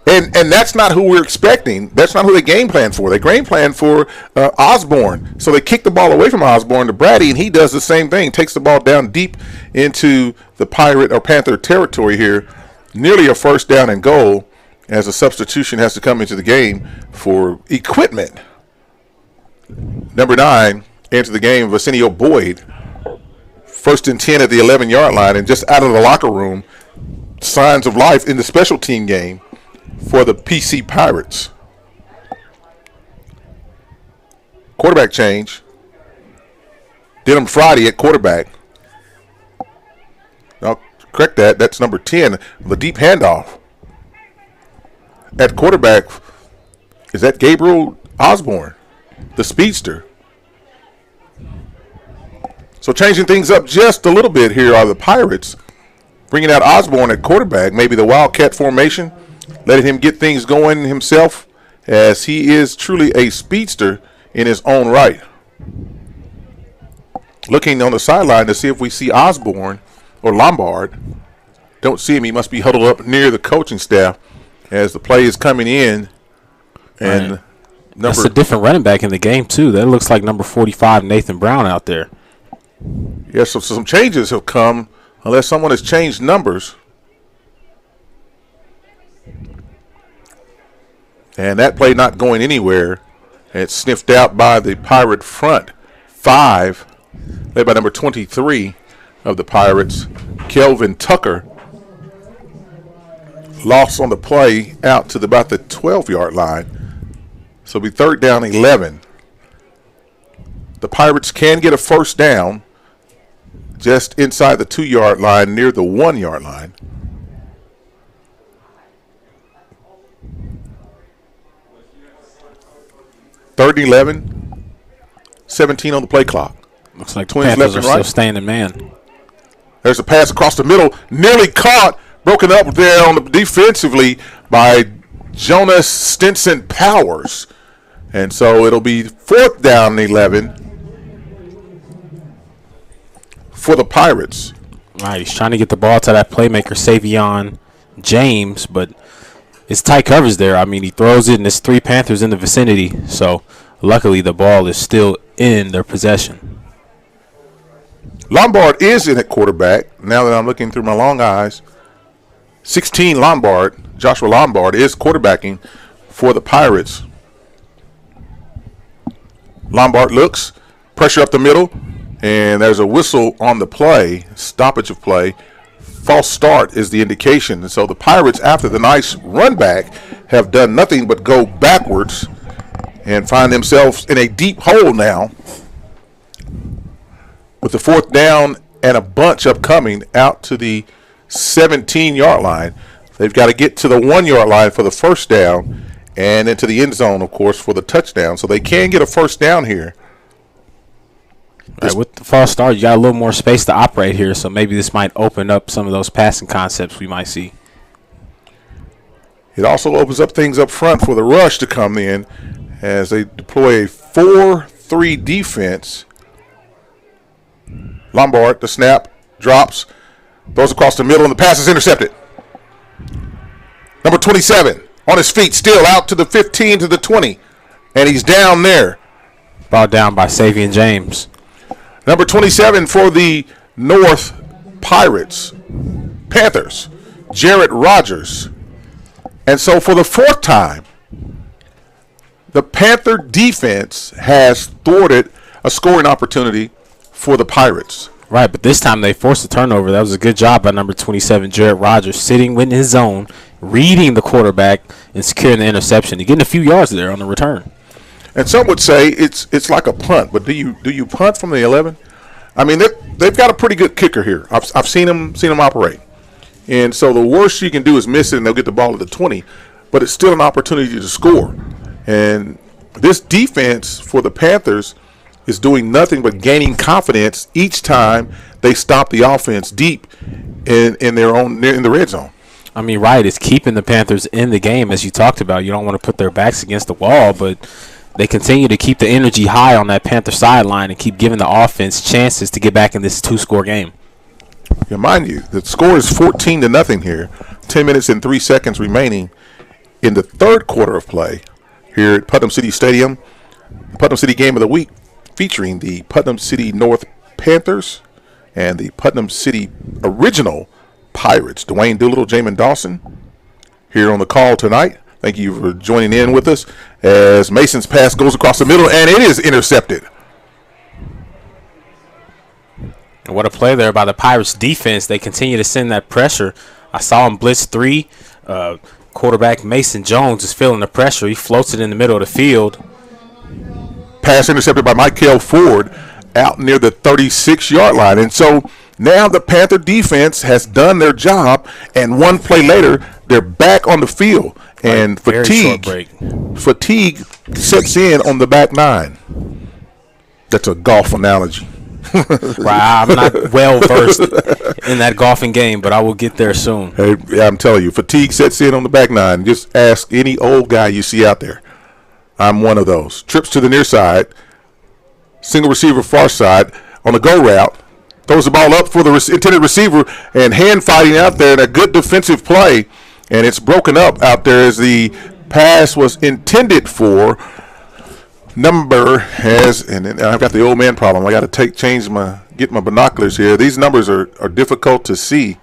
And that's not who we're expecting. That's not who they game plan for. They game plan for Osborne. So they kick the ball away from Osborne to Brady, and he does the same thing. Takes the ball down deep into the Pirate or Panther territory here. Nearly a first down and goal, as a substitution has to come into the game for equipment. Number 9 into the game, Vasenio Boyd. First and 10 at the 11-yard line, and just out of the locker room, signs of life in the special team game for the PC Pirates. Quarterback change. Did him Friday at quarterback. Now, correct that. That's number 10, the deep handoff. At quarterback, is that Gabriel Osborne, the speedster. So changing things up just a little bit here are the Pirates, bringing out Osborne at quarterback, maybe the Wildcat formation, letting him get things going himself, as he is truly a speedster in his own right. Looking on the sideline to see if we see Osborne or Lombard. Don't see him. He must be huddled up near the coaching staff as the play is coming in. And that's a different running back in the game, too. That looks like number 45, Nathan Brown, out there. Yes, so some changes have come, unless someone has changed numbers. And that play not going anywhere. It's sniffed out by the Pirate front 5, led by number 23 of the Pirates, Kelvin Tucker. Lost on the play out to about the 12-yard line. So it'll be 3rd down 11. The Pirates can get a first down just inside the 2-yard line, near the 1-yard line. Third and 11, 17 on the play clock. Looks like Twins Panthers left are and right. still staying in man. There's a pass across the middle, nearly caught, broken up there on the defensively by Jonas Stinson Powers. And so it'll be 4th down 11 for the Pirates. All right, he's trying to get the ball to that playmaker, Savion James, but it's tight coverage there. I mean, he throws it, and there's 3 Panthers in the vicinity. So luckily the ball is still in their possession. Lombard is in at quarterback. Now that I'm looking through my long eyes, 16 Lombard, Joshua Lombard, is quarterbacking for the Pirates. Lombard looks, pressure up the middle, and there's a whistle on the play, stoppage of play. False start is the indication. And so the Pirates, after the nice run back, have done nothing but go backwards and find themselves in a deep hole now, with the 4th down and a bunch upcoming out to the 17-yard line. They've got to get to the 1-yard line for the first down and into the end zone, of course, for the touchdown. So they can get a first down here. Right, with the false start, you got a little more space to operate here, so maybe this might open up some of those passing concepts we might see. It also opens up things up front for the rush to come in as they deploy a 4-3 defense. Lombard, the snap, drops, throws across the middle, and the pass is intercepted. Number 27 on his feet, still out to the 15, to the 20, and he's down there. Ball down by Savion James. Number 27 for the North Panthers, Jarrett Rogers. And so for the 4th time, the Panther defense has thwarted a scoring opportunity for the Pirates. Right, but this time they forced a turnover. That was a good job by number 27, Jarrett Rogers, sitting in his zone, reading the quarterback, and securing the interception. He's getting a few yards there on the return. And some would say it's like a punt, but do you punt from the 11? I mean, they've got a pretty good kicker here. I've seen them operate, and so the worst you can do is miss it, and they'll get the ball at the 20. But it's still an opportunity to score. And this defense for the Panthers is doing nothing but gaining confidence each time they stop the offense deep in the red zone. I mean, right, it's keeping the Panthers in the game, as you talked about. You don't want to put their backs against the wall, but they continue to keep the energy high on that Panther sideline and keep giving the offense chances to get back in this 2-score game. Yeah, mind you, the score is 14-0 here. 10 minutes and 3 seconds remaining in the 3rd quarter of play here at Putnam City Stadium. Putnam City Game of the Week featuring the Putnam City North Panthers and the Putnam City Original Pirates. Dwayne Doolittle, Jamin Dawson here on the call tonight. Thank you for joining in with us as Mason's pass goes across the middle, and it is intercepted. And what a play there by the Pirates defense. They continue to send that pressure. I saw him blitz 3. Quarterback Mason Jones is feeling the pressure. He floats it in the middle of the field. Pass intercepted by Michael Ford out near the 36-yard line. And so Now the Panther defense has done their job, and one play later, they're back on the field. And Very short break. fatigue sets in on the back nine. That's a golf analogy. Right, I'm not well versed in that golfing game, but I will get there soon. Hey, yeah, I'm telling you, fatigue sets in on the back nine. Just ask any old guy you see out there. I'm one of those. Trips to the near side, single receiver far side on the go route, throws the ball up for the intended receiver, and hand fighting out there, and a good defensive play, and it's broken up out there as the pass was intended for. Number has, and I've got the old man problem. I got to get my binoculars here. These numbers are difficult to see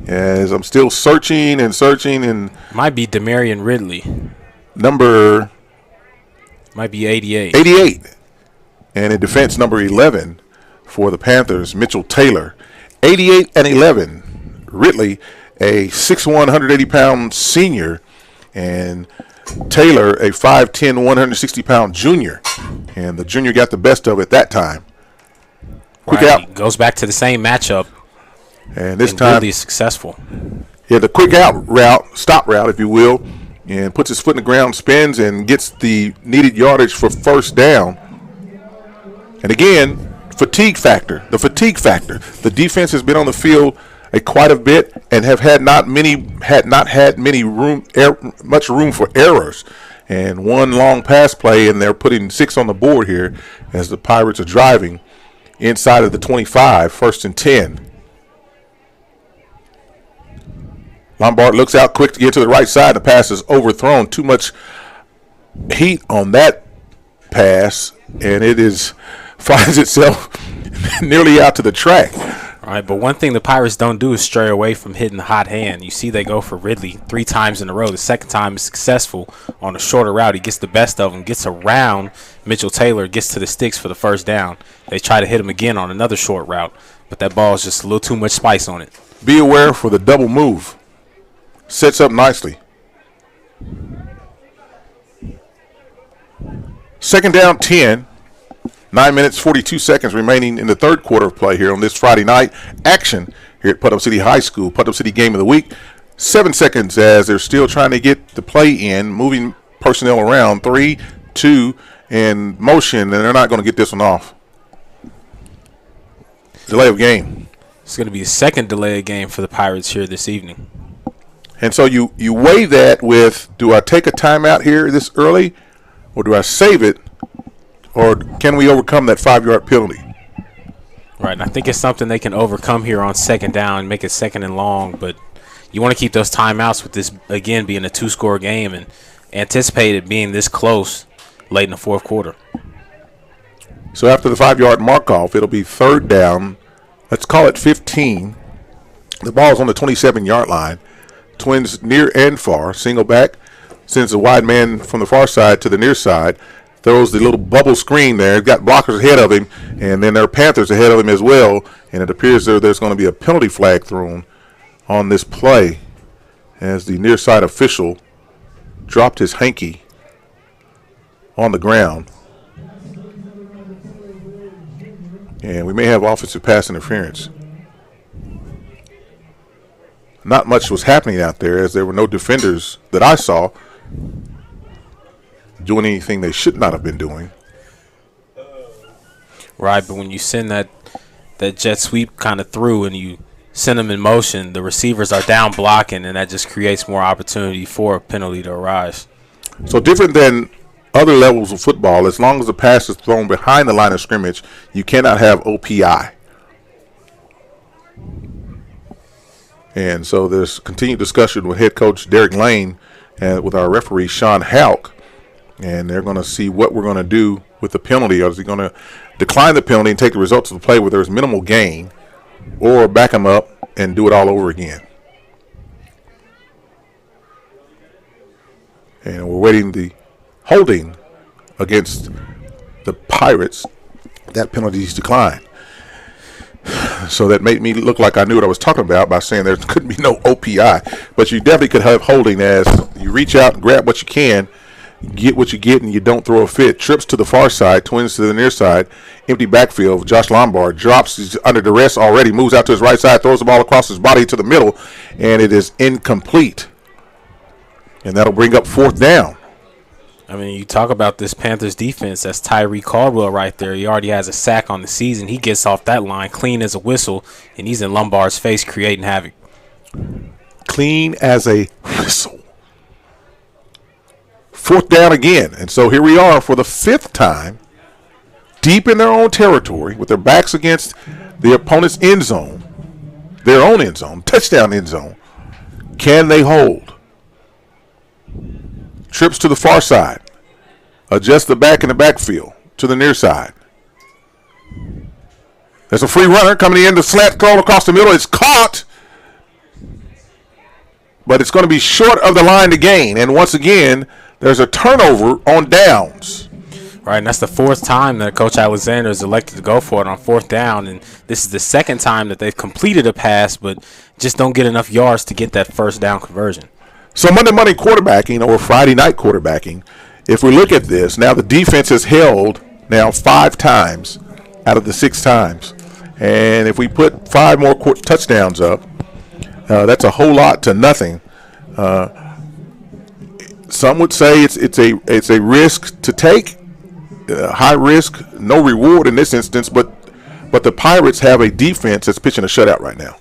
as I'm still searching and Might be Demarion Ridley. Number Might be 88. 88, and in defense number 11 for the Panthers, Mitchell Taylor. 88 and 11. Ridley, a 6'1", 180-pound senior, and Taylor, a 5'10", 160-pound junior, and the junior got the best of it that time. Quick Right, out. he goes back to the same matchup, And this and time, really successful. yeah, the quick out route, stop route, if you will, and puts his foot in the ground, spins, and gets the needed yardage for first down. And again, the fatigue factor. The defense has been on the field quite a bit and have had not had much room for errors. And one long pass play, and they're putting 6 on the board here as the Pirates are driving inside of the 25, 1st and 10. Lombard looks out quick to get to the right side. The pass is overthrown. Too much heat on that pass, and finds itself nearly out to the track. All right, but one thing the Pirates don't do is stray away from hitting the hot hand. You see they go for Ridley 3 times in a row. The second time is successful on a shorter route. He gets the best of him, gets around Mitchell Taylor, gets to the sticks for the first down. They try to hit him again on another short route, but that ball is just a little too much spice on it. Be aware for the double move. Sets up nicely. Second down, 10. 9 minutes, 42 seconds remaining in the third quarter of play here on this Friday night. Action here at Putnam City High School. Putnam City Game of the Week. 7 seconds as they're still trying to get the play in, moving personnel around. 3, 2, and motion, and they're not going to get this one off. Delay of game. It's going to be a second delay of game for the Pirates here this evening. And so you weigh that with, do I take a timeout here this early, or do I save it, or can we overcome that 5-yard penalty? Right, and I think it's something they can overcome here on second down, make it second and long, but you want to keep those timeouts with this, again, being a 2-score game and anticipate it being this close late in the fourth quarter. So after the 5-yard mark-off, it'll be third down. Let's call it 15. The ball's on the 27-yard line. Twins near and far, single back, sends the wide man from the far side to the near side, throws the little bubble screen there, got blockers ahead of him, and then there are Panthers ahead of him as well, and it appears there's going to be a penalty flag thrown on this play as the near side official dropped his hanky on the ground. And we may have offensive pass interference. Not much was happening out there as there were no defenders that I saw doing anything they should not have been doing. Right, but when you send that jet sweep kind of through and you send them in motion, the receivers are down blocking, and that just creates more opportunity for a penalty to arise. So different than other levels of football, as long as the pass is thrown behind the line of scrimmage, you cannot have OPI. And so there's continued discussion with head coach Derek Lane and with our referee Sean Houck, and they're going to see what we're going to do with the penalty. Is he going to decline the penalty and take the results of the play where there's minimal gain, or back him up and do it all over again? And we're waiting the holding against the Pirates. That penalty is declined. So that made me look like I knew what I was talking about by saying there couldn't be no OPI. But you definitely could have holding as you reach out and grab what you can get what you get and you don't throw a fit. Trips to the far side, twins to the near side, empty backfield. Josh Lombard drops, he's under duress already, moves out to his right side, throws the ball across his body to the middle, and it is incomplete. And that'll bring up 4th down. I mean, you talk about this Panthers defense. That's Tyree Caldwell right there. He already has a sack on the season. He gets off that line clean as a whistle, and he's in Lombard's face creating havoc. Clean as a whistle. 4th down again. And so here we are for the 5th time, deep in their own territory, with their backs against the opponent's end zone, their own end zone, touchdown end zone. Can they hold? Trips to the far side. Adjust the back in the backfield to the near side. There's a free runner coming in, the slant throw across the middle. It's caught, but it's going to be short of the line to gain. And once again, there's a turnover on downs. Right, and that's the 4th time that Coach Alexander is elected to go for it on 4th down. And this is the 2nd time that they've completed a pass, but just don't get enough yards to get that 1st down conversion. So Monday morning quarterbacking or Friday night quarterbacking, if we look at this, now the defense has held now 5 times out of the 6 times. And if we put 5 more touchdowns up, that's a whole lot to nothing. Some would say it's a risk to take, high risk, no reward in this instance, but the Pirates have a defense that's pitching a shutout right now.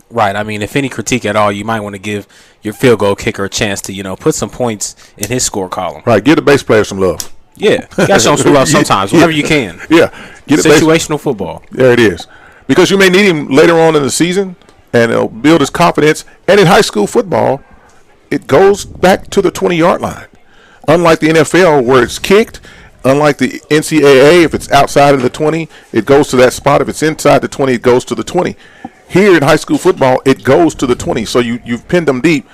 Right. I mean, if any critique at all, you might want to give your field goal kicker a chance to, put some points in his score column. Right. Give the base player some love. Yeah. You got to show him some love sometimes, whenever you can. Yeah. Get situational football. There it is. Because you may need him later on in the season, and it'll build his confidence. And in high school football, it goes back to the 20-yard line. Unlike the NFL where it's kicked, unlike the NCAA, if it's outside of the 20, it goes to that spot. If it's inside the 20, it goes to the 20. Here in high school football, it goes to the 20. So you've pinned them deep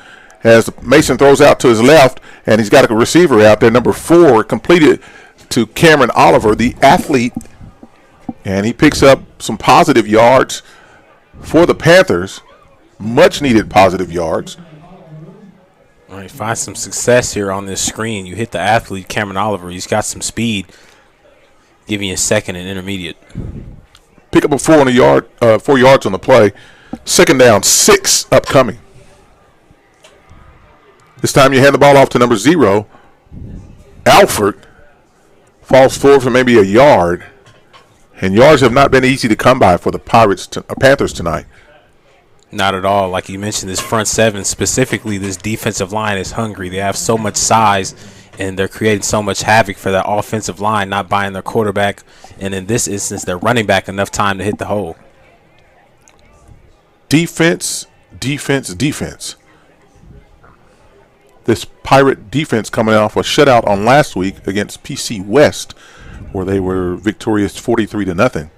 as Mason throws out to his left, and he's got a receiver out there, number 4, completed to Cameron Oliver, the athlete, and he picks up some positive yards for the Panthers, much-needed positive yards. All right, find some success here on this screen. You hit the athlete, Cameron Oliver. He's got some speed, giving you a 2nd and intermediate. Pick up a 4 yards on the play. 2nd down, 6 upcoming. This time you hand the ball off to number 0. Alford falls forward for maybe a yard. And yards have not been easy to come by for the Panthers tonight. Not at all. Like you mentioned, this front 7, specifically this defensive line, is hungry. They have so much size, and they're creating so much havoc for that offensive line, not buying their quarterback, and in this instance, their running back enough time to hit the hole. Defense, defense, defense. This Pirate defense coming off a shutout on last week against PC West, where they were victorious 43-0.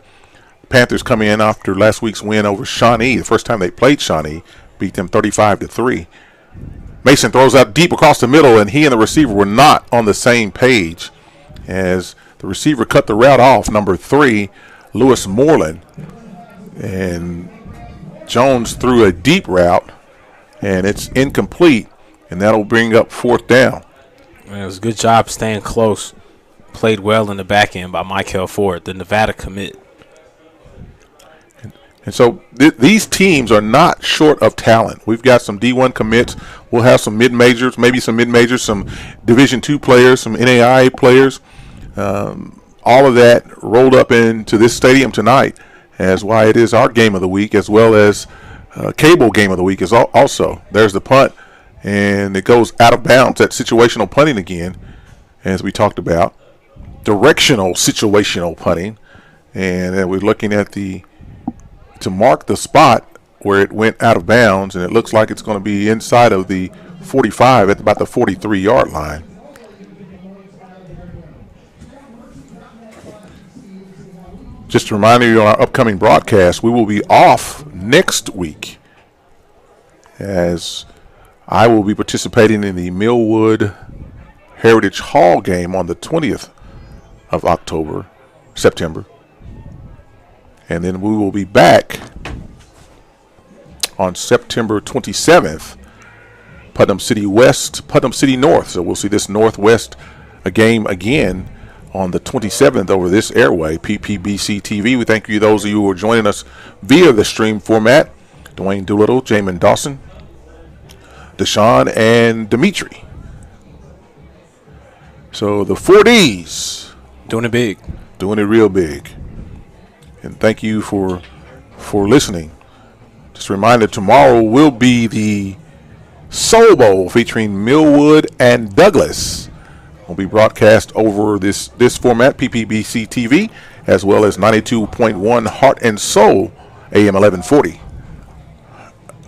Panthers coming in after last week's win over Shawnee. The first time they played Shawnee, beat them 35-3. Mason throws out deep across the middle, and he and the receiver were not on the same page as the receiver cut the route off, number 3, Lewis Moreland. And Jones threw a deep route, and it's incomplete, and that'll bring up 4th down. Man, it was a good job staying close. Played well in the back end by Michael Ford, the Nevada commit. And so these teams are not short of talent. We've got some D1 commits. We'll have some mid-majors, maybe some mid-majors, some Division II players, some NAIA players. All of that rolled up into this stadium tonight, as why it is our game of the week, as well as cable game of the week is also. There's the punt, and it goes out of bounds. That situational punting again, as we talked about. Directional situational punting. And then we're looking at to mark the spot where it went out of bounds, and it looks like it's going to be inside of the 45 at about the 43-yard line. Just a reminder you on our upcoming broadcast, we will be off next week as I will be participating in the Millwood Heritage Hall game on the 20th of September. And then we will be back on September 27th Putnam City West, Putnam City North. So we'll see this Northwest game again on the 27th over this airway, PPBC TV. We thank you, those of you who are joining us via the stream format. Dwayne Doolittle, Jamin Dawson, Deshaun, and Dimitri. So the 4Ds. Doing it big. Doing it real big. And thank you for listening. Just a reminder, tomorrow will be the Soul Bowl featuring Millwood and Douglas. Will be broadcast over this format, PPBC TV, as well as 92.1 Heart and Soul, AM 1140.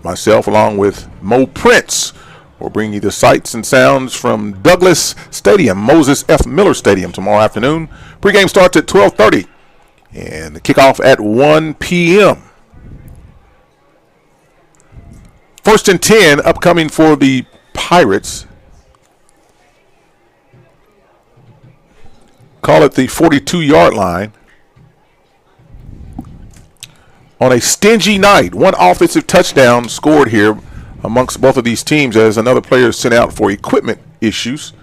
Myself, along with Mo Prince, will bring you the sights and sounds from Douglas Stadium, Moses F. Miller Stadium, tomorrow afternoon. Pregame starts at 12:30, and the kickoff at 1 p.m. 1st and 10 upcoming for the Pirates. Call it the 42-yard line. On a stingy night, one offensive touchdown scored here amongst both of these teams as another player is sent out for equipment issues.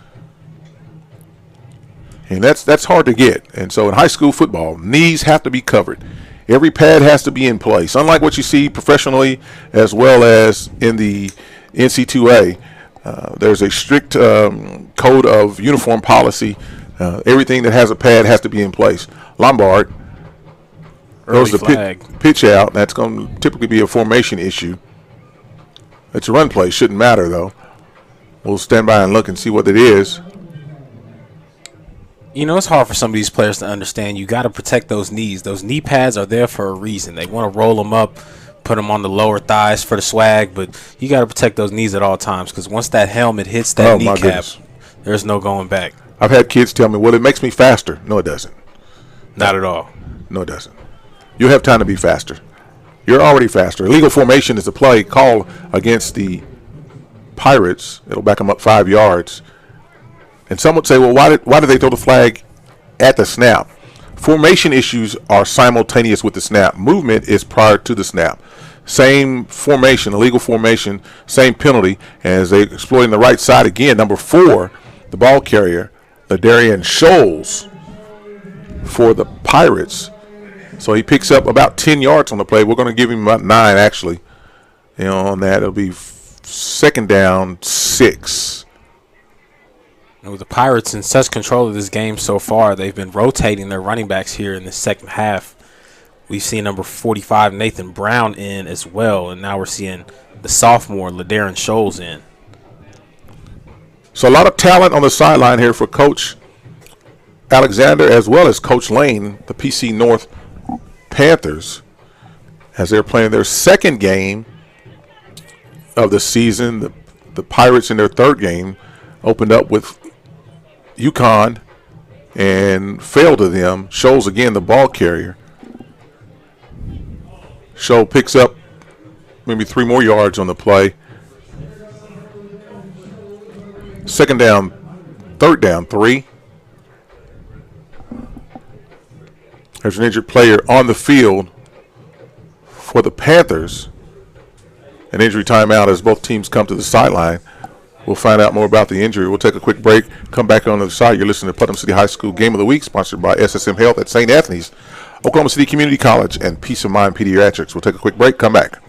And that's hard to get. And so in high school football, knees have to be covered. Every pad has to be in place. Unlike what you see professionally as well as in the NC2A, there's a strict code of uniform policy. Everything that has a pad has to be in place. Lombard throws the pitch out. That's going to typically be a formation issue. It's a run play. Shouldn't matter, though. We'll stand by and look and see what it is. You know, it's hard for some of these players to understand. You got to protect those knees. Those knee pads are there for a reason. They want to roll them up, put them on the lower thighs for the swag, but you got to protect those knees at all times because once that helmet hits that kneecap, there's no going back. I've had kids tell me, well, it makes me faster. No, it doesn't. Not at all. No, it doesn't. You'll have time to be faster. You're already faster. Illegal formation is a play called against the Pirates. It'll back them up 5 yards. And some would say, well, why did they throw the flag at the snap? Formation issues are simultaneous with the snap. Movement is prior to the snap. Same formation, illegal formation, same penalty. As they exploiting the right side again, number 4, the ball carrier, Ladarian Scholes for the Pirates. So he picks up about 10 yards on the play. We're going to give him about 9, actually. On that, it'll be 2nd down, 6. And with the Pirates in such control of this game so far, they've been rotating their running backs here in the second half. We've seen number 45, Nathan Brown, in as well. And now we're seeing the sophomore, Ladarian Scholes, in. So a lot of talent on the sideline here for Coach Alexander as well as Coach Lane, the PC North Panthers, as they're playing their second game of the season. The Pirates in their third game opened up with UConn and failed to them. Scholes again, the ball carrier. Scholes picks up maybe 3 more yards on the play. 2nd down, 3rd down, 3. There's an injured player on the field for the Panthers. An injury timeout as both teams come to the sideline. We'll find out more about the injury. We'll take a quick break, come back on the other side. You're listening to Putnam City High School Game of the Week, sponsored by SSM Health at St. Anthony's, Oklahoma City Community College, and Peace of Mind Pediatrics. We'll take a quick break, come back.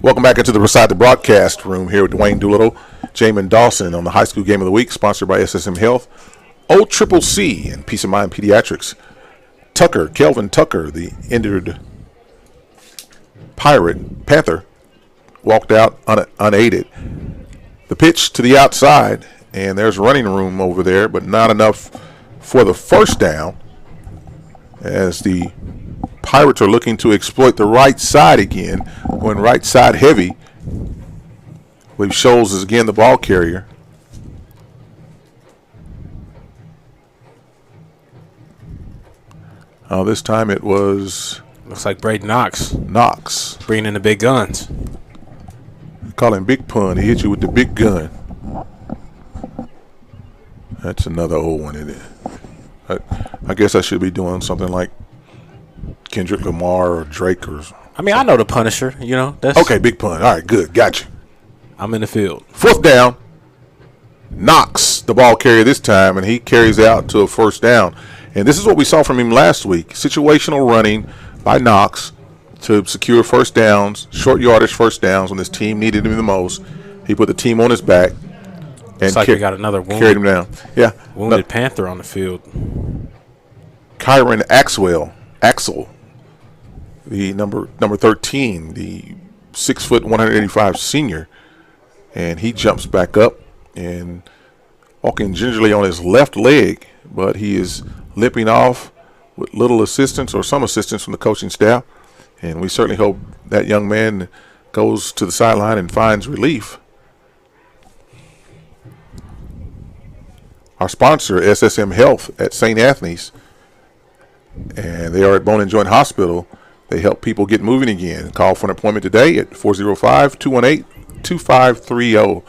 Welcome back into the Beside the Broadcast room here with Dwayne Doolittle, Jamin Dawson on the High School Game of the Week, sponsored by SSM Health, OCCC, and Peace of Mind Pediatrics. Tucker, Kelvin Tucker, the injured Panther, walked out unaided. The pitch to the outside, and there's running room over there, but not enough for the first down, as the Pirates are looking to exploit the right side again, going right side heavy. I believe Scholes is again the ball carrier. This time it was Looks like Braden Knox Knox. bringing in the big guns. Call him Big Pun. He hit you with the big gun. That's another old one, isn't it? I guess I should be doing something like Kendrick Lamar or Drake or. I mean, I know the Punisher. You know. That's Okay, Big Pun. All right, good. Got you. I'm in the field. 4th down. Knox, the ball carrier this time, and he carries out to a first down. And this is what we saw from him last week. Situational running by Knox to secure first downs, short yardage first downs when this team needed him the most. He put the team on his back and Looks like we got another carried him down. Yeah. wounded Panther on the field. Kyron Axel, the number 13, the 6 foot 185 senior, and he jumps back up and walking gingerly on his left leg, but he is limping off with little assistance or some assistance from the coaching staff, and we certainly hope that young man goes to the sideline and finds relief. Our sponsor, SSM Health at St. Anthony's, and they are at Bone and Joint Hospital. They help people get moving again. Call for an appointment today at 405-218-2530.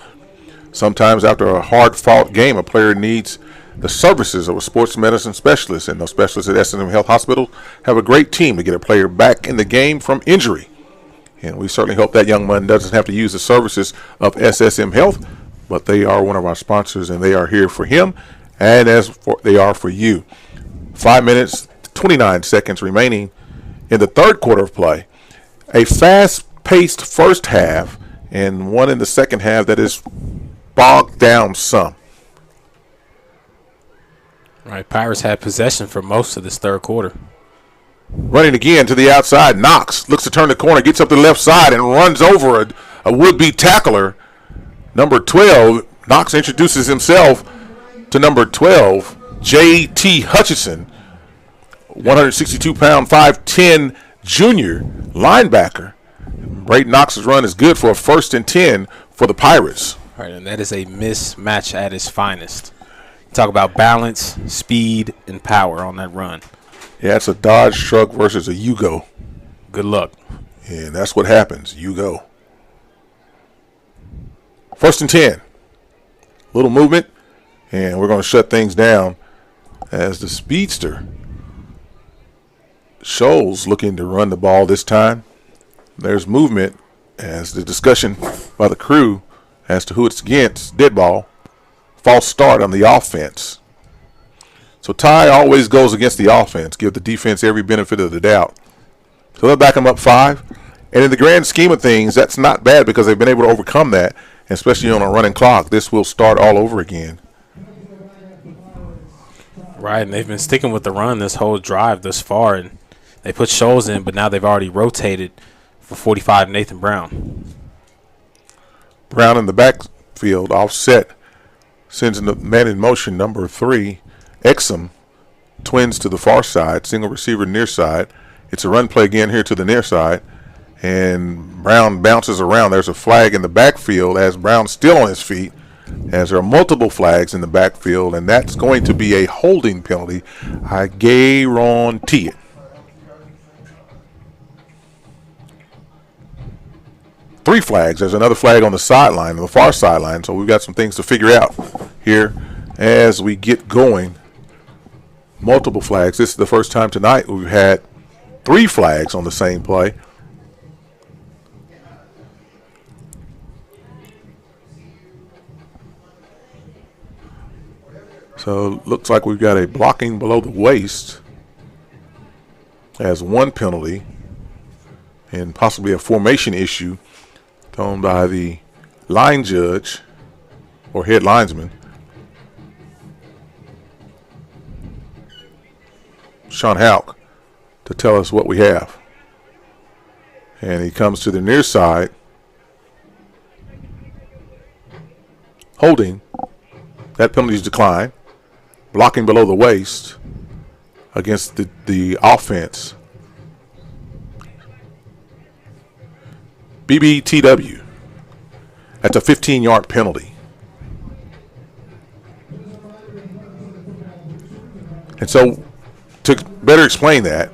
Sometimes after a hard-fought game, a player needs the services of a sports medicine specialist, and those specialists at SSM Health Hospital have a great team to get a player back in the game from injury. And we certainly hope that young man doesn't have to use the services of SSM Health, but they are one of our sponsors, and they are here for him, and they are for you. 5 minutes, 29 seconds remaining in the third quarter of play. A fast-paced first half, and one in the second half that is bogged down some. Right, Pirates had possession for most of this third quarter. Running again to the outside, Knox looks to turn the corner, gets up to the left side, and runs over a would-be tackler. Number 12, Knox introduces himself to number 12, J.T. Hutchison, 162-pound, 5'10" junior linebacker. Braden Knox's run is good for a 1st and 10 for the Pirates. All right, and that is a mismatch at its finest. Talk about balance, speed, and power on that run. Yeah, it's a Dodge truck versus a Yugo. Good luck. And that's what happens. You go. 1st and 10. Little movement, and we're going to shut things down as the speedster Scholes looking to run the ball this time. There's movement as the discussion by the crew as to who it's against. Dead ball. False start on the offense. So Ty always goes against the offense, give the defense every benefit of the doubt. So they'll back them up 5. And in the grand scheme of things, that's not bad because they've been able to overcome that, especially on a running clock. This will start all over again. Right, and they've been sticking with the run this whole drive thus far, and they put Scholes in, but now they've already rotated for 45 Nathan Brown. Brown in the backfield, offset, sends the man in motion, number 3, Exum, twins to the far side, single receiver near side. It's a run play again here to the near side, and Brown bounces around. There's a flag in the backfield as Brown's still on his feet, as there are multiple flags in the backfield, and that's going to be a holding penalty. I guarantee it. 3 flags. There's another flag on the sideline, on the far sideline, so we've got some things to figure out here as we get going. Multiple flags. This is the first time tonight we've had 3 flags on the same play. So looks like we've got a blocking below the waist as 1 penalty and possibly a formation issue thrown by the line judge or head linesman. Sean Houck to tell us what we have. And he comes to the near side, holding. That penalty is declined, blocking below the waist against the offense. BBTW. That's a 15-yard penalty. And so, to better explain that,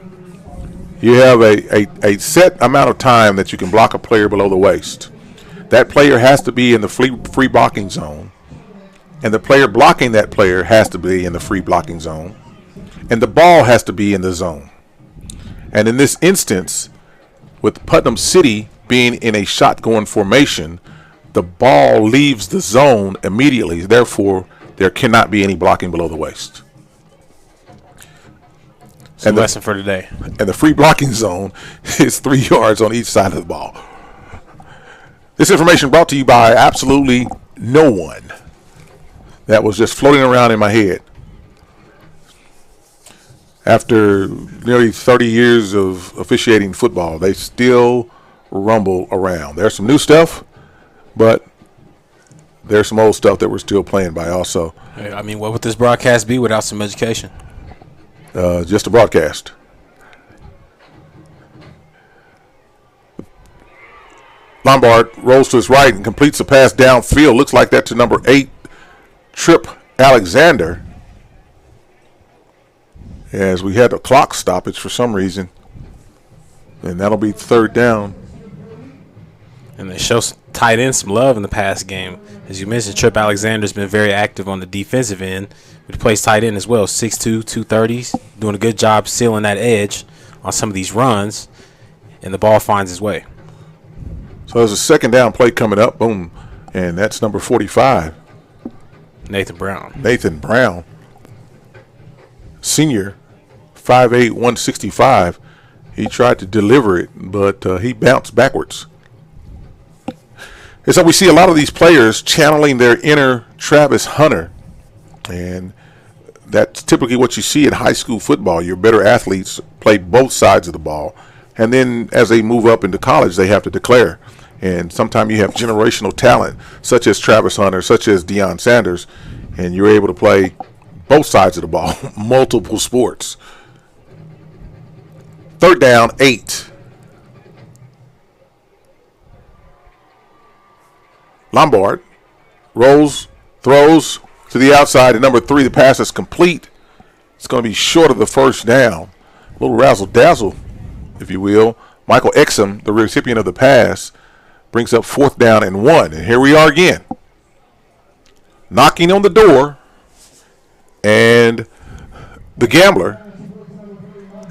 you have a set amount of time that you can block a player below the waist. That player has to be in the free blocking zone, and the player blocking that player has to be in the free blocking zone, and the ball has to be in the zone. And in this instance, with Putnam City being in a shotgun formation, the ball leaves the zone immediately. Therefore, there cannot be any blocking below the waist. And lesson for today. And the free blocking zone is 3 yards on each side of the ball. This information brought to you by absolutely no one. That was just floating around in my head. After nearly 30 years of officiating football, they still rumble around. There's some new stuff, but there's some old stuff that we're still playing by also. I mean, what would this broadcast be without some education? Just a broadcast. Lombard rolls to his right and completes a pass downfield. Looks like that to number 8, Trip Alexander. As we had a clock stoppage for some reason. And that'll be 3rd down. And they show tight end some love in the past game. As you mentioned, Trip Alexander's been very active on the defensive end, but he plays tight end as well. 6'2", 230s, doing a good job sealing that edge on some of these runs, and the ball finds its way. So there's a 2nd down play coming up. Boom. And that's number 45. Nathan Brown. Nathan Brown. Senior, 5'8", 165. He tried to deliver it, but he bounced backwards. And so we see a lot of these players channeling their inner Travis Hunter. And that's typically what you see in high school football. Your better athletes play both sides of the ball. And then as they move up into college, they have to declare. And sometimes you have generational talent, such as Travis Hunter, such as Deion Sanders, and you're able to play both sides of the ball, multiple sports. 3rd down, 8. Lombard rolls, throws to the outside, and number 3, the pass is complete. It's going to be short of the 1st down. A little razzle-dazzle, if you will. Michael Exum, the recipient of the pass, brings up 4th down and 1. And here we are again. Knocking on the door, and the gambler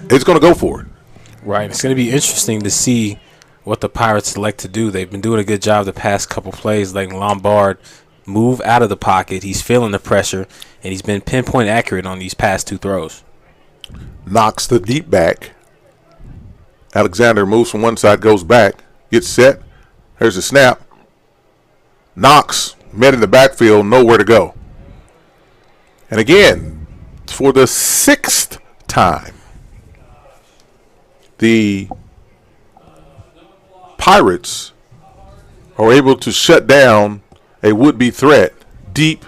is going to go for it. Right. It's going to be interesting to see what the Pirates elect to do. They've been doing a good job the past couple plays, letting Lombard move out of the pocket. He's feeling the pressure, and he's been pinpoint accurate on these past 2 throws. Knocks the deep back. Alexander moves from one side, goes back, gets set. There's a snap. Knox met in the backfield, nowhere to go. And again, for the 6th time, the Pirates are able to shut down a would-be threat deep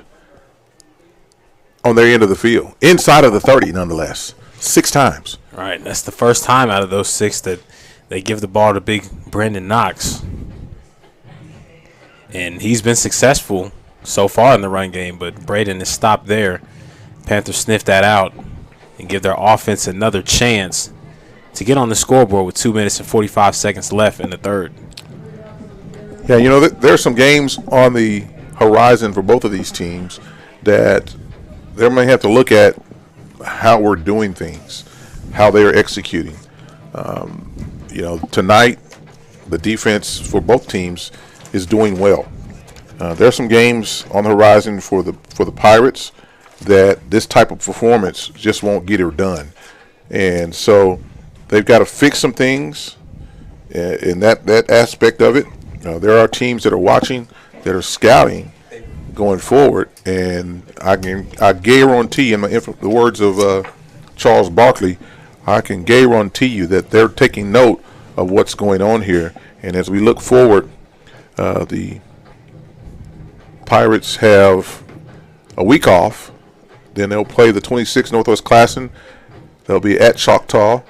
on their end of the field, inside of the 30 nonetheless, 6 times. All right, that's the first time out of those 6 that they give the ball to big Brandon Knox. And he's been successful so far in the run game, but Braden is stopped there. Panthers sniff that out and give their offense another chance to get on the scoreboard with 2 minutes and 45 seconds left in the 3rd. Yeah, you know, there are some games on the horizon for both of these teams that they may have to look at how we're doing things, how they are executing. You know, tonight the defense for both teams is doing well. There are some games on the horizon for the Pirates that this type of performance just won't get her done, and so they've got to fix some things in that aspect of it. There are teams that are watching, that are scouting going forward, and I guarantee, in the words of Charles Barkley, I can guarantee you that they're taking note of what's going on here. And as we look forward, the Pirates have a week off. Then they'll play the 26th Northwest Classic. They'll be at Choctaw.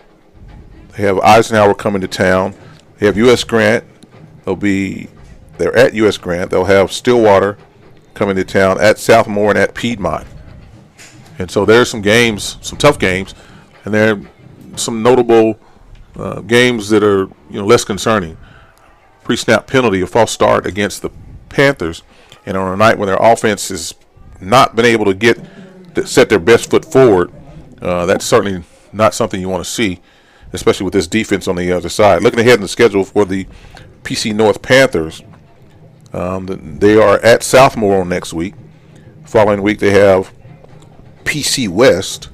They have Eisenhower coming to town. They have U.S. Grant. They're at U.S. Grant. They'll have Stillwater coming to town, at Southmore, and at Piedmont. And so there's some games, some tough games, and there are some notable games that are less concerning. Pre-snap penalty, a false start against the Panthers, and on a night when their offense has not been able to set their best foot forward, that's certainly not something you want to see, especially with this defense on the other side. Looking ahead in the schedule for the PC North Panthers, they are at Southmore next week. Following week they have PC West,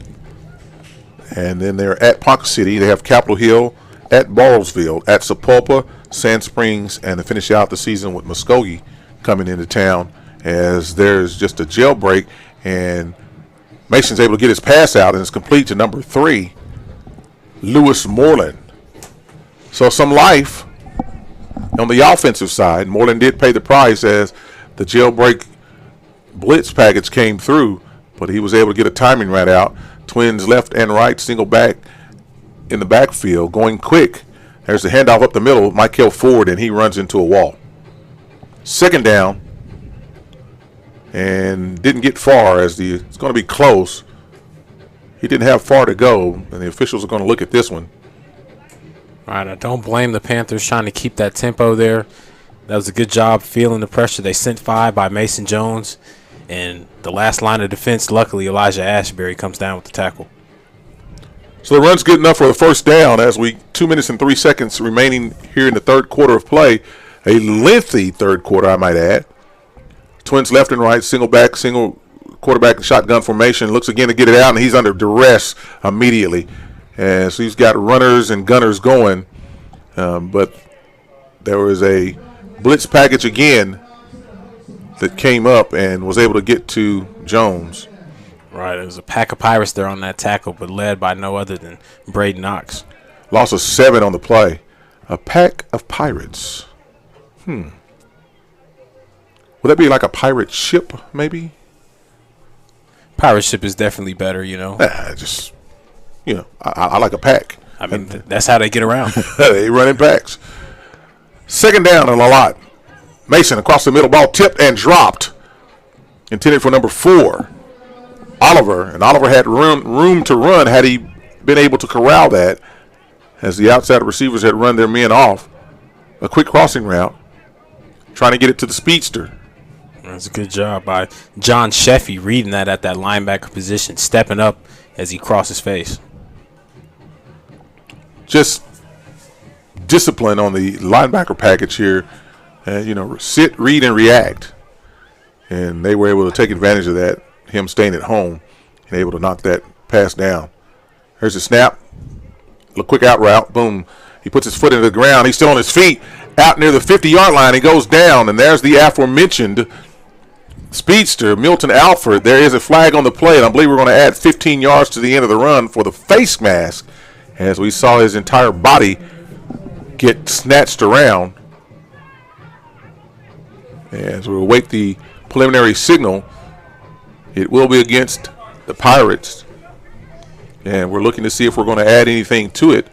and then they're at Ponca City. They have Capitol Hill, at Bartlesville, at Sapulpa, Sand Springs, and to finish out the season with Muskogee coming into town, as there's just a jailbreak, and Mason's able to get his pass out, and it's complete to number 3, Lewis Moreland. So some life on the offensive side. Moreland did pay the price as the jailbreak blitz package came through, but he was able to get a timing right out. Twins left and right, single back in the backfield, going quick. There's the handoff up the middle, Michael Ford, and he runs into a wall. Second down, and didn't get far, as it's going to be close. He didn't have far to go, and the officials are going to look at this one. All right, I don't blame the Panthers trying to keep that tempo there. That was a good job feeling the pressure. They sent 5 by Mason Jones, and the last line of defense, luckily, Elijah Ashbury comes down with the tackle. So the run's good enough for the first down as 2 minutes and 3 seconds remaining here in the third quarter of play. A lengthy third quarter, I might add. Twins left and right, single quarterback and shotgun formation. Looks again to get it out, and he's under duress immediately. And so he's got runners and gunners going. But there was a blitz package again that came up and was able to get to Jones. Right, it was a pack of Pirates there on that tackle, but led by no other than Braden Knox. Loss of 7 on the play. A pack of Pirates. Would that be like a pirate ship, maybe? Pirate ship is definitely better, I like a pack. I mean, that's how they get around. They run in packs. Second down and a lot. Mason across the middle, ball tipped and dropped. Intended for number 4, Oliver. And Oliver had room to run had he been able to corral that, as the outside receivers had run their men off. A quick crossing route, trying to get it to the speedster. That's a good job by John Sheffy reading that at that linebacker position, stepping up as he crosses face. Just discipline on the linebacker package here. Sit, read, and react. And they were able to take advantage of that, him staying at home, and able to knock that pass down. Here's a snap. A quick out route. Boom. He puts his foot into the ground. He's still on his feet. Out near the 50-yard line. He goes down, and there's the aforementioned speedster, Milton Alford. There is a flag on the play, and I believe we're going to add 15 yards to the end of the run for the face mask, as we saw his entire body get snatched around. As we await the preliminary signal, it will be against the Pirates, and we're looking to see if we're going to add anything to it.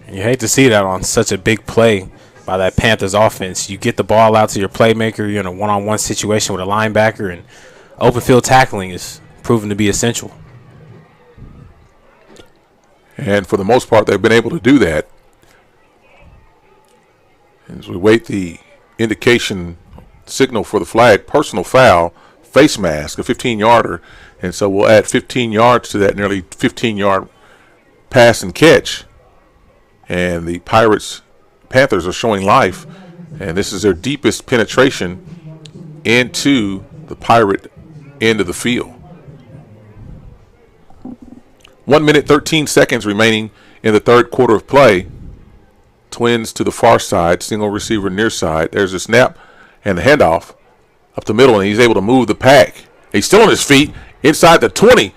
And you hate to see that on such a big play by that Panthers offense. You get the ball out to your playmaker, you're in a one-on-one situation with a linebacker, and open field tackling is proven to be essential. And for the most part, they've been able to do that. As we wait the indication signal for the flag, personal foul, face mask, a 15-yarder. And so we'll add 15 yards to that nearly 15-yard pass and catch. And the Panthers are showing life. And this is their deepest penetration into the Pirate end of the field. 1 minute, 13 seconds remaining in the third quarter of play. Twins to the far side, single receiver near side. There's a snap and the handoff up the middle, and he's able to move the pack. He's still on his feet inside the 20.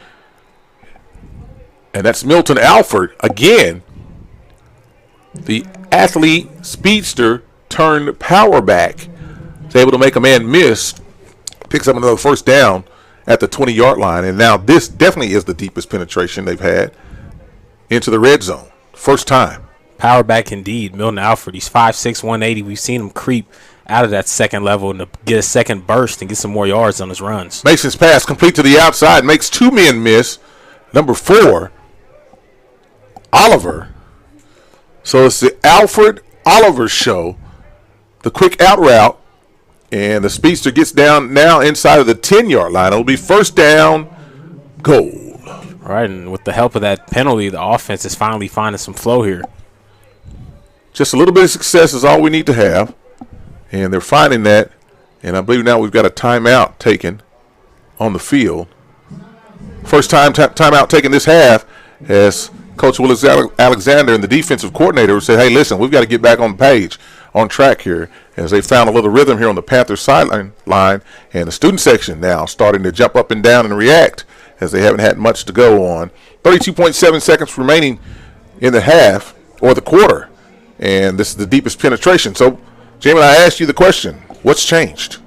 And that's Milton Alford again. The athlete, speedster, turned power back. Is able to make a man miss. Picks up another first down at the 20-yard line. And now this definitely is the deepest penetration they've had into the red zone. First time. Power back indeed. Milton Alford, he's 5'6", 180. We've seen him creep out of that second level and to get a second burst and get some more yards on his runs. Mason's pass complete to the outside. Makes two men miss. Number 4, Oliver. So it's the Alford Oliver show. The quick out route. And the speedster gets down now inside of the 10-yard line. It'll be first down, goal. All right, and with the help of that penalty, the offense is finally finding some flow here. Just a little bit of success is all we need to have. And they're finding that. And I believe now we've got a timeout taken on the field. First timeout taken this half as Coach Willis Alexander and the defensive coordinator said, hey, listen, we've got to get back on the page, on track here, as they found a little rhythm here on the Panthers sideline line, and the student section now starting to jump up and down and react as they haven't had much to go on. 32.7 seconds remaining in the half or the quarter, and this is the deepest penetration. So, Jamie, I asked you the question, what's changed?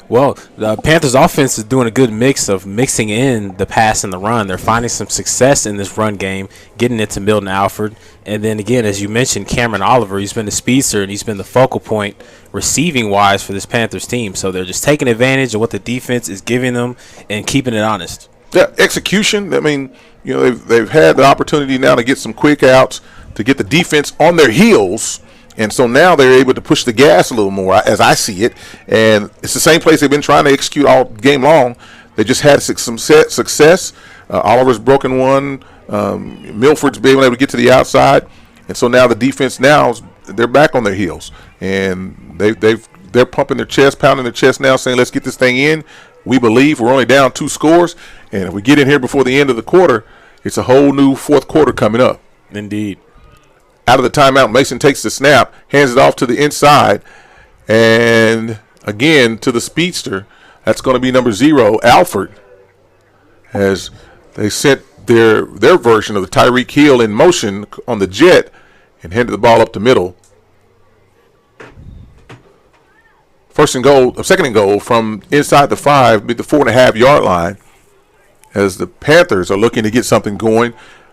Well, the Panthers offense is doing a good mix of mixing in the pass and the run. They're finding some success in this run game, getting it to Milton Alford. And then again, as you mentioned, Cameron Oliver, he's been the speedster and he's been the focal point receiving-wise for this Panthers team. So they're just taking advantage of what the defense is giving them and keeping it honest. Yeah, execution. I mean, you know, they've had the opportunity now to get some quick outs, to get the defense on their heels. And so now they're able to push the gas a little more, as I see it. And it's the same place they've been trying to execute all game long. They just had some success. Oliver's broken one. Milford's been able to get to the outside. And so now the defense they're back on their heels. And they're pumping their chest, pounding their chest now, saying, let's get this thing in. We believe we're only down 2 scores. And if we get in here before the end of the quarter, it's a whole new fourth quarter coming up. Indeed. Out of the timeout, Mason takes the snap, hands it off to the inside, and again to the speedster. That's going to be number 0, Alford, as they sent their version of the Tyreek Hill in motion on the jet and handed the ball up the middle. Second and goal from inside the 5, the 4.5-yard line, as the Panthers are looking to get something going.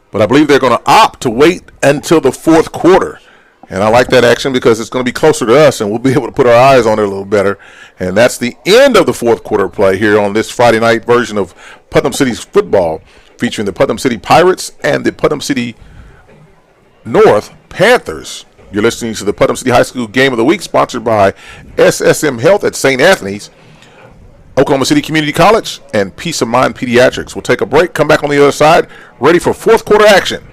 But I believe they're going to opt to wait until the fourth quarter. And I like that action because it's going to be closer to us and we'll be able to put our eyes on it a little better. And that's the end of the fourth quarter play here on this Friday night version of Putnam City's football, featuring the Putnam City Pirates and the Putnam City North Panthers. You're listening to the Putnam City High School Game of the Week, sponsored by SSM Health at St. Anthony's, Oklahoma City Community College, and Peace of Mind Pediatrics. We'll take a break, come back on the other side, ready for fourth quarter action.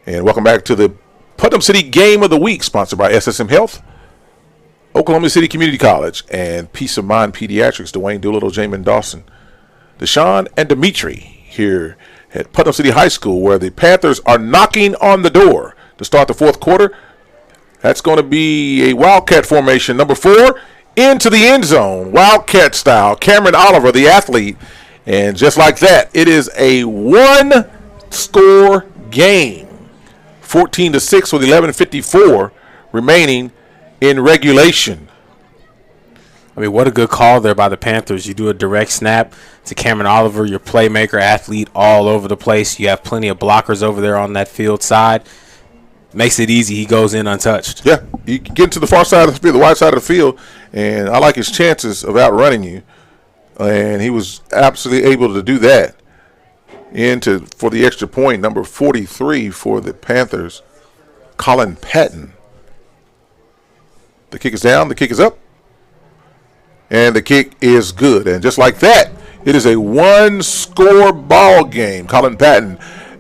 And welcome back to the Putnam City Game of the Week, sponsored by SSM Health, Oklahoma City Community College, and Peace of Mind Pediatrics. Dwayne Doolittle, Jamin Dawson, Deshaun, and Dimitri here at Putnam City High School, where the Panthers are knocking on the door to start the fourth quarter. That's going to be a Wildcat formation. Number 4, into the end zone, Wildcat style. Cameron Oliver, the athlete. And just like that, it is a one-score game. 14-6 with 11:54 remaining in regulation. I mean, what a good call there by the Panthers. You do a direct snap to Cameron Oliver, your playmaker, athlete, all over the place. You have plenty of blockers over there on that field side. Makes it easy. He goes in untouched. Yeah, you get to the far side of the field, the wide side of the field, and I like his chances of outrunning you. And he was absolutely able to do that. For the extra point, number 43 for the Panthers, Colin Patton. The kick is down, the kick is up, and the kick is good. And just like that, it is a one-score ball game. Colin Patton,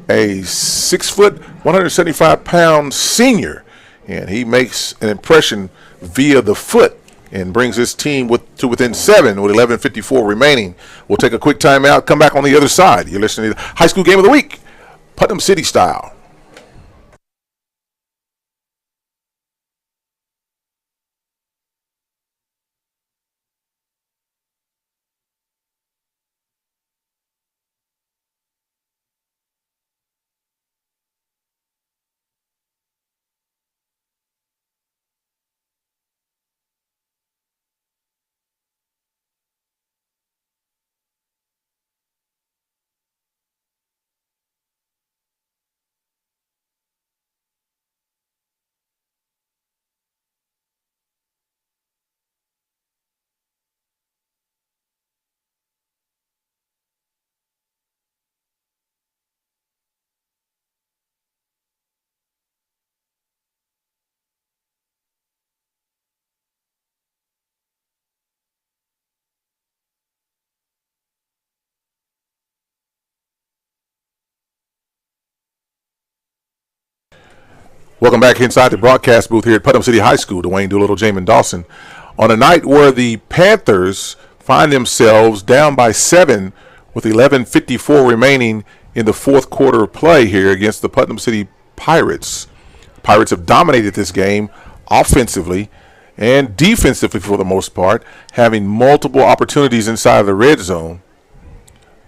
a 6 foot, 175-pound senior, and he makes an impression via the foot and brings his team to within 7 with 11:54 remaining. We'll take a quick timeout, come back on the other side. You're listening to the High School Game of the Week, Putnam City style. Welcome back inside the broadcast booth here at Putnam City High School. Dwayne Doolittle, Jamin Dawson. On a night where the Panthers find themselves down by 7 with 11:54 remaining in the fourth quarter of play here against the Putnam City Pirates. Pirates have dominated this game offensively and defensively for the most part, having multiple opportunities inside of the red zone,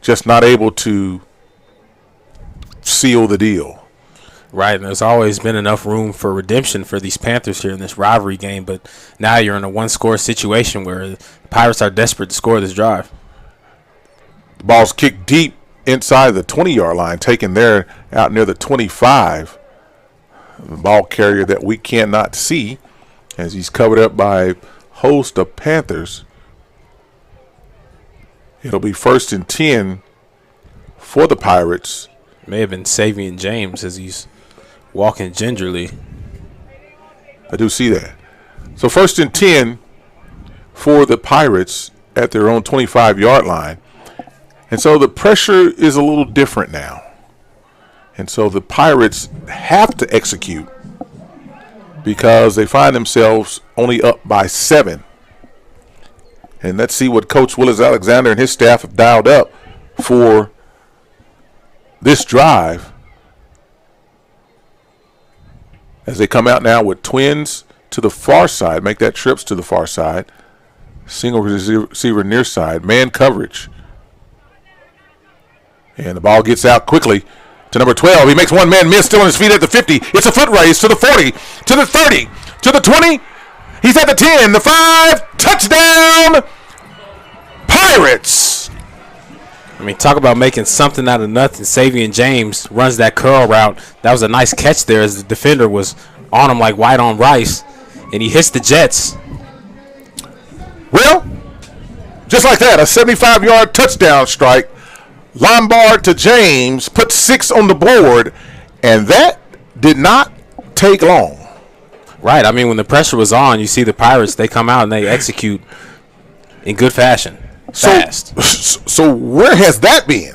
just not able to seal the deal. Right, and there's always been enough room for redemption for these Panthers here in this rivalry game, but now you're in a one-score situation where the Pirates are desperate to score this drive. The ball's kicked deep inside the 20-yard line, taken there out near the 25. The ball carrier that we cannot see as he's covered up by a host of Panthers. It'll be 1st and 10 for the Pirates. May have been Savion James as he's walking gingerly. I do see that. So 1st and 10 for the Pirates at their own 25-yard line. And so the pressure is a little different now. And so the Pirates have to execute because they find themselves only up by 7. And let's see what Coach Willis Alexander and his staff have dialed up for this drive as they come out now with twins to the far side, make that trips to the far side, single receiver near side, man coverage. And the ball gets out quickly to number 12. He makes one man miss, still on his feet at the 50. It's a foot race to the 40, to the 30, to the 20. He's at the 10, the 5, touchdown, Pirates. I mean, talk about making something out of nothing. Savion James runs that curl route. That was a nice catch there as the defender was on him like white on rice, and he hits the Jets. Well, just like that, a 75-yard touchdown strike. Lombard to James, put 6 on the board, and that did not take long. Right. I mean, when the pressure was on, you see the Pirates, they come out and they execute in good fashion. Fast. So where has that been?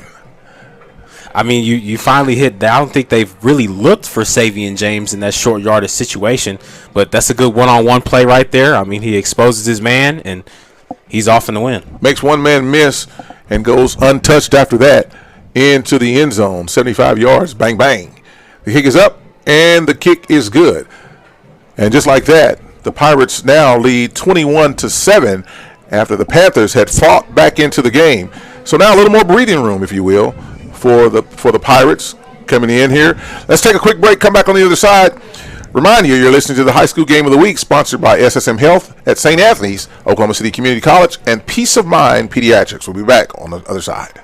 I mean, you finally hit that. I don't think they've really looked for Savion James in that short yardage situation, but that's a good one-on-one play right there. I mean, he exposes his man, and he's off in the win. Makes one man miss and goes untouched after that into the end zone. 75 yards, bang, bang. The kick is up, and the kick is good. And just like that, the Pirates now lead 21-7 after the Panthers had fought back into the game. So now a little more breathing room, if you will, for the Pirates coming in here. Let's take a quick break, come back on the other side. Remind you're listening to the High School Game of the Week, sponsored by SSM Health at St. Anthony's, Oklahoma City Community College, and Peace of Mind Pediatrics. We'll be back on the other side.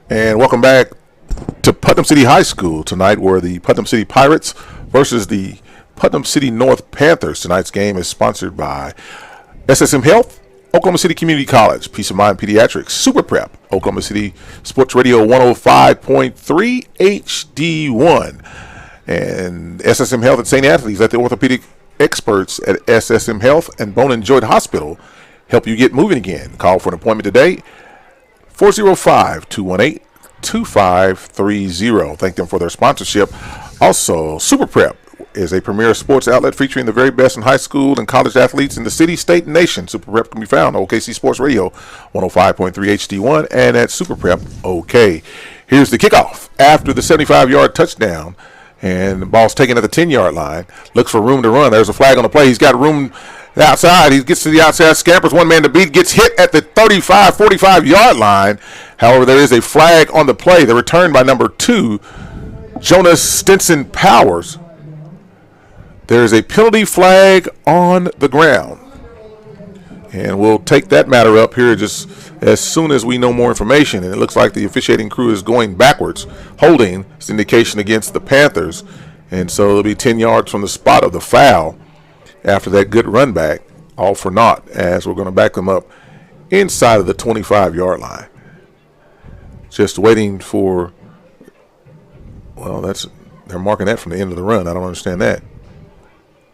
And welcome back to Putnam City High School tonight, where the Putnam City Pirates versus the Putnam City North Panthers. Tonight's game is sponsored by SSM Health, Oklahoma City Community College, Peace of Mind Pediatrics, Super Prep, Oklahoma City Sports Radio 105.3 HD1, and SSM Health at St. Anthony's. Let the orthopedic experts at SSM Health and Bone and Joint Hospital help you get moving again. Call for an appointment today. 405-218-2530. Thank them for their sponsorship. Also, Super Prep is a premier sports outlet featuring the very best in high school and college athletes in the city, state, and nation. Super Prep can be found on OKC Sports Radio 105.3 HD1 and at Super Prep OK. Here's the kickoff after the 75-yard touchdown, and the ball's taken at the 10-yard line. Looks for room to run. There's a flag on the play. He's got room outside. He gets to the outside, scampers, one man to beat, gets hit at the 35, 45-yard line. However, there is a flag on the play. The return by number 2, Jonas Stinson Powers. There's a penalty flag on the ground. And we'll take that matter up here just as soon as we know more information. And it looks like the officiating crew is going backwards, holding this indication against the Panthers. And so it'll be 10 yards from the spot of the foul. After that good run back, all for naught, as we're going to back them up inside of the 25-yard line. Just waiting for, well, they're marking that from the end of the run. I don't understand that.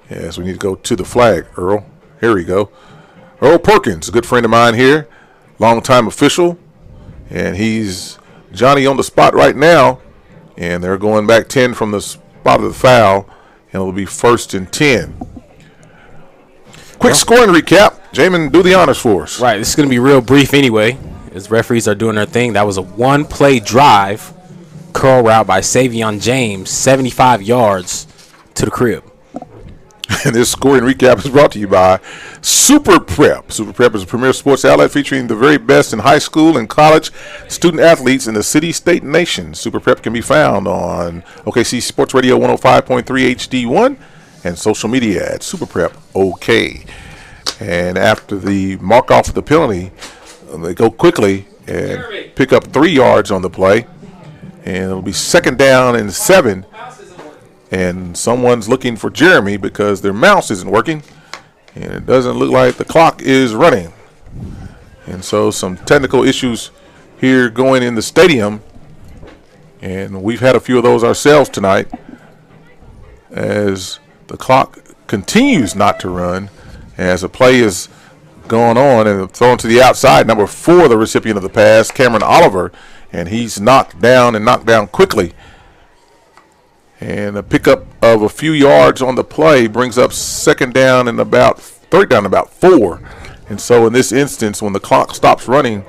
Yes, we need to go to the flag, Earl. Here we go. Earl Perkins, a good friend of mine here, longtime official, and he's Johnny on the spot right now, and they're going back 10 from the spot of the foul, and it'll be 1st and 10. Quick scoring recap. Jamin, do the honors for us. Right, this is going to be real brief anyway, as referees are doing their thing. That was a one-play drive, curl route by Savion James, 75 yards to the crib. And this scoring recap is brought to you by Super Prep. Super Prep is a premier sports outlet featuring the very best in high school and college student athletes in the city, state, and nation. Super Prep can be found on OKC Sports Radio 105.3 HD1 and social media at Super Prep OK. And after the mark off of the penalty, they go quickly and pick up 3 yards on the play. And it'll be 2nd down and 7. And someone's looking for Jeremy because their mouse isn't working. And it doesn't look like the clock is running. And so some technical issues here going in the stadium. And we've had a few of those ourselves tonight as the clock continues not to run as a play is going on and thrown to the outside. Number 4, the recipient of the pass, Cameron Oliver, and he's knocked down quickly. And a pickup of a few yards on the play brings up 3rd down and about 4. And so in this instance, when the clock stops working,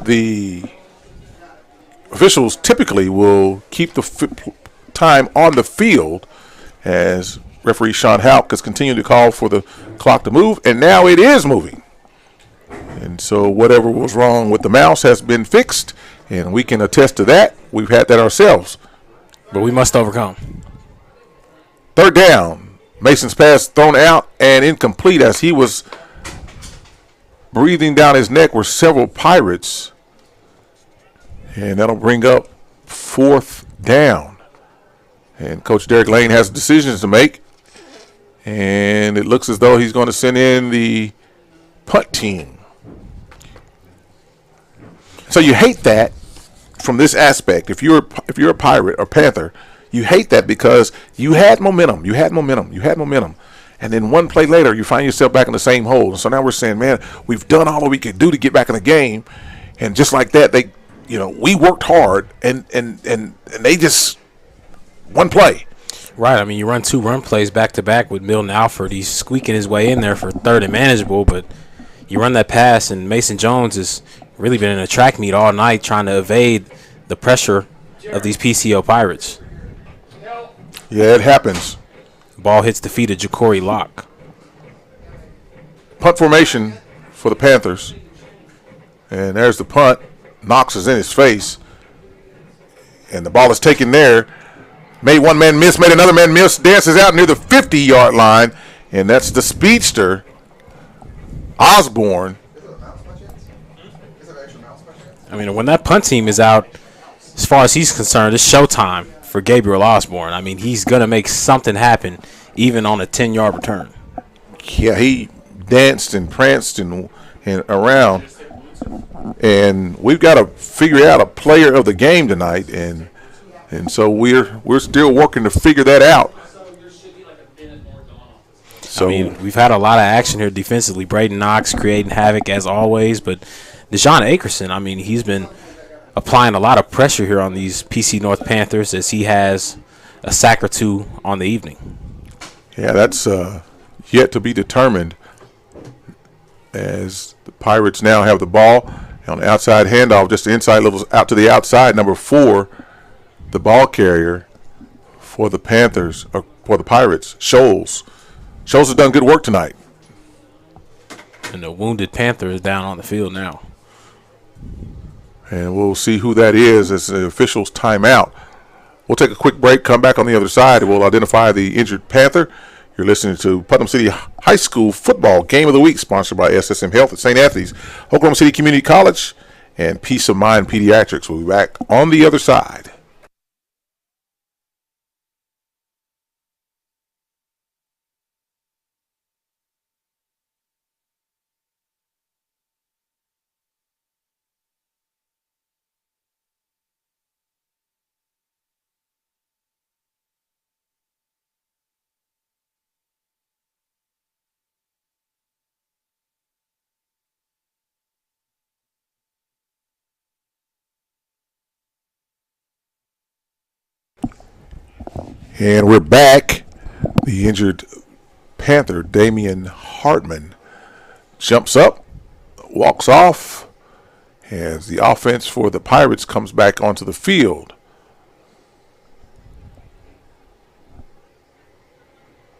the officials typically will keep the time on the field as referee Sean Houck has continued to call for the clock to move, and now it is moving. And so whatever was wrong with the mouse has been fixed, and we can attest to that. We've had that ourselves. But we must overcome. Third down. Mason's pass thrown out and incomplete as he was breathing down his neck were several Pirates. And that'll bring up fourth down. And Coach Derek Lane has decisions to make. And it looks as though he's going to send in the punt team. So you hate that from this aspect. If you're a Pirate or Panther, you hate that because you had momentum. And then one play later, you find yourself back in the same hole. And so now we're saying, man, we've done all that we could do to get back in the game. And just like that, we worked hard and they just one play. Right. I mean, you run 2 run plays back to back with Milton Alford. He's squeaking his way in there for third and manageable, but you run that pass, and Mason Jones has really been in a track meet all night trying to evade the pressure of these PCO Pirates. Yeah, it happens. Ball hits the feet of Ja'Cory Locke. Punt formation for the Panthers. And there's the punt. Knox is in his face. And the ball is taken there. Made one man miss, made another man miss. Dances out near the 50-yard line. And that's the speedster, Osborne. I mean, when that punt team is out, as far as he's concerned, it's showtime for Gabriel Osborne. I mean, he's going to make something happen even on a 10-yard return. Yeah, he danced and pranced and around. And we've got to figure out a player of the game tonight. And so we're still working to figure that out. So, I mean, we've had a lot of action here defensively. Braden Knox creating havoc as always. But Deshaun Akerson, I mean, he's been applying a lot of pressure here on these PC North Panthers as he has a sack or 2 on the evening. Yeah, that's yet to be determined as the Pirates now have the ball on the outside handoff, just the inside levels out to the outside. Number 4, the ball carrier for the Panthers, or for the Pirates, Scholes. Scholes has done good work tonight. And the wounded Panther is down on the field now. And we'll see who that is as the officials time out. We'll take a quick break, come back on the other side, and we'll identify the injured Panther. You're listening to Putnam City High School Football Game of the Week, sponsored by SSM Health at St. Anthony's, Oklahoma City Community College, and Peace of Mind Pediatrics. We'll be back on the other side. And we're back. The injured Panther, Damian Hartman, jumps up, walks off, as the offense for the Pirates comes back onto the field.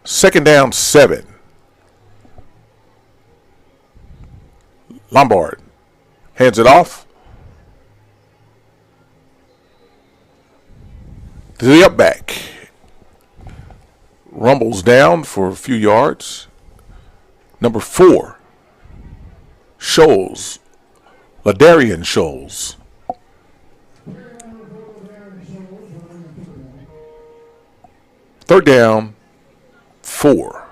Second down, 7. Lombard hands it off to the up back. Rumbles down for a few yards. Number 4, Scholes, Ladarian Scholes. Third down, 4.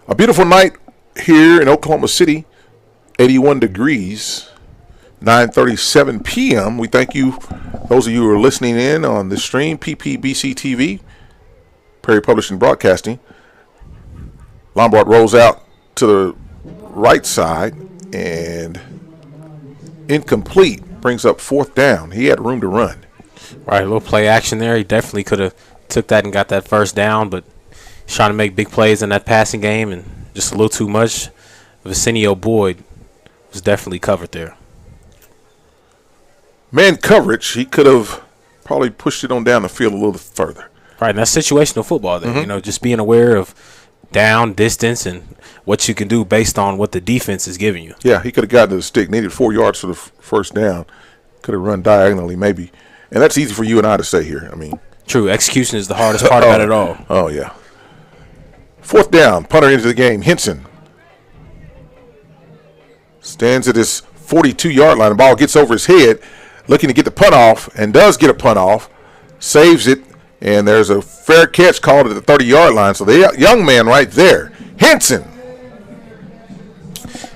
A beautiful night here in Oklahoma City, 81 degrees. 9:37 p.m. We thank you, those of you who are listening in on the stream, PPBC TV, Prairie Publishing Broadcasting. Lombard rolls out to the right side and incomplete, brings up fourth down. He had room to run. Right, a little play action there. He definitely could have took that and got that first down, but he's trying to make big plays in that passing game and just a little too much. Vicinio Boyd was definitely covered there. Man coverage, he could have probably pushed it on down the field a little further. Right, and that's situational football there. You know, just being aware of down, distance, and what you can do based on what the defense is giving you. Yeah, he could have gotten to the stick. Needed 4 yards for the first down. Could have run diagonally maybe. And that's easy for you and I to say here. I mean, true. Execution is the hardest part about it all. Oh, yeah. 4th down. Punter into the game. Henson stands at his 42-yard line. The ball gets over his head, looking to get the punt off, and does get a punt off. Saves it, and there's a fair catch called at the 30-yard line. So the young man right there, Henson.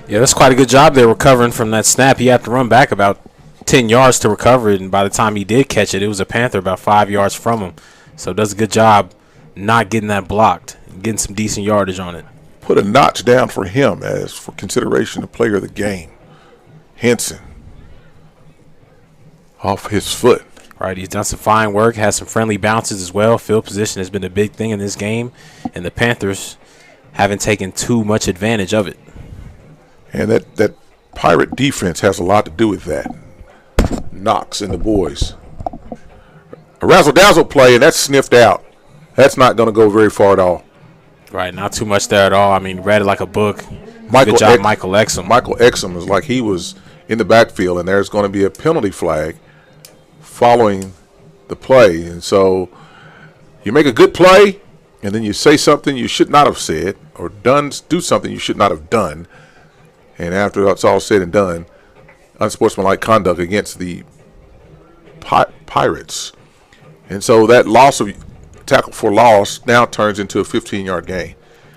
Yeah, that's quite a good job there recovering from that snap. He had to run back about 10 yards to recover it, and by the time he did catch it, it was a Panther about 5 yards from him. So does a good job not getting that blocked, getting some decent yardage on it. Put a notch down for him as for consideration the player of the game. Henson. Off his foot. Right, he's done some fine work, has some friendly bounces as well. Field position has been a big thing in this game, and the Panthers haven't taken too much advantage of it. And that Pirate defense has a lot to do with that. Knox and the boys. A razzle-dazzle play, and that's sniffed out. That's not going to go very far at all. Right, not too much there at all. I mean, read it like a book. Good job, Michael Exum. Michael Exum is like he was in the backfield, and there's going to be a penalty flag following the play. And so you make a good play, and then you say something you should not have said, or do something you should not have done. And after it's all said and done, unsportsmanlike conduct against the Pirates. And so that loss of tackle for loss now turns into a 15-yard gain.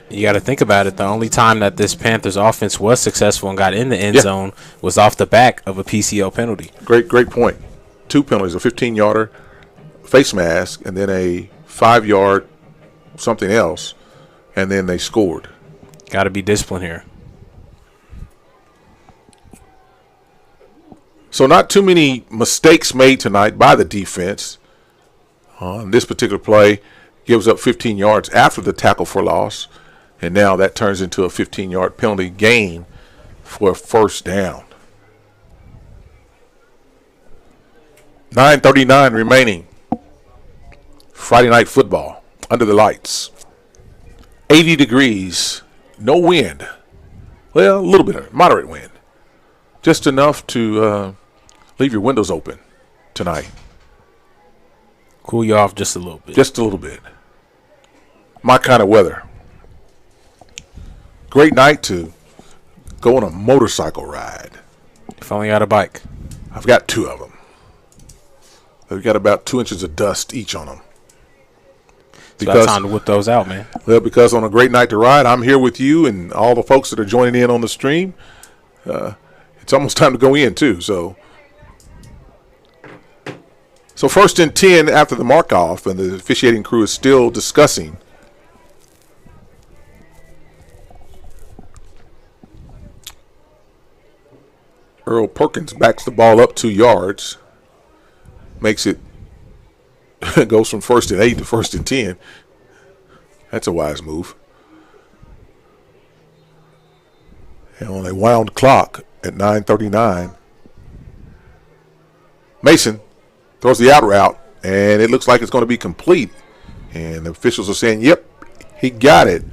You got to think about it. The only time that this Panthers offense was successful and got in the end zone was off the back of a PCO penalty. Great point. 2 penalties, a 15-yarder face mask, and then a 5-yard something else, and then they scored. Got to be disciplined here. So not too many mistakes made tonight by the defense. On this particular play, gives up 15 yards after the tackle for loss, and now that turns into a 15-yard penalty gain for a first down. 9:39 remaining. Friday night football under the lights. 80 degrees, no wind. Well, a little bit of moderate wind. Just enough to leave your windows open tonight. Cool you off just a little bit. Just a little bit. My kind of weather. Great night to go on a motorcycle ride. If only had a bike. I've got 2 of them. They've got about 2 inches of dust each on them. It's about time to whip those out, man. Well, because on a great night to ride, I'm here with you and all the folks that are joining in on the stream. It's almost time to go in, too. So 1st and 10 after the mark-off, and the officiating crew is still discussing. Earl Perkins backs the ball up 2 yards. Makes it goes from 1st and 8 to 1st and 10. That's a wise move. And on a wound clock at 9:39, Mason throws the out route, and it looks like it's going to be complete. And the officials are saying, yep, he got it.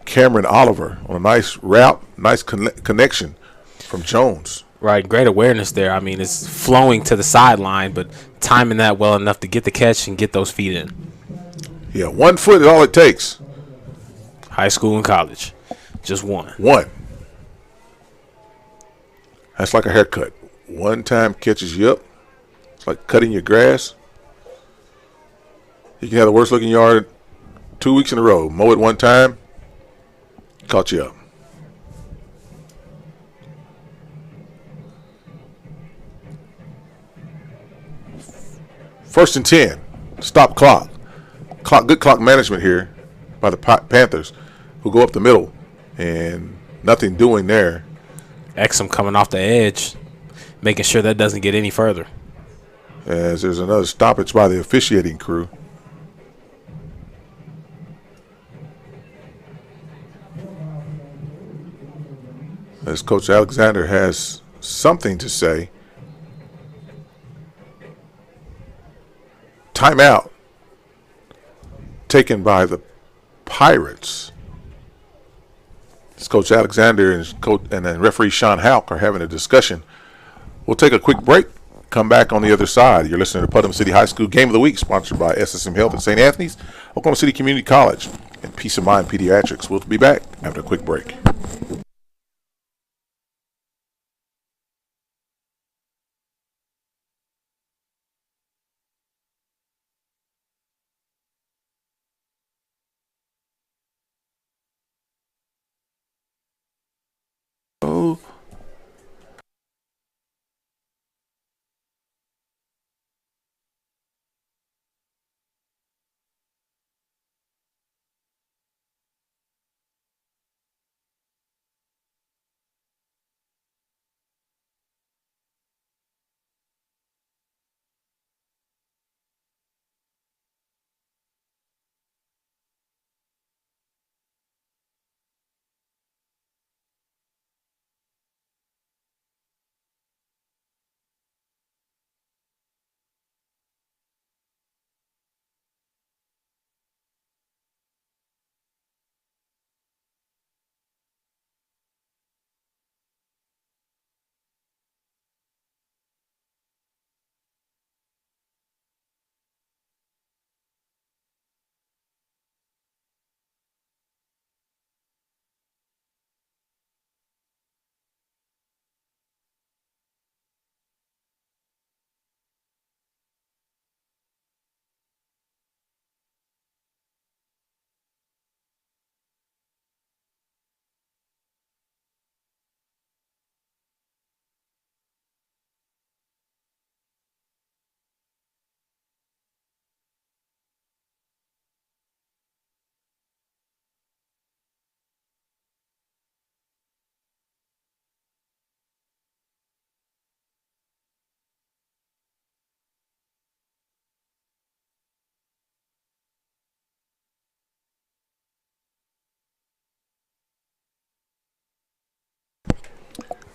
Cameron Oliver on a nice route, nice connection from Jones. Right, great awareness there. I mean, it's flowing to the sideline, but timing that well enough to get the catch and get those feet in. Yeah, 1 foot is all it takes. High school and college, just one. That's like a haircut. One time catches you up. It's like cutting your grass. You can have the worst looking yard 2 weeks in a row. Mow it one time, caught you up. First and 10. Stop clock. Good clock management here by the Panthers, who go up the middle, and nothing doing there. Exum coming off the edge, making sure that doesn't get any further. As there's another stoppage by the officiating crew. As Coach Alexander has something to say. Timeout taken by the Pirates. It's Coach Alexander and then referee Sean Houck are having a discussion. We'll take a quick break. Come back on the other side. You're listening to Putnam City High School Game of the Week, sponsored by SSM Health at St. Anthony's, Oklahoma City Community College, and Peace of Mind Pediatrics. We'll be back after a quick break. Oh.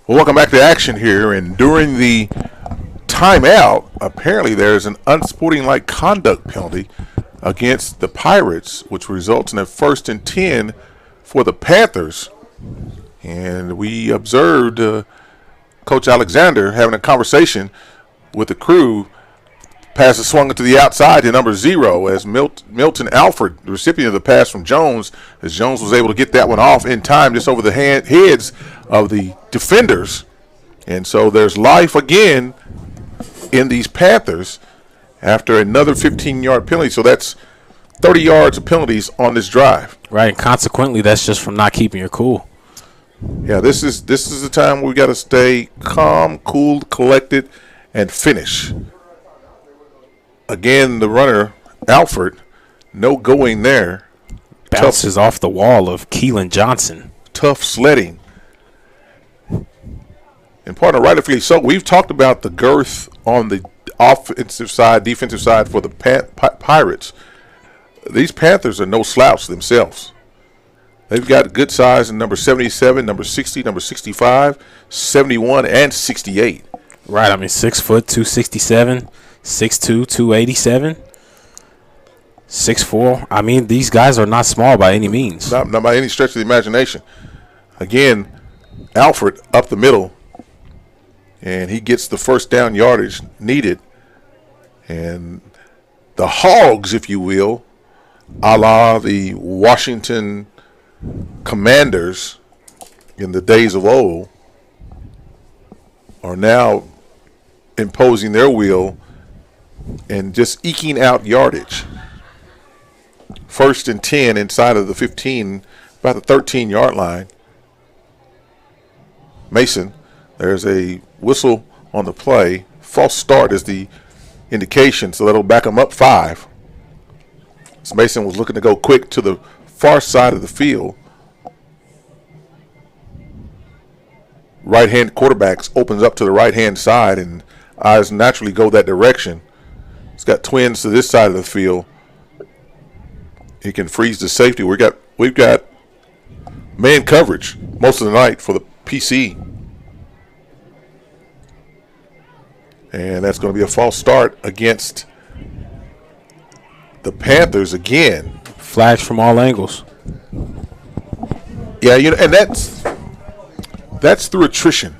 Well, welcome back to action here. And during the timeout, apparently there's an unsporting-like conduct penalty against the Pirates, which results in a 1st and 10 for the Panthers. And we observed Coach Alexander having a conversation with the crew. Pass is swung to the outside to number 0 as Milton Alford, the recipient of the pass from Jones, as Jones was able to get that one off in time just over the heads of the defenders. And so there's life again in these Panthers after another 15-yard penalty. So that's 30 yards of penalties on this drive. Right, and consequently, that's just from not keeping your cool. Yeah, this is the time we got to stay calm, cool, collected, and finish. Again, the runner, Alford, no going there. Bounces off the wall of Keelan Johnson. Tough sledding. And part of rightfully so, we've talked about the girth on the offensive side, defensive side for the Pirates. These Panthers are no slouch themselves. They've got good size in number 77, number 60, number 65, 71, and 68. Right, I mean 6 foot, 267, 6'2", 287, 6'4". I mean, these guys are not small by any means. Not by any stretch of the imagination. Again, Alfred up the middle, and he gets the first down yardage needed. And the Hogs, if you will, a la the Washington Commanders in the days of old, are now imposing their will and just eking out yardage. 1st and 10 inside of the 15, about the 13-yard line. Mason, there's a whistle on the play. False start is the indication, so that'll back them up 5. So Mason was looking to go quick to the far side of the field. Right-hand quarterbacks opens up to the right-hand side, and eyes naturally go that direction. He's got twins to this side of the field. He can freeze the safety. We've got man coverage most of the night for the PC. And that's going to be a false start against the Panthers again. flags from all angles. Yeah, and that's through attrition,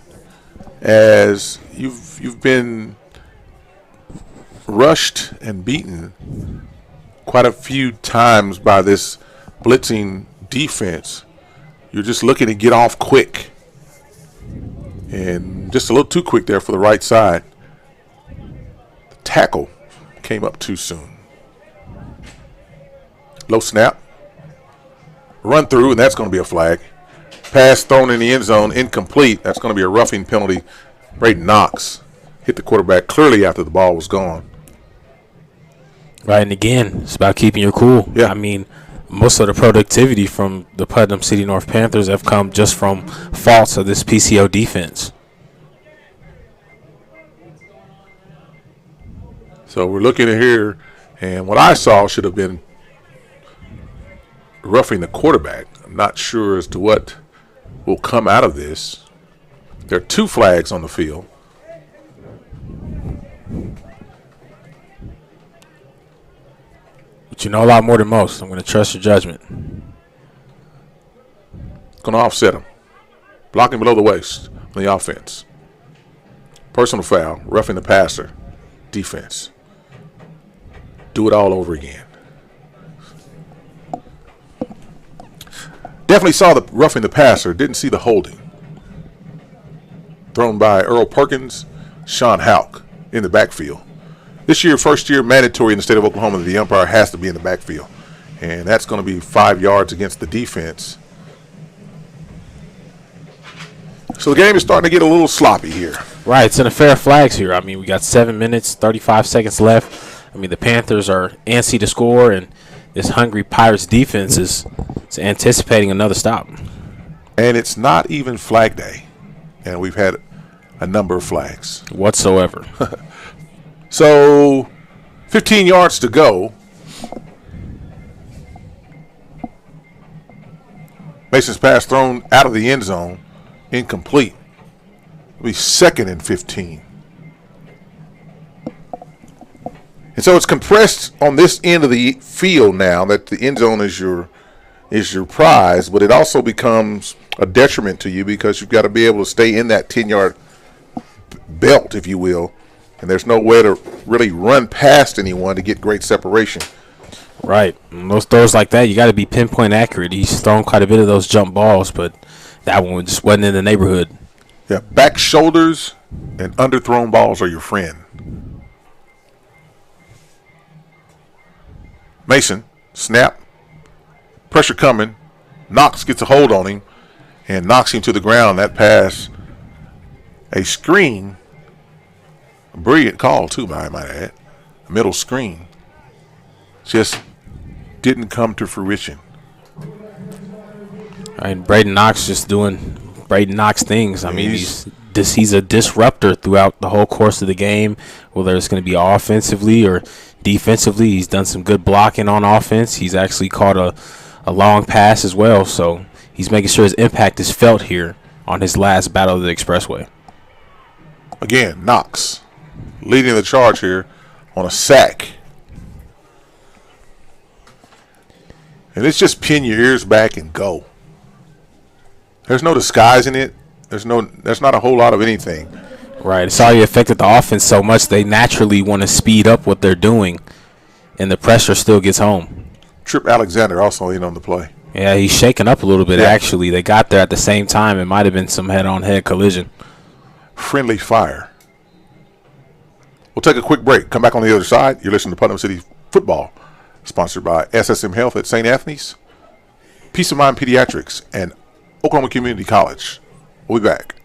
as you've been rushed and beaten quite a few times by this blitzing defense. You're just looking to get off quick, and just a little too quick there for the right side. The tackle came up too soon. Low snap. Run through, and that's going to be a flag. Pass thrown in the end zone, incomplete. That's going to be a roughing penalty. Braden Knox hit the quarterback clearly after the ball was gone. Right, and again, it's about keeping your cool. Yeah. I mean, most of the productivity from the Putnam City North Panthers have come just from faults of this PCO defense. So we're looking at here, and what I saw should have been roughing the quarterback. I'm not sure as to what will come out of this. There are 2 flags on the field. But you know a lot more than most. I'm going to trust your judgment. Going to offset him. Blocking below the waist on the offense. Personal foul, roughing the passer. Defense. Do it all over again. Definitely saw the roughing the passer. Didn't see the holding. Thrown by Earl Perkins, Sean Houck in the backfield. This year, first year mandatory in the state of Oklahoma, the umpire has to be in the backfield. And that's going to be 5 yards against the defense. So the game is starting to get a little sloppy here. Right, it's in a fair flags here. I mean, we got 7 minutes, 35 seconds left. I mean, the Panthers are antsy to score, and this hungry Pirates defense is anticipating another stop. And it's not even flag day. And we've had a number of flags. Whatsoever. So 15 yards to go. Mason's pass thrown out of the end zone. Incomplete. It'll be 2nd and 15. And so it's compressed on this end of the field now that the end zone is your prize, but it also becomes a detriment to you because you've got to be able to stay in that 10-yard belt, if you will, and there's no way to really run past anyone to get great separation. Right. Most throws like that, you got to be pinpoint accurate. He's thrown quite a bit of those jump balls, but that one just wasn't in the neighborhood. Yeah, back shoulders and underthrown balls are your friend. Mason, snap, pressure coming. Knox gets a hold on him and knocks him to the ground. That pass, a screen, a brilliant call too, I might add. A middle screen. Just didn't come to fruition. And Braden Knox just doing Braden Knox things. I mean, he's a disruptor throughout the whole course of the game, whether it's going to be offensively or defensively. He's done some good blocking on offense. He's actually caught a long pass as well, so he's making sure his impact is felt here on his last battle of the Expressway. Again, Knox leading the charge here on a sack. And it's just pin your ears back and go. There's no disguising it. There's not a whole lot of anything. Right. It's already affected the offense so much they naturally want to speed up what they're doing, and the pressure still gets home. Trip Alexander also in on the play. Yeah, he's shaking up a little bit, Yeah. actually. They got there at the same time. It might have been some head-on-head collision. Friendly fire. We'll take a quick break. Come back on the other side. You're listening to Putnam City Football, sponsored by SSM Health at St. Anthony's, Peace of Mind Pediatrics, and Oklahoma Community College. We'll be back.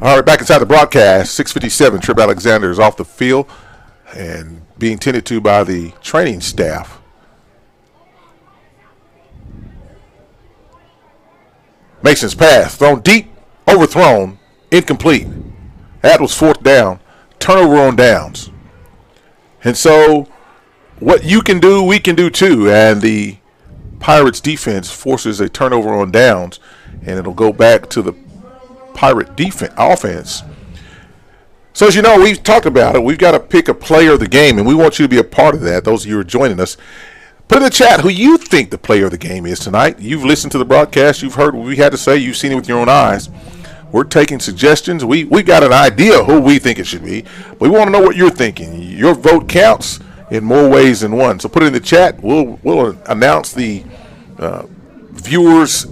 All right, back inside the broadcast. 6:57. Trip Alexander is off the field and being tended to by the training staff. Mason's pass thrown deep, overthrown, incomplete. That was 4th down. Turnover on downs. And so what you can do, we can do too. And the Pirates defense forces a turnover on downs, and it'll go back to the Pirate offense. So as you know, we've talked about it. We've got to pick a player of the game, and we want you to be a part of that, those of you who are joining us. Put in the chat who you think the player of the game is tonight. You've listened to the broadcast. You've heard what we had to say. You've seen it with your own eyes. We're taking suggestions. We got an idea who we think it should be. We want to know what you're thinking. Your vote counts in more ways than one. So put it in the chat. We'll announce the viewers'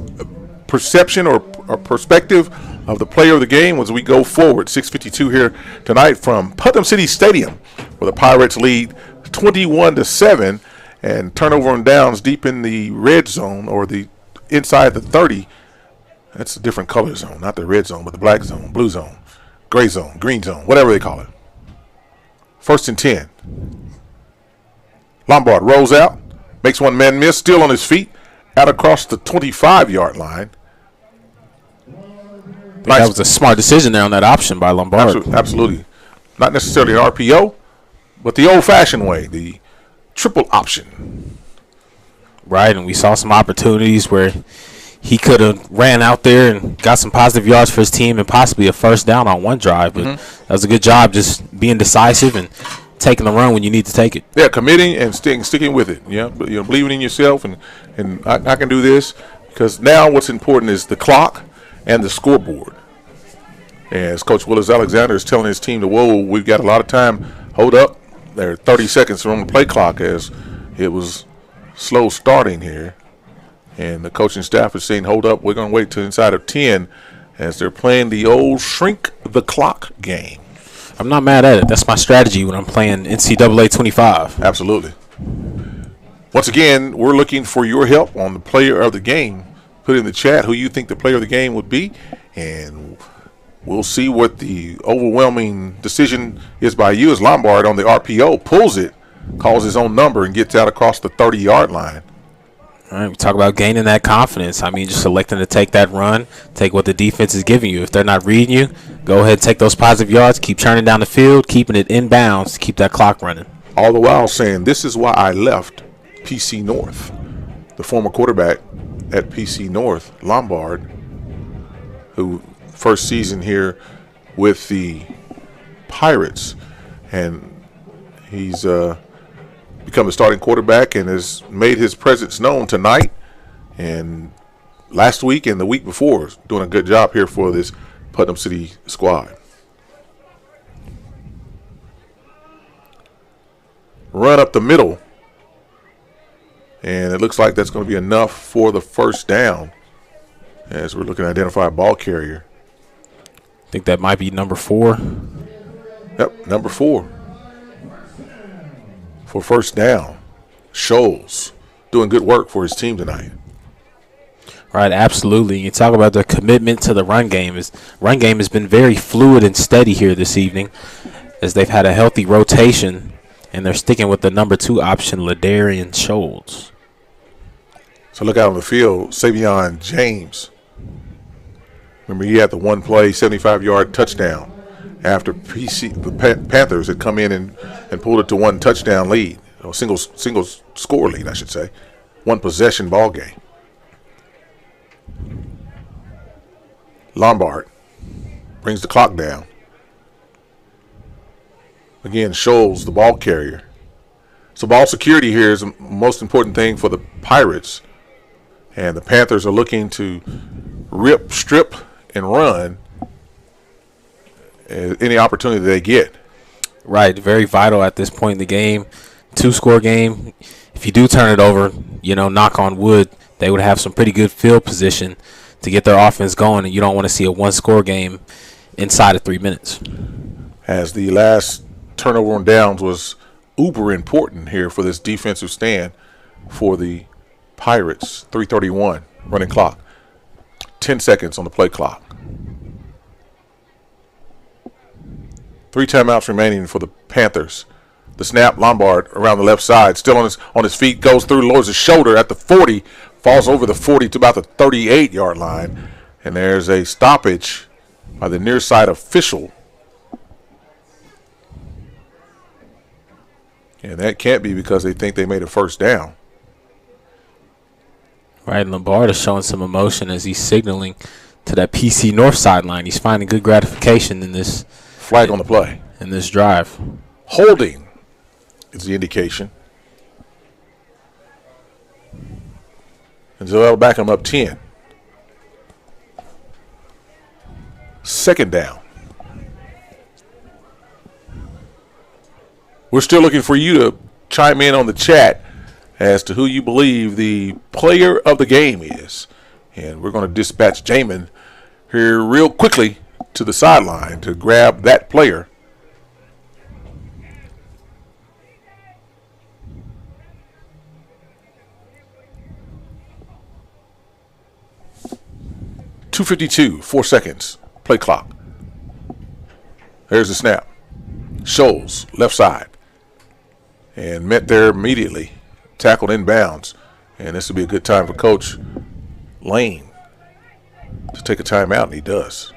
perception or perspective of the player of the game as we go forward. 6:52 here tonight from Putnam City Stadium, where the Pirates lead 21-7, and turnover on downs deep in the red zone or the inside the 30. That's a different color zone, not the red zone, but the black zone, blue zone, gray zone, green zone, whatever they call it. 1st and 10. Lombard rolls out, makes one man miss, still on his feet, out across the 25-yard line. Nice. That was a smart decision there on that option by Lombard. Absolutely. Not necessarily an RPO, but the old-fashioned way, the triple option. Right, and we saw some opportunities where he could have ran out there and got some positive yards for his team and possibly a 1st down on one drive. But that was a good job just being decisive and taking the run when you need to take it. Yeah, committing and sticking with it. Yeah, believing in yourself and I can do this, because now what's important is the clock and the scoreboard. And as Coach Willis Alexander is telling his team to, whoa, we've got a lot of time. Hold up. There are 30 seconds on the play clock as it was slow starting here. And the coaching staff is saying, hold up, we're going to wait till inside of 10 as they're playing the old shrink the clock game. I'm not mad at it. That's my strategy when I'm playing NCAA 25. Absolutely. Once again, we're looking for your help on the player of the game. Put in the chat who you think the player of the game would be, and we'll see what the overwhelming decision is by you as Lombard on the RPO pulls it, calls his own number, and gets out across the 30-yard line. All right, we talk about gaining that confidence. I mean, just electing to take that run, take what the defense is giving you. If they're not reading you, go ahead and take those positive yards, keep churning down the field, keeping it in bounds to keep that clock running. All the while saying, this is why I left PC North. The former quarterback at PC North, Lombard, who first season here with the Pirates, and he's become a starting quarterback and has made his presence known tonight and last week and the week before. Doing a good job here for this Putnam City squad. Run up the middle, and it looks like that's going to be enough for the 1st down as we're looking to identify a ball carrier. I think that might be number 4. Yep, number 4. For 1st down. Scholes doing good work for his team tonight. Right, absolutely. You talk about their commitment to the run game. Run game has been very fluid and steady here this evening as they've had a healthy rotation, and they're sticking with the number 2 option, Ladarian Scholes. So look out on the field, Savion James. Remember, he had the one play, 75-yard touchdown after the Panthers had come in and pulled it to one touchdown lead, or single score lead, I should say. One possession ball game. Lombard brings the clock down. Again, Scholes, the ball carrier. So ball security here is the most important thing for the Pirates. And the Panthers are looking to rip, strip, and run any opportunity they get. Right, very vital at this point in the game. 2-score game. If you do turn it over, knock on wood, they would have some pretty good field position to get their offense going, and you don't want to see a 1-score game inside of 3 minutes. As the last turnover on downs was uber important here for this defensive stand for the Pirates. 3:31 running clock. 10 seconds on the play clock. 3 timeouts remaining for the Panthers. The snap, Lombard around the left side, still on his feet, goes through, lowers his shoulder at the 40, falls over the 40 to about the 38-yard line. And there's a stoppage by the near side official. And that can't be because they think they made a first down. Right, Lombard is showing some emotion as he's signaling to that PC North sideline. He's finding good gratification in this flag on the play. In this drive. Holding is the indication. And so that'll back him up 10. Second down. We're still looking for you to chime in on the chat as to who you believe the player of the game is. And we're going to dispatch Jamin here real quickly to the sideline to grab that player. .252, 4 seconds, play clock. There's the snap. Scholes, left side. And met there immediately. Tackled inbounds. And this will be a good time for Coach Lane to take a timeout, and he does.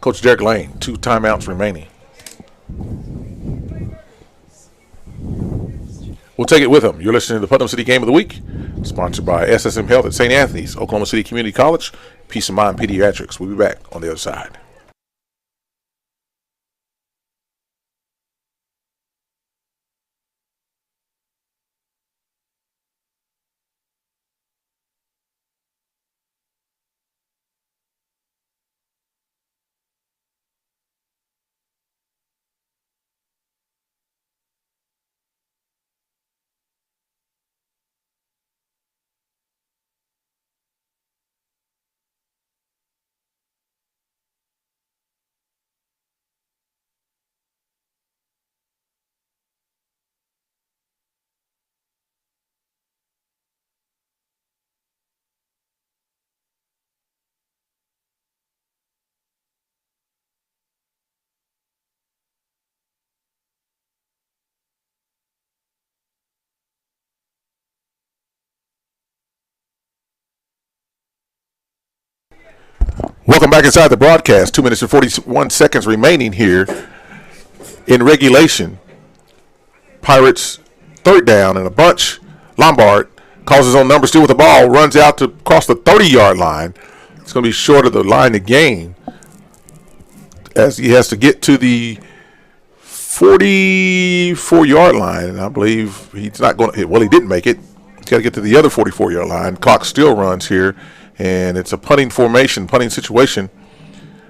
Coach Derek Lane, 2 timeouts remaining. We'll take it with him. You're listening to the Putnam City Game of the Week, sponsored by SSM Health at St. Anthony's, Oklahoma City Community College, Peace of Mind Pediatrics. We'll be back on the other side. Welcome back inside the broadcast. 2 minutes and 41 seconds remaining here in regulation. Pirates third down and a bunch. Lombard calls his own number still with the ball, runs out to cross the 30-yard line. It's going to be short of the line to gain as he has to get to the 44-yard line. And I believe he's not going to, well, he didn't make it. He's got to get to the other 44-yard line. Clock still runs here. And it's a punting formation, punting situation,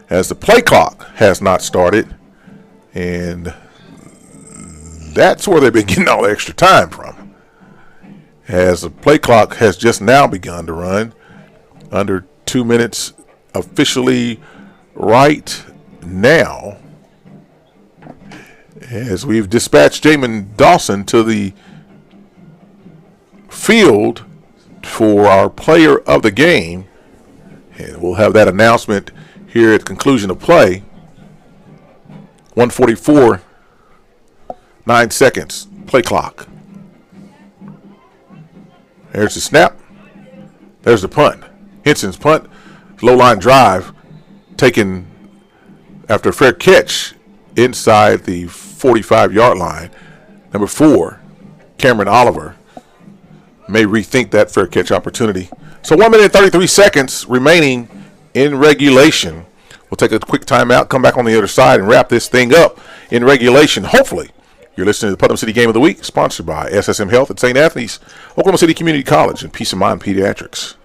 as the play clock has not started. And that's where they've been getting all the extra time from. As the play clock has just now begun to run, under 2 minutes officially right now, as we've dispatched Jamin Dawson to the field for our player of the game, and we'll have that announcement here at conclusion of play. 1:44, 9 seconds, play clock. There's the snap. There's the punt. Henson's punt, low line drive, taken after a fair catch inside the 45-yard line. Number 4, Cameron Oliver, may rethink that fair catch opportunity. So 1 minute and 33 seconds remaining in regulation. We'll take a quick timeout, come back on the other side, and wrap this thing up in regulation. Hopefully, you're listening to the Putnam City Game of the Week, sponsored by SSM Health at St. Anthony's, Oklahoma City Community College, and Peace of Mind Pediatrics.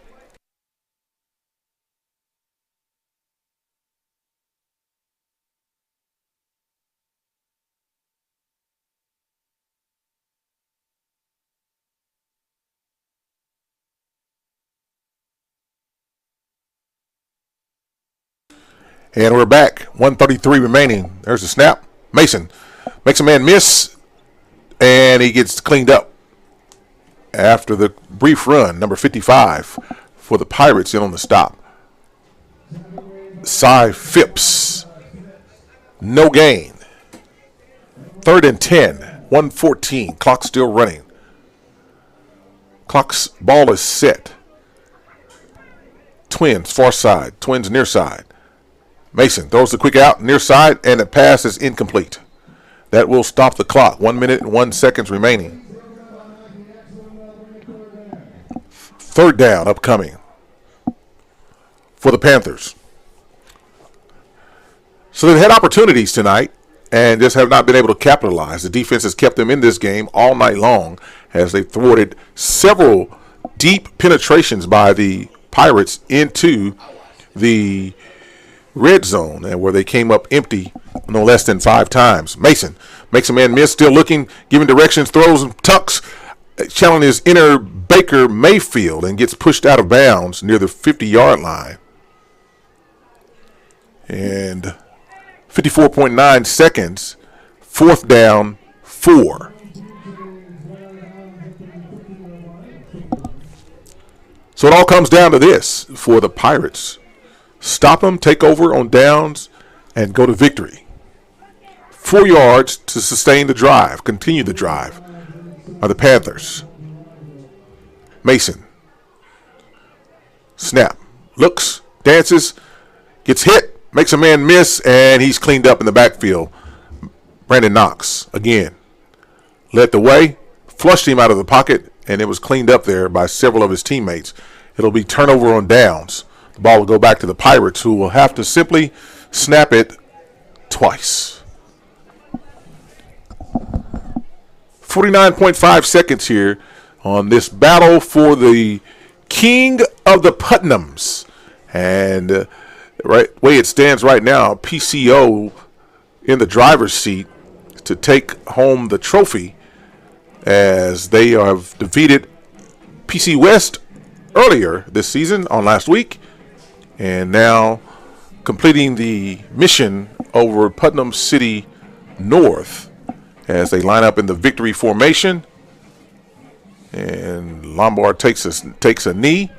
And we're back. 1:33 remaining. There's a snap. Mason makes a man miss, and he gets cleaned up after the brief run. Number 55 for the Pirates in on the stop. Cy Phipps No gain. 3rd and 10. 1:14. Clock still running. Clock's ball is set. Twins far side. Twins near side. Mason throws the quick out near side, and the pass is incomplete. That will stop the clock. 1 minute and 1 second remaining. 3rd down upcoming for the Panthers. So they've had opportunities tonight and just have not been able to capitalize. The defense has kept them in this game all night long as they thwarted several deep penetrations by the Pirates into the red zone, and where they came up empty no less than 5 times. Mason makes a man miss, still looking, giving directions, throws and tucks, channeling his inner Baker Mayfield, and gets pushed out of bounds near the 50-yard line. And 54.9 seconds, 4th down, 4. So it all comes down to this for the Pirates. Stop them, take over on downs, and go to victory. 4 yards to sustain the drive, continue the drive of the Panthers. Mason. Snap. Looks, dances, gets hit, makes a man miss, and he's cleaned up in the backfield. Brandon Knox, again, led the way, flushed him out of the pocket, and it was cleaned up there by several of his teammates. It'll be turnover on downs. The ball will go back to the Pirates, who will have to simply snap it twice. 49.5 seconds here on this battle for the king of the Putnams. And right way it stands right now, PCO in the driver's seat to take home the trophy, as they have defeated PC West earlier this season on last week, and now completing the mission over Putnam City North as they line up in the victory formation. And Lombard takes a knee,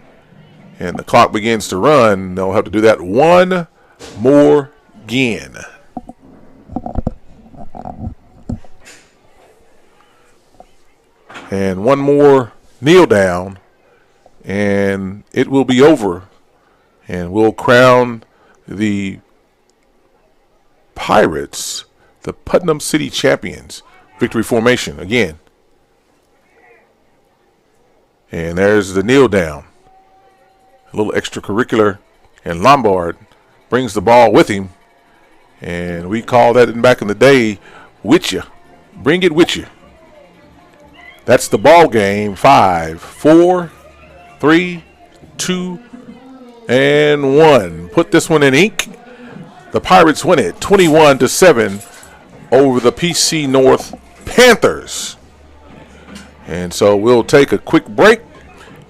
and the clock begins to run. They'll have to do that one more again. And one more kneel down, and it will be over. And we'll crown the Pirates the Putnam City champions. Victory formation again. And there's the kneel down. A little extracurricular. And Lombard brings the ball with him. And we call that back in the day, with you. Bring it with you. That's the ball game. 5, 4, 3, 2, and 1. Put this one in ink. The Pirates win it 21-7 over the PC North Panthers. And so we'll take a quick break,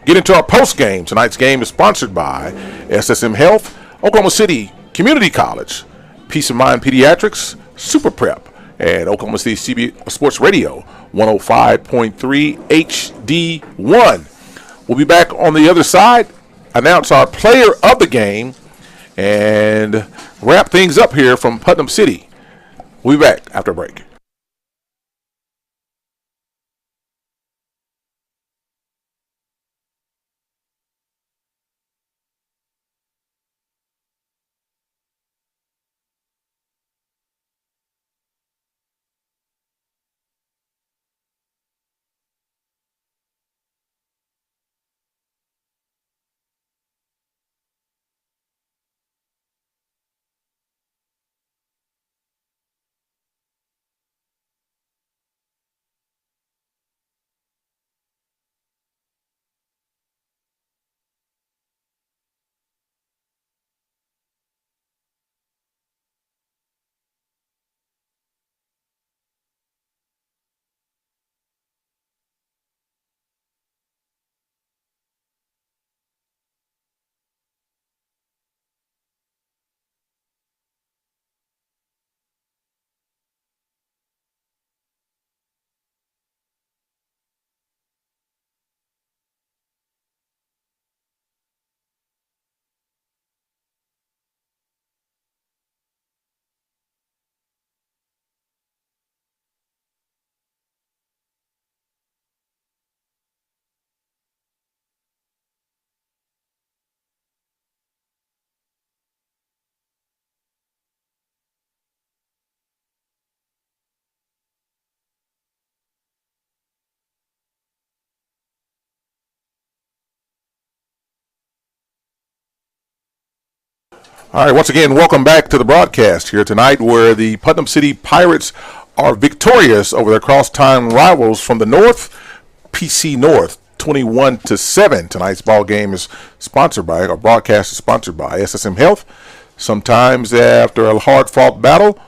get into our post game. Tonight's game is sponsored by SSM Health, Oklahoma City Community College, Peace of Mind Pediatrics, Super Prep, and Oklahoma City Sports Radio 105.3 HD1. We'll be back on the other side, announce our player of the game, and wrap things up here from Putnam City. We'll be back after a break. All right, once again, welcome back to the broadcast here tonight, where the Putnam City Pirates are victorious over their crosstown rivals from the North, PC North, 21-7. Tonight's ball game is sponsored by, our broadcast is sponsored by SSM Health. Sometimes after a hard-fought battle,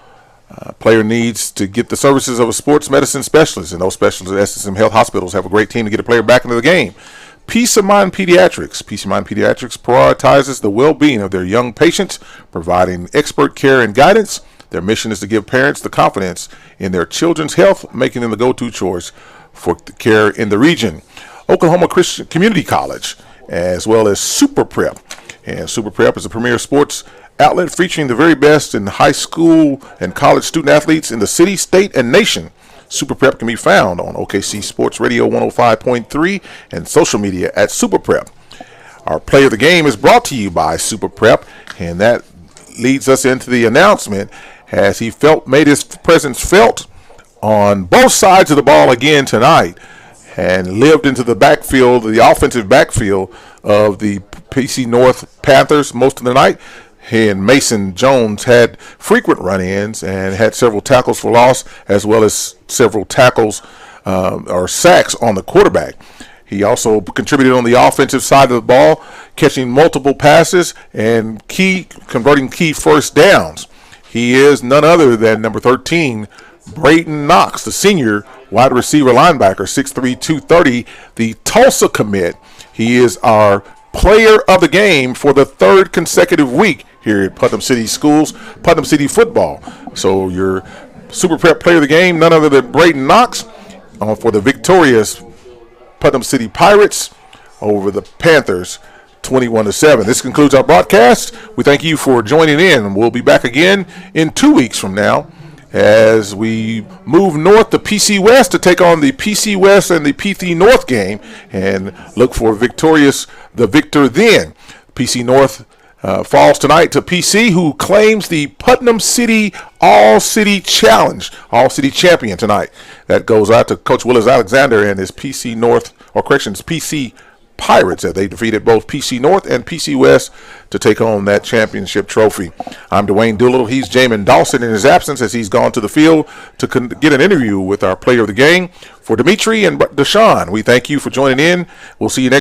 a player needs to get the services of a sports medicine specialist, and those specialists at SSM Health hospitals have a great team to get a player back into the game. Peace of Mind Pediatrics. Peace of Mind Pediatrics prioritizes the well-being of their young patients, providing expert care and guidance. Their mission is to give parents the confidence in their children's health, making them the go-to choice for care in the region. Oklahoma Christian Community College, as well as Super Prep. And Super Prep is a premier sports outlet featuring the very best in high school and college student athletes in the city, state, and nation. Super Prep can be found on OKC Sports Radio 105.3 and social media at Super Prep. Our play of the game is brought to you by Super Prep, and that leads us into the announcement as he made his presence felt on both sides of the ball again tonight and lived into the backfield, the offensive backfield of the PC North Panthers most of the night. And Mason Jones had frequent run-ins and had several tackles for loss, as well as several tackles or sacks on the quarterback. He also contributed on the offensive side of the ball, catching multiple passes and converting key first downs. He is none other than number 13, Brayton Knox, the senior wide receiver linebacker, 6'3", 230, the Tulsa commit. He is our player of the game for the third consecutive week here at Putnam City Schools, Putnam City football. So your Super Prep player of the game, none other than Brayton Knox, for the victorious Putnam City Pirates over the Panthers, 21-7. This concludes our broadcast. We thank you for joining in. We'll be back again in 2 weeks from now as we move north to PC West to take on the PC West and the PC North game and look for the victor then. PC North falls tonight to PC, who claims the Putnam City All-City Challenge, All-City Champion tonight. That goes out to Coach Willis Alexander and his PC Pirates, as they defeated both PC North and PC West to take home that championship trophy. I'm Dwayne Doolittle. He's Jamin Dawson in his absence as he's gone to the field to get an interview with our player of the game. For Dimitri and Deshaun, we thank you for joining in. We'll see you next